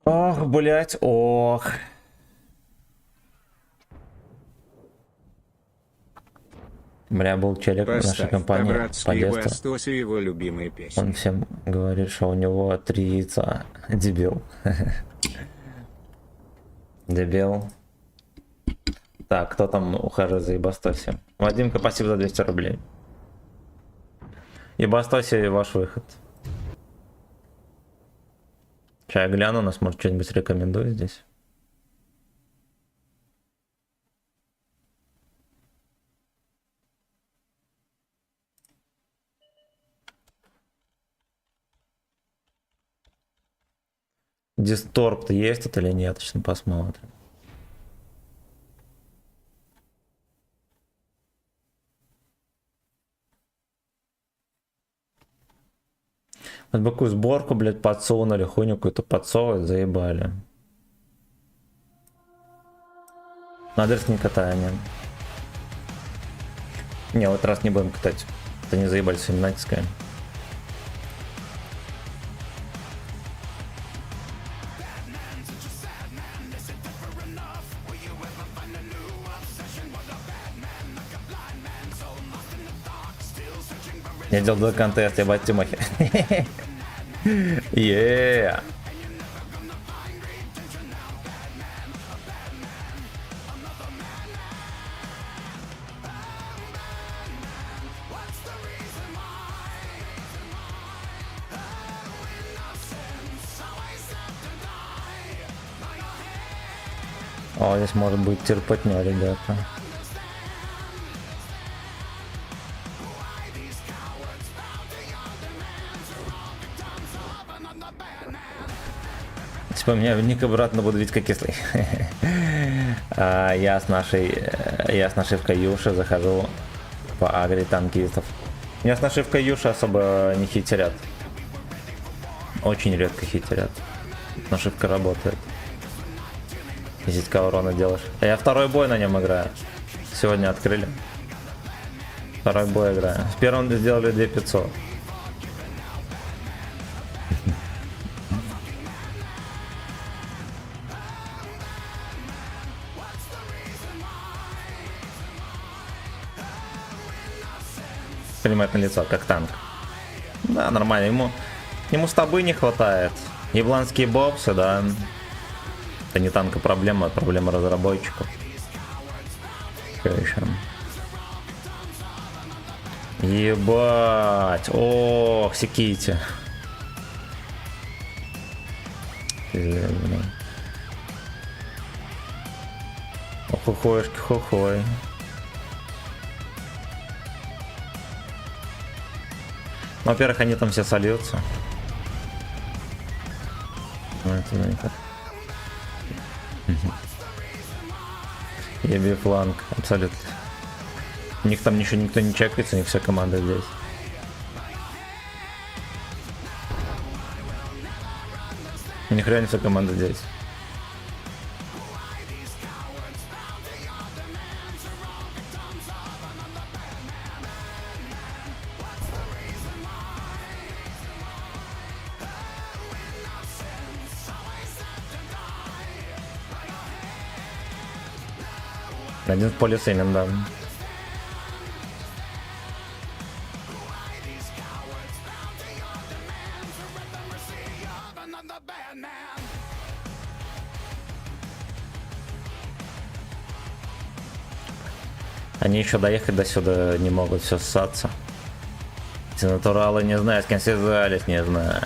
Ох, блять, ох. Бля, был челик в нашей Поставь компании по по-братски детству. Бастосу его любимые песни. Он всем говорит, что у него 3 яйца. Дебил. Дебил. Так, кто там ухаживает за Ебастоси? Вадимка, спасибо за 200 рублей. Ебастоси, ваш выход. Сейчас я гляну, нас может что-нибудь рекомендует здесь. Дисторб-то есть тут или нет? Сейчас посмотрим. Вот бы какую сборку, блядь, подсунули, хуйню какую-то подсовывать, заебали. Надо не катанием. Не, вот раз не будем катать. Это не заебали своим натискаем. Я делал 2 контест, ебать, Тимохи. Yeah. О, здесь может быть терпотня, ребята. Типа меня ник обратно буду видеть как кислый. Я с нашивкой Юши захожу по агре танкистов. Меня с нашивкой Юши особо не хитерят. Очень редко хитерят. Нашивка работает. 10к урона делаешь. А я второй бой на нем играю. Сегодня открыли. Второй бой играю. С первым сделали 2500. Принимает на лицо, как танк. Да, нормально. Ему стабы не хватает. Ебланские бобсы, да. Это не танка проблема, а проблема разработчиков. Что еще? Ебать. Ох, секите. Ох, ухоешки, хохой. Во-первых, они там все сольются. Еби фланг, абсолютно. У них там ничего никто не чекается, у них вся команда здесь. У них реально вся команда здесь. Один в поле с имен, да. Они еще доехать до сюда не могут, все ссаться. Эти натуралы не знаю, с кем связались, не знаю.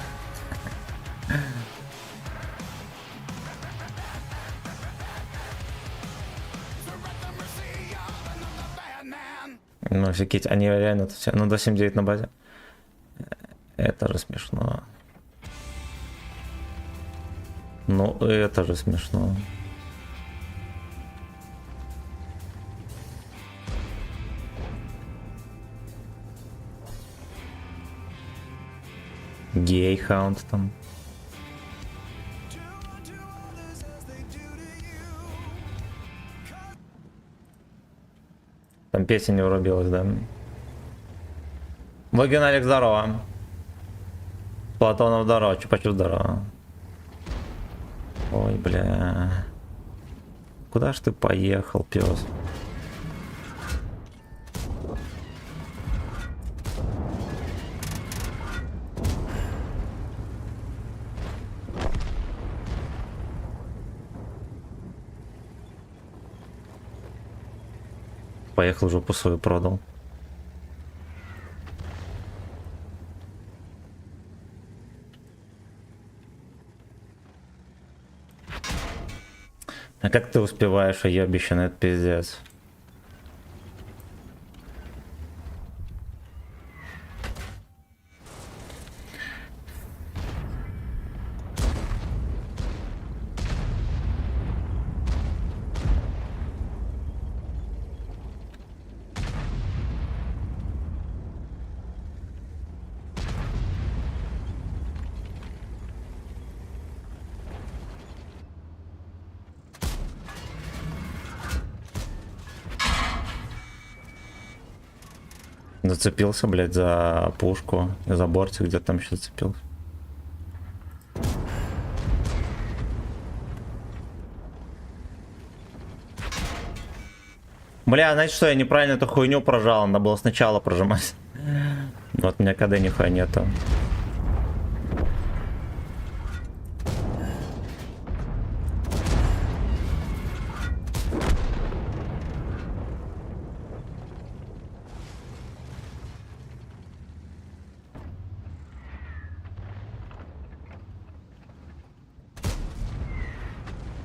Ну, офигеть, они реально тут все. Ну, до 7-9 на базе. Это же смешно. Ну, это же смешно. Гейхаунд там. Там песня не врубилась, да? Логин Алекс, здорово. Платонов, здорово. Чупачу, здорово. Ой, бля. Куда ж ты поехал, пес? Поехал, жопу свою продал. А как ты успеваешь, уебище, это пиздец. Зацепился, блядь, за пушку, за бортик, где там еще зацепился. Бля, знаете что, я неправильно эту хуйню прожал, надо было сначала прожимать. Вот у меня КД нихуя нету.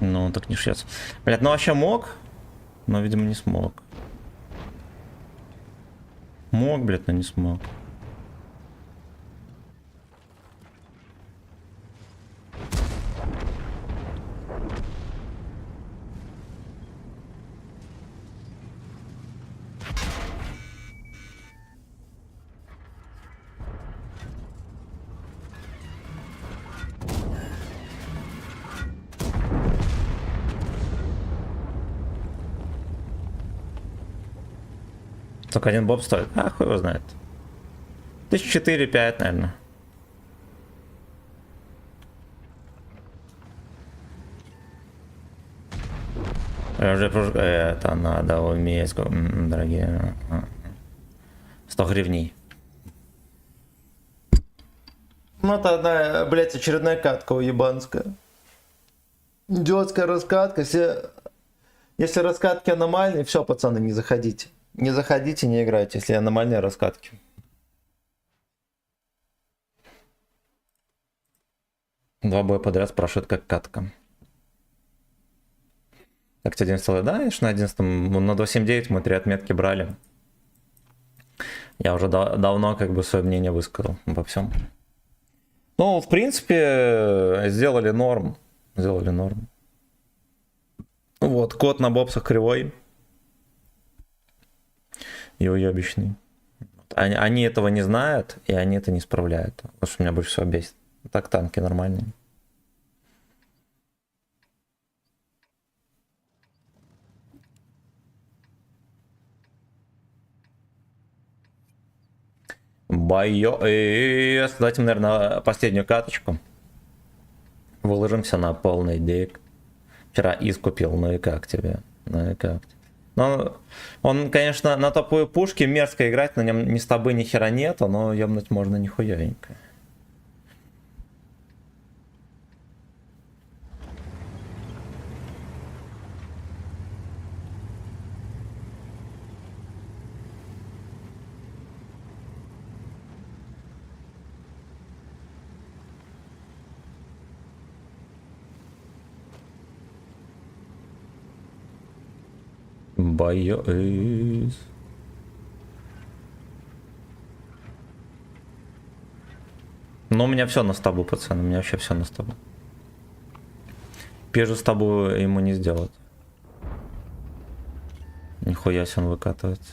Ну, он так не шьется. Блядь, ну вообще мог, но, видимо, не смог. Мог, блядь, но не смог. Только один боб стоит. А, хуй его знает. 1004-5, наверное. Уже это надо уметь, дорогие. 100 гривней. Ну, это одна, блядь, очередная катка уебанская. Идиотская раскатка. Если раскатки аномальные, все, пацаны, не заходите. Не заходите, не играйте, если аномальные раскатки. Два боя подряд спрашивают, как катка. Так, 11, да, конечно, на 11, на 2.7.9 мы 3 отметки брали. Я уже давно как бы свое мнение высказал обо всем. Ну, в принципе, сделали норм. Сделали норм. Вот, код на бобсах кривой. И уебищный. Они этого не знают, и они это не справляют. Потому что меня больше всего бесит. Так танки нормальные. Давайте, наверное, последнюю каточку. Выложимся на полный дик. Вчера искупил, ну и как тебе? Ну и как тебе? Ну, он, конечно, на топовой пушке мерзко играть, на нем ни стабы, ни хера нету, но ёбнуть можно нихуевенько. Боюсь. Но у меня все на стабу, пацаны. У меня вообще все на стабу. Пежу стабу ему не сделать. Нихуя себе он выкатывается.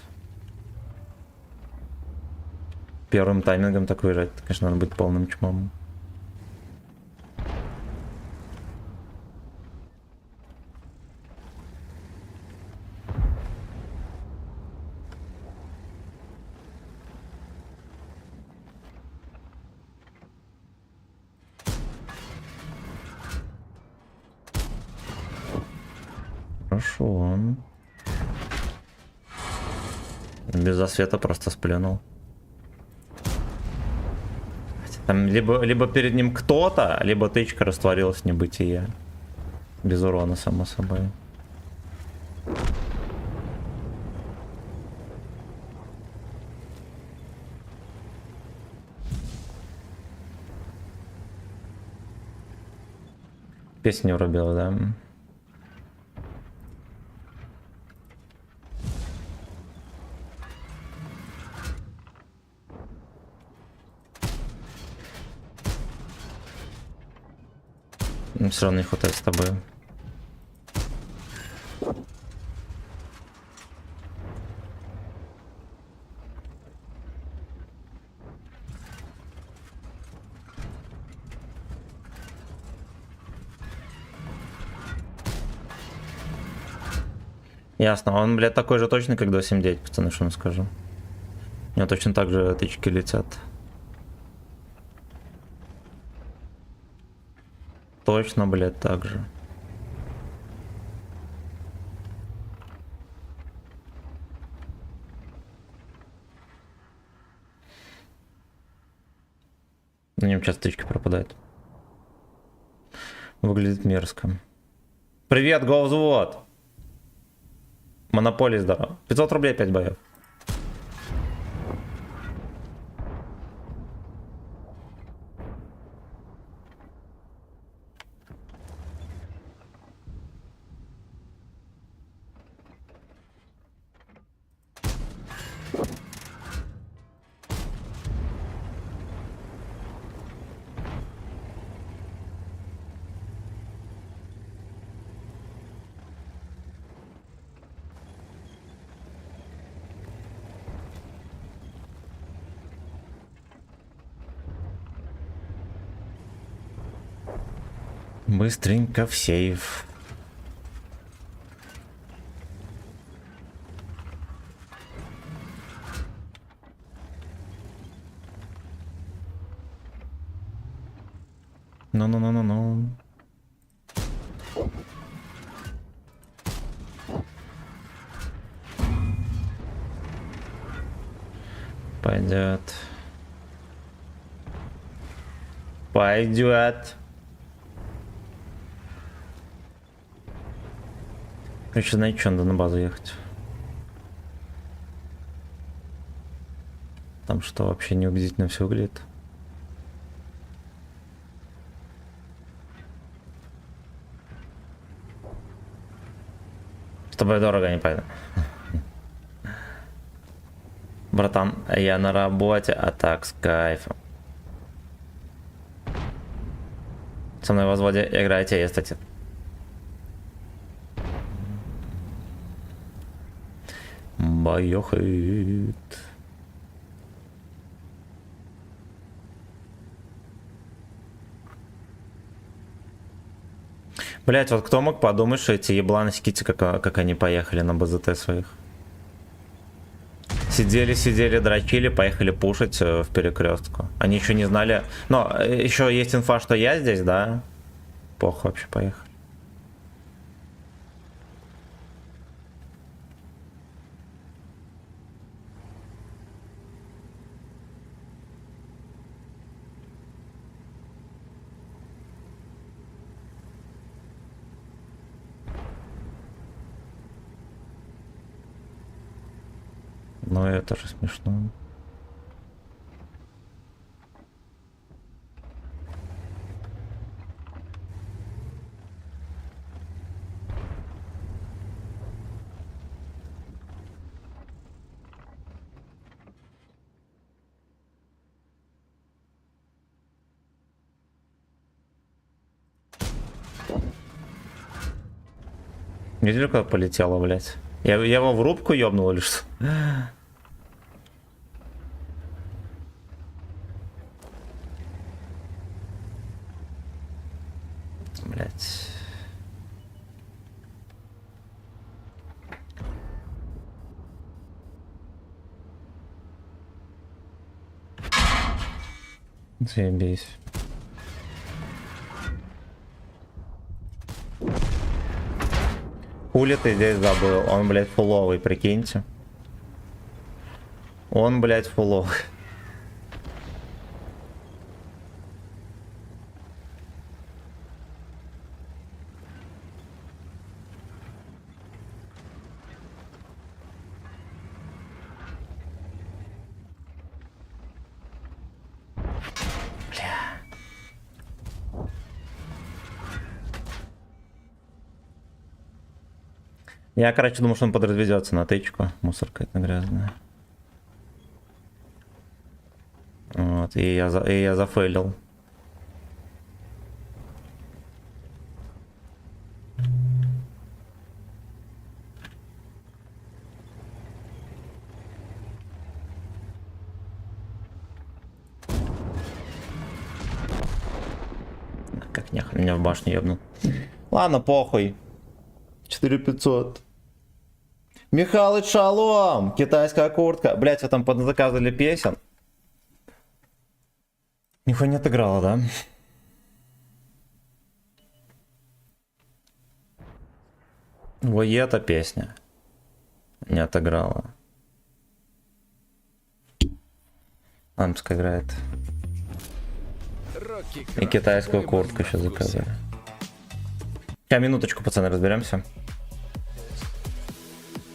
Первым таймингом так выезжать, конечно, надо быть полным чмом. Хорошо. Без засвета просто сплюнул. Там либо перед ним кто-то, либо тычка растворилась в небытие. Без урона, само собой. Песню врубил, да? Все равно не хватает с тобой. Ясно, он, блядь, такой же точно, как 2.7.9, пацаны, что я скажу. У меня точно так же тычки летят. Точно, блядь, так же. На нем часто тычки пропадают. Выглядит мерзко. Привет, го взвод! Монополий здоров. 500 рублей 5 боев. Быстренько в сейф. Ну. Пойдет. Пойдет. Короче, знаете, что надо на базу ехать? Там что вообще неубедительно все выглядит. С тобой дорого, не пойду. Братан, я на работе, а так с кайфом. Со мной в возводе играете, есть кстати. Поехает. Блять, вот кто мог подумать, что эти ебланы скити, как они поехали на БЗТ своих. Сидели, дрочили, поехали пушить в перекрестку. Они еще не знали. Но еще есть инфа, что я здесь, да? Похуй, вообще поехали. Ну это же смешно. Видели, как полетело, блять? Я его в рубку ёбнул или что? Блять. Заебись. Хули ты здесь забыл? Он, блядь, фуловый, прикиньте. Он, блядь, фуловый. Я, короче, думал, что он подразведется на тычку. Мусорка это грязная. Вот, и я зафейлил. Как нахуй меня в башню ебнул. Ладно, похуй. 4500. Михалыч, шалом! Китайская куртка. Блять, вы там подзаказывали песен? Нихуя не отыграла, да? Вот и эта песня не отыграла. Амска играет. И китайскую куртку еще заказали. Сейчас, минуточку, пацаны, разберемся.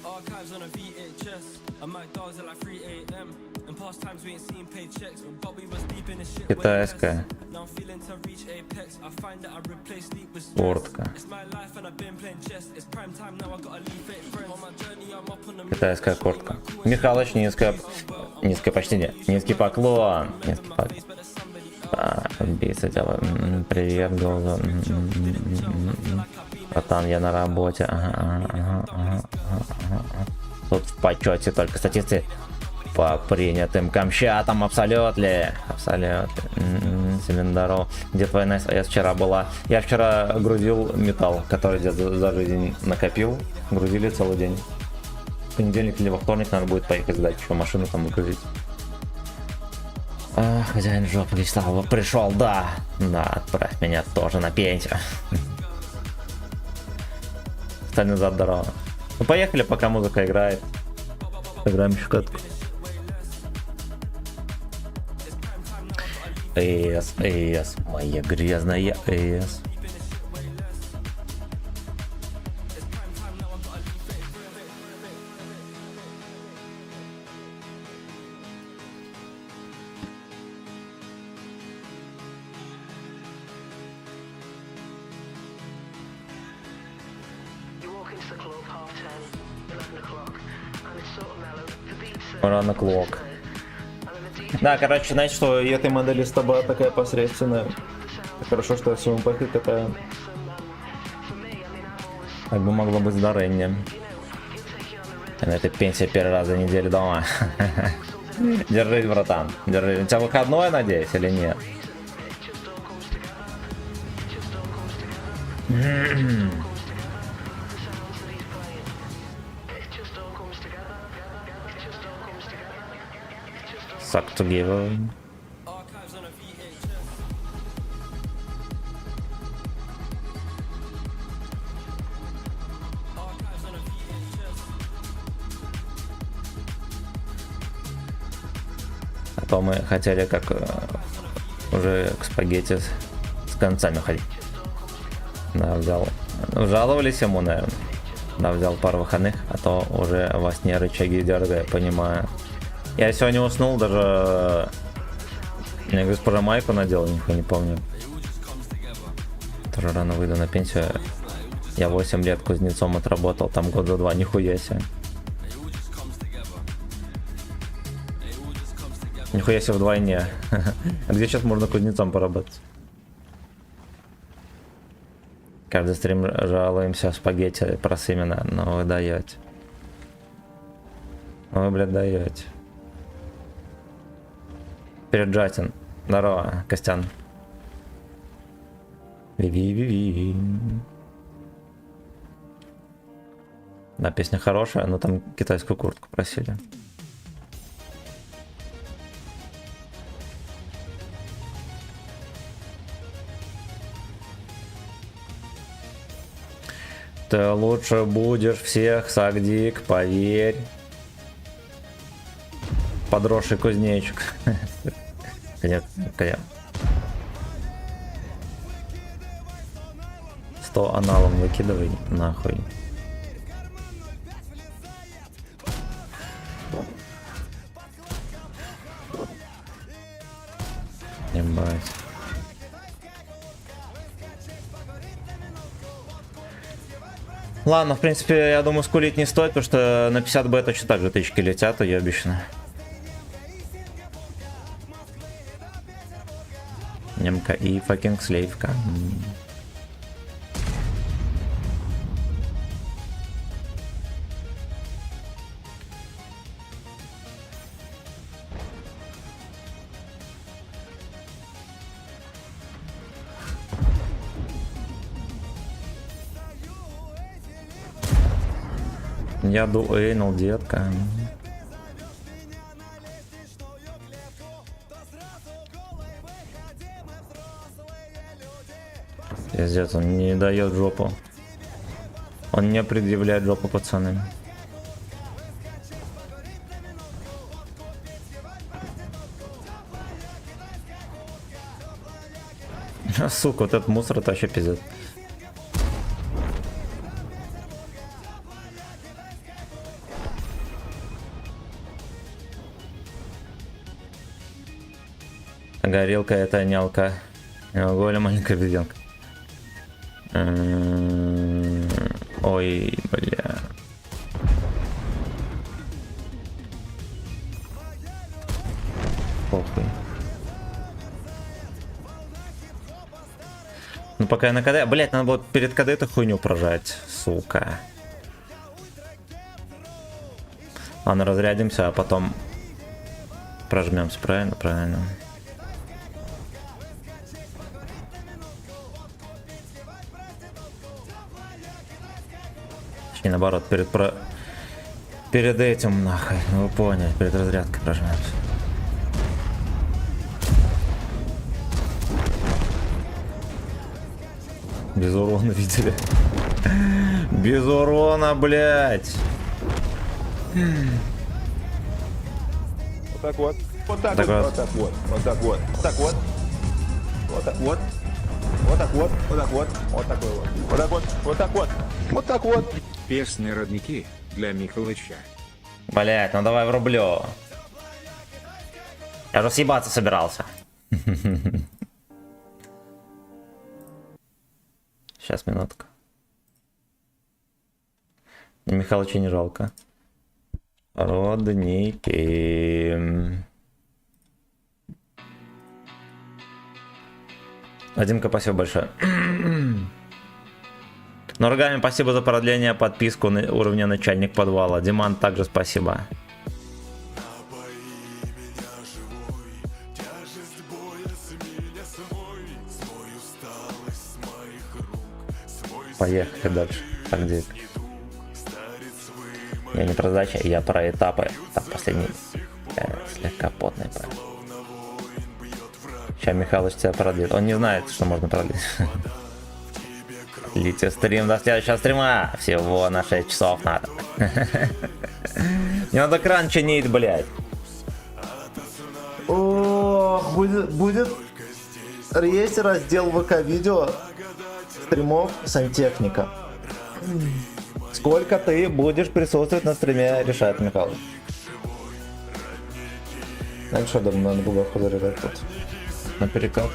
Archives on a VHS. And my dogs at like 3 a.m. And past times we ain't seen paychecks. But we was deep in the shit. Китайская Now I'm feeling to reach apex. I find that I replace sleep with stress. куртка. It's my life and I've been playing chess. It's prime time now I gotta leave fake friends. On my journey I'm up on the Китайская куртка. Михалыч, низкое почтение. Низкий поклон. Низкий поклон. Убийца тела. Привет, Голдон. Братан, я на работе. Ага. Тут в почете только статисты по принятым камчатам. Абсолютно. Всем здорово. Где твоя найс? Я вчера грузил металл, который я за жизнь накопил. Грузили целый день. В понедельник или во вторник надо будет поехать сдать еще машину там выгрузить. Хозяин жопы Вячеслава пришел, да. Да, отправь меня тоже на пенсию. Стань назад, здорово. Ну поехали, пока музыка играет. Сыграем еще катку. Эс, моя грязная эс. Рано клок. Да, короче, знаете, что и этой модели с тобой такая посредственная. Хорошо, что я своему пэхе катаю. Так бы могло быть здоровеннее. На этой пенсии первый раз за неделю дома. Держись, братан. Держись. У тебя выходной, надеюсь, или нет? Suck together. archives on a VHS. Archives on a VHS. А то мы хотели как уже к спагетти с концами ходить. Да, взял. Жаловались ему, наверное. Да, взял пару выходных, а то уже во сне рычаги дергаю, понимаю. Я сегодня уснул, даже мне госпожа майку надела, нихуя не помню. Тоже рано выйду на пенсию. Я 8 лет кузнецом отработал, там года 2, нихуя себе. Нихуя себе вдвойне. А где сейчас можно кузнецом поработать? Каждый стрим жалуемся спагетти про Симена, но вы даете. Вы, блядь, даете. Перед Джатин. Здорово, Костян. Ви-ви-ви-ви. Да, песня хорошая, но там китайскую куртку просили. Ты лучше будешь всех, Сагдик, поверь. Подросший кузнечик. Нет, конечно. 100 аналом выкидывай, нахуй. Ебать. Ладно, в принципе, я думаю, скулить не стоит, потому что на 50Б точно так же тычки летят, и обычно. Немка и факинг слейвка. Я дуэнул, детка. Пиздец, он не дает жопу. Он не предъявляет жопу, пацаны. Сука, вот этот мусор, это вообще пиздец. Горелка это не алка. Голем маленькая обезьянка. Ой, бля. Похуй. Ну пока я на КД... Блять, надо было перед КД эту хуйню прожать, сука. Ладно, разрядимся, а потом прожмемся, правильно? Правильно. И наоборот, перед этим, нахуй, вы поняли, перед разрядкой прожмемся. Без урона, видели? Без урона, блять. Вот так вот. Вот так Так вот. вот. Вот так вот. Вот так вот. Вот так вот. Вот так вот. Вот так вот. Вот так вот. Вот такой вот. Вот так вот. Вот так вот. Вот так вот. Песни родники для Михалыча. Блять, ну давай врублю. Я же съебаться собирался. Сейчас, минутку. Михалыча не жалко. Родники. Вадимка, спасибо большое. Нургами, спасибо за продление подписку на уровня начальник подвала. Диман, также спасибо. Поехали дальше. Так, где? Я не про задачи, я про этапы. Так, последний. Слегка потный. Сейчас Михалыч тебя продлит. Он не знает, что можно продлить. Лите стрим до следующего стрима. Всего на 6 часов надо. Не надо кран чинить, блядь. О, будет есть раздел ВК-видео стримов сантехника. Сколько ты будешь присутствовать на стриме, решает Михалыч. Знаете, что давно надо было позаряжать тут? На перекат.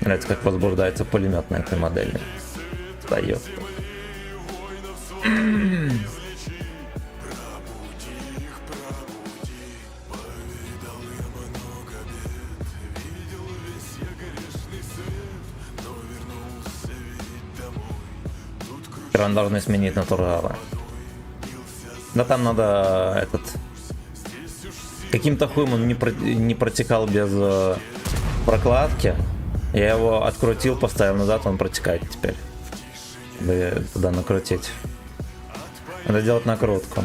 Нравится, как возбуждается пулемет на этой модели. Дает. Кран должны сменить на Тургала. Да там надо этот... Каким-то хуем он не протекал без прокладки. Я его открутил, поставил назад, он протекает теперь. Надо туда накрутить. Надо делать накрутку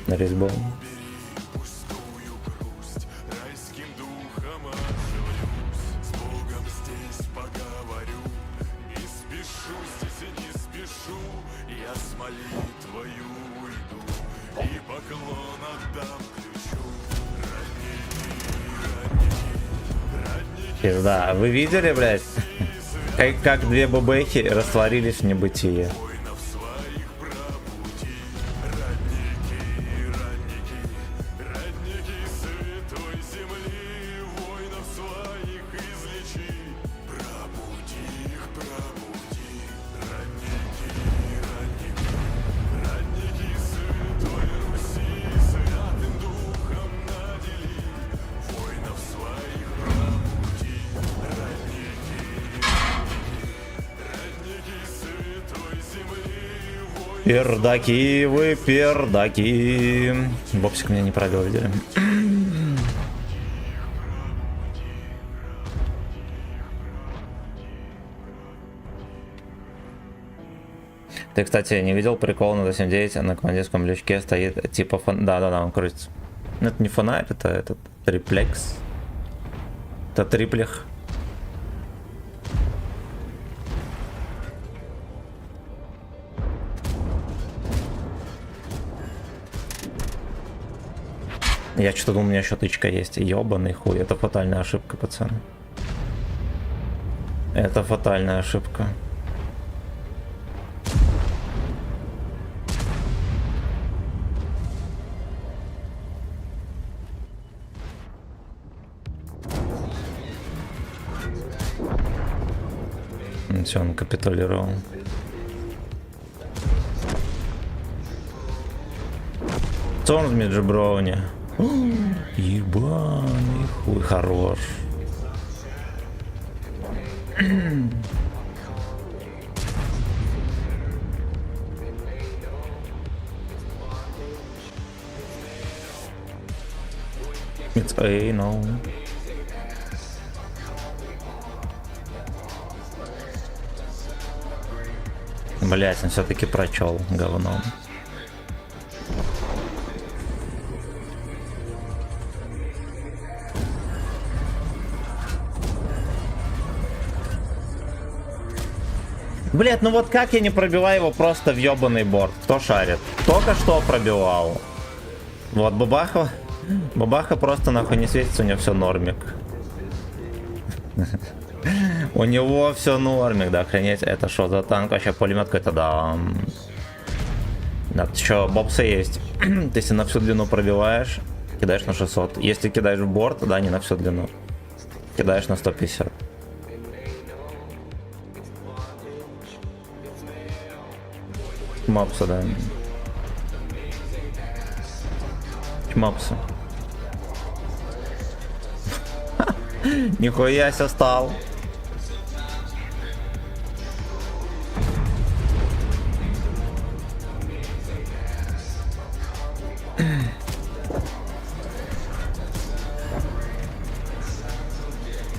на резьбу. Пизда, вы видели, блядь? Как две бабехи растворились в небытие. Пердаки, вы пердаки. Бобсик меня не провел, видели? Ты, кстати, не видел прикол на 8.9, на командирском лючке стоит типа фон... Да-да-да, он крутится. Ну, это не фонарь, это этот триплекс. Это триплех. Я что-то думал, у меня еще тычка есть. Ёбаный хуй, это фатальная ошибка, пацаны. Это фатальная ошибка. Все, он капитулировал. Сормс Джеброуни. Ебаный хуй, хорош. It's a no. Блять, он все-таки прочел говном. Блять, ну вот как я не пробиваю его просто в ебаный борт? Кто шарит? Только что пробивал. Вот, Бабаха. Бабаха просто нахуй не светится, у него все нормик. У него все нормик, да, охренеть. Это что за танк? Вообще пулемет какой-то, да. Да, что, бобсы есть. Ты если на всю длину пробиваешь, кидаешь на 600. Если кидаешь в борт, да, не на всю длину. Кидаешь на 150. Мапсы, да. Мапсы. Нихуя себе стал.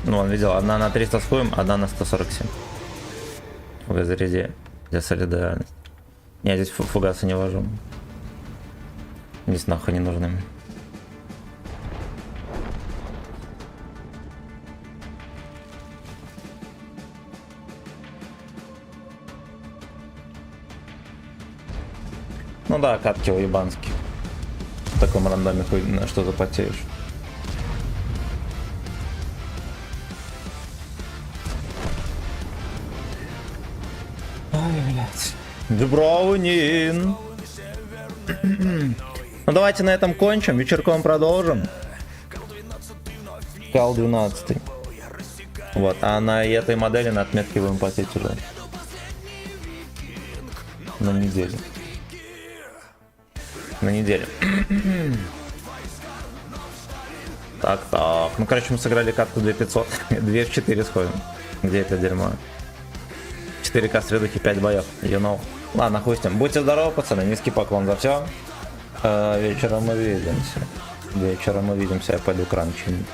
Ну, он видел, одна на 300 с хуем, одна на 147. В заряде для солидарности. Я здесь фугасы не вожу. Здесь нахуй не нужны. Ну да, катки уебанские. В таком рандоме хуй на что запотеешь. Ой, блядь. Джеброунин. Ну давайте на этом кончим, вечерком продолжим. Кал 12. Вот, а на этой модели на отметке будем потеть уже. На неделю. На неделю. Так. Ну, короче, мы сыграли катку 2500. 2 в 4 сходим. Где это дерьмо? 4К средухи, 5 боев. You know. Ладно, хуй с тем. Будьте здоровы, пацаны. Низкий поклон за все. Вечером увидимся. Я пойду кран чинить.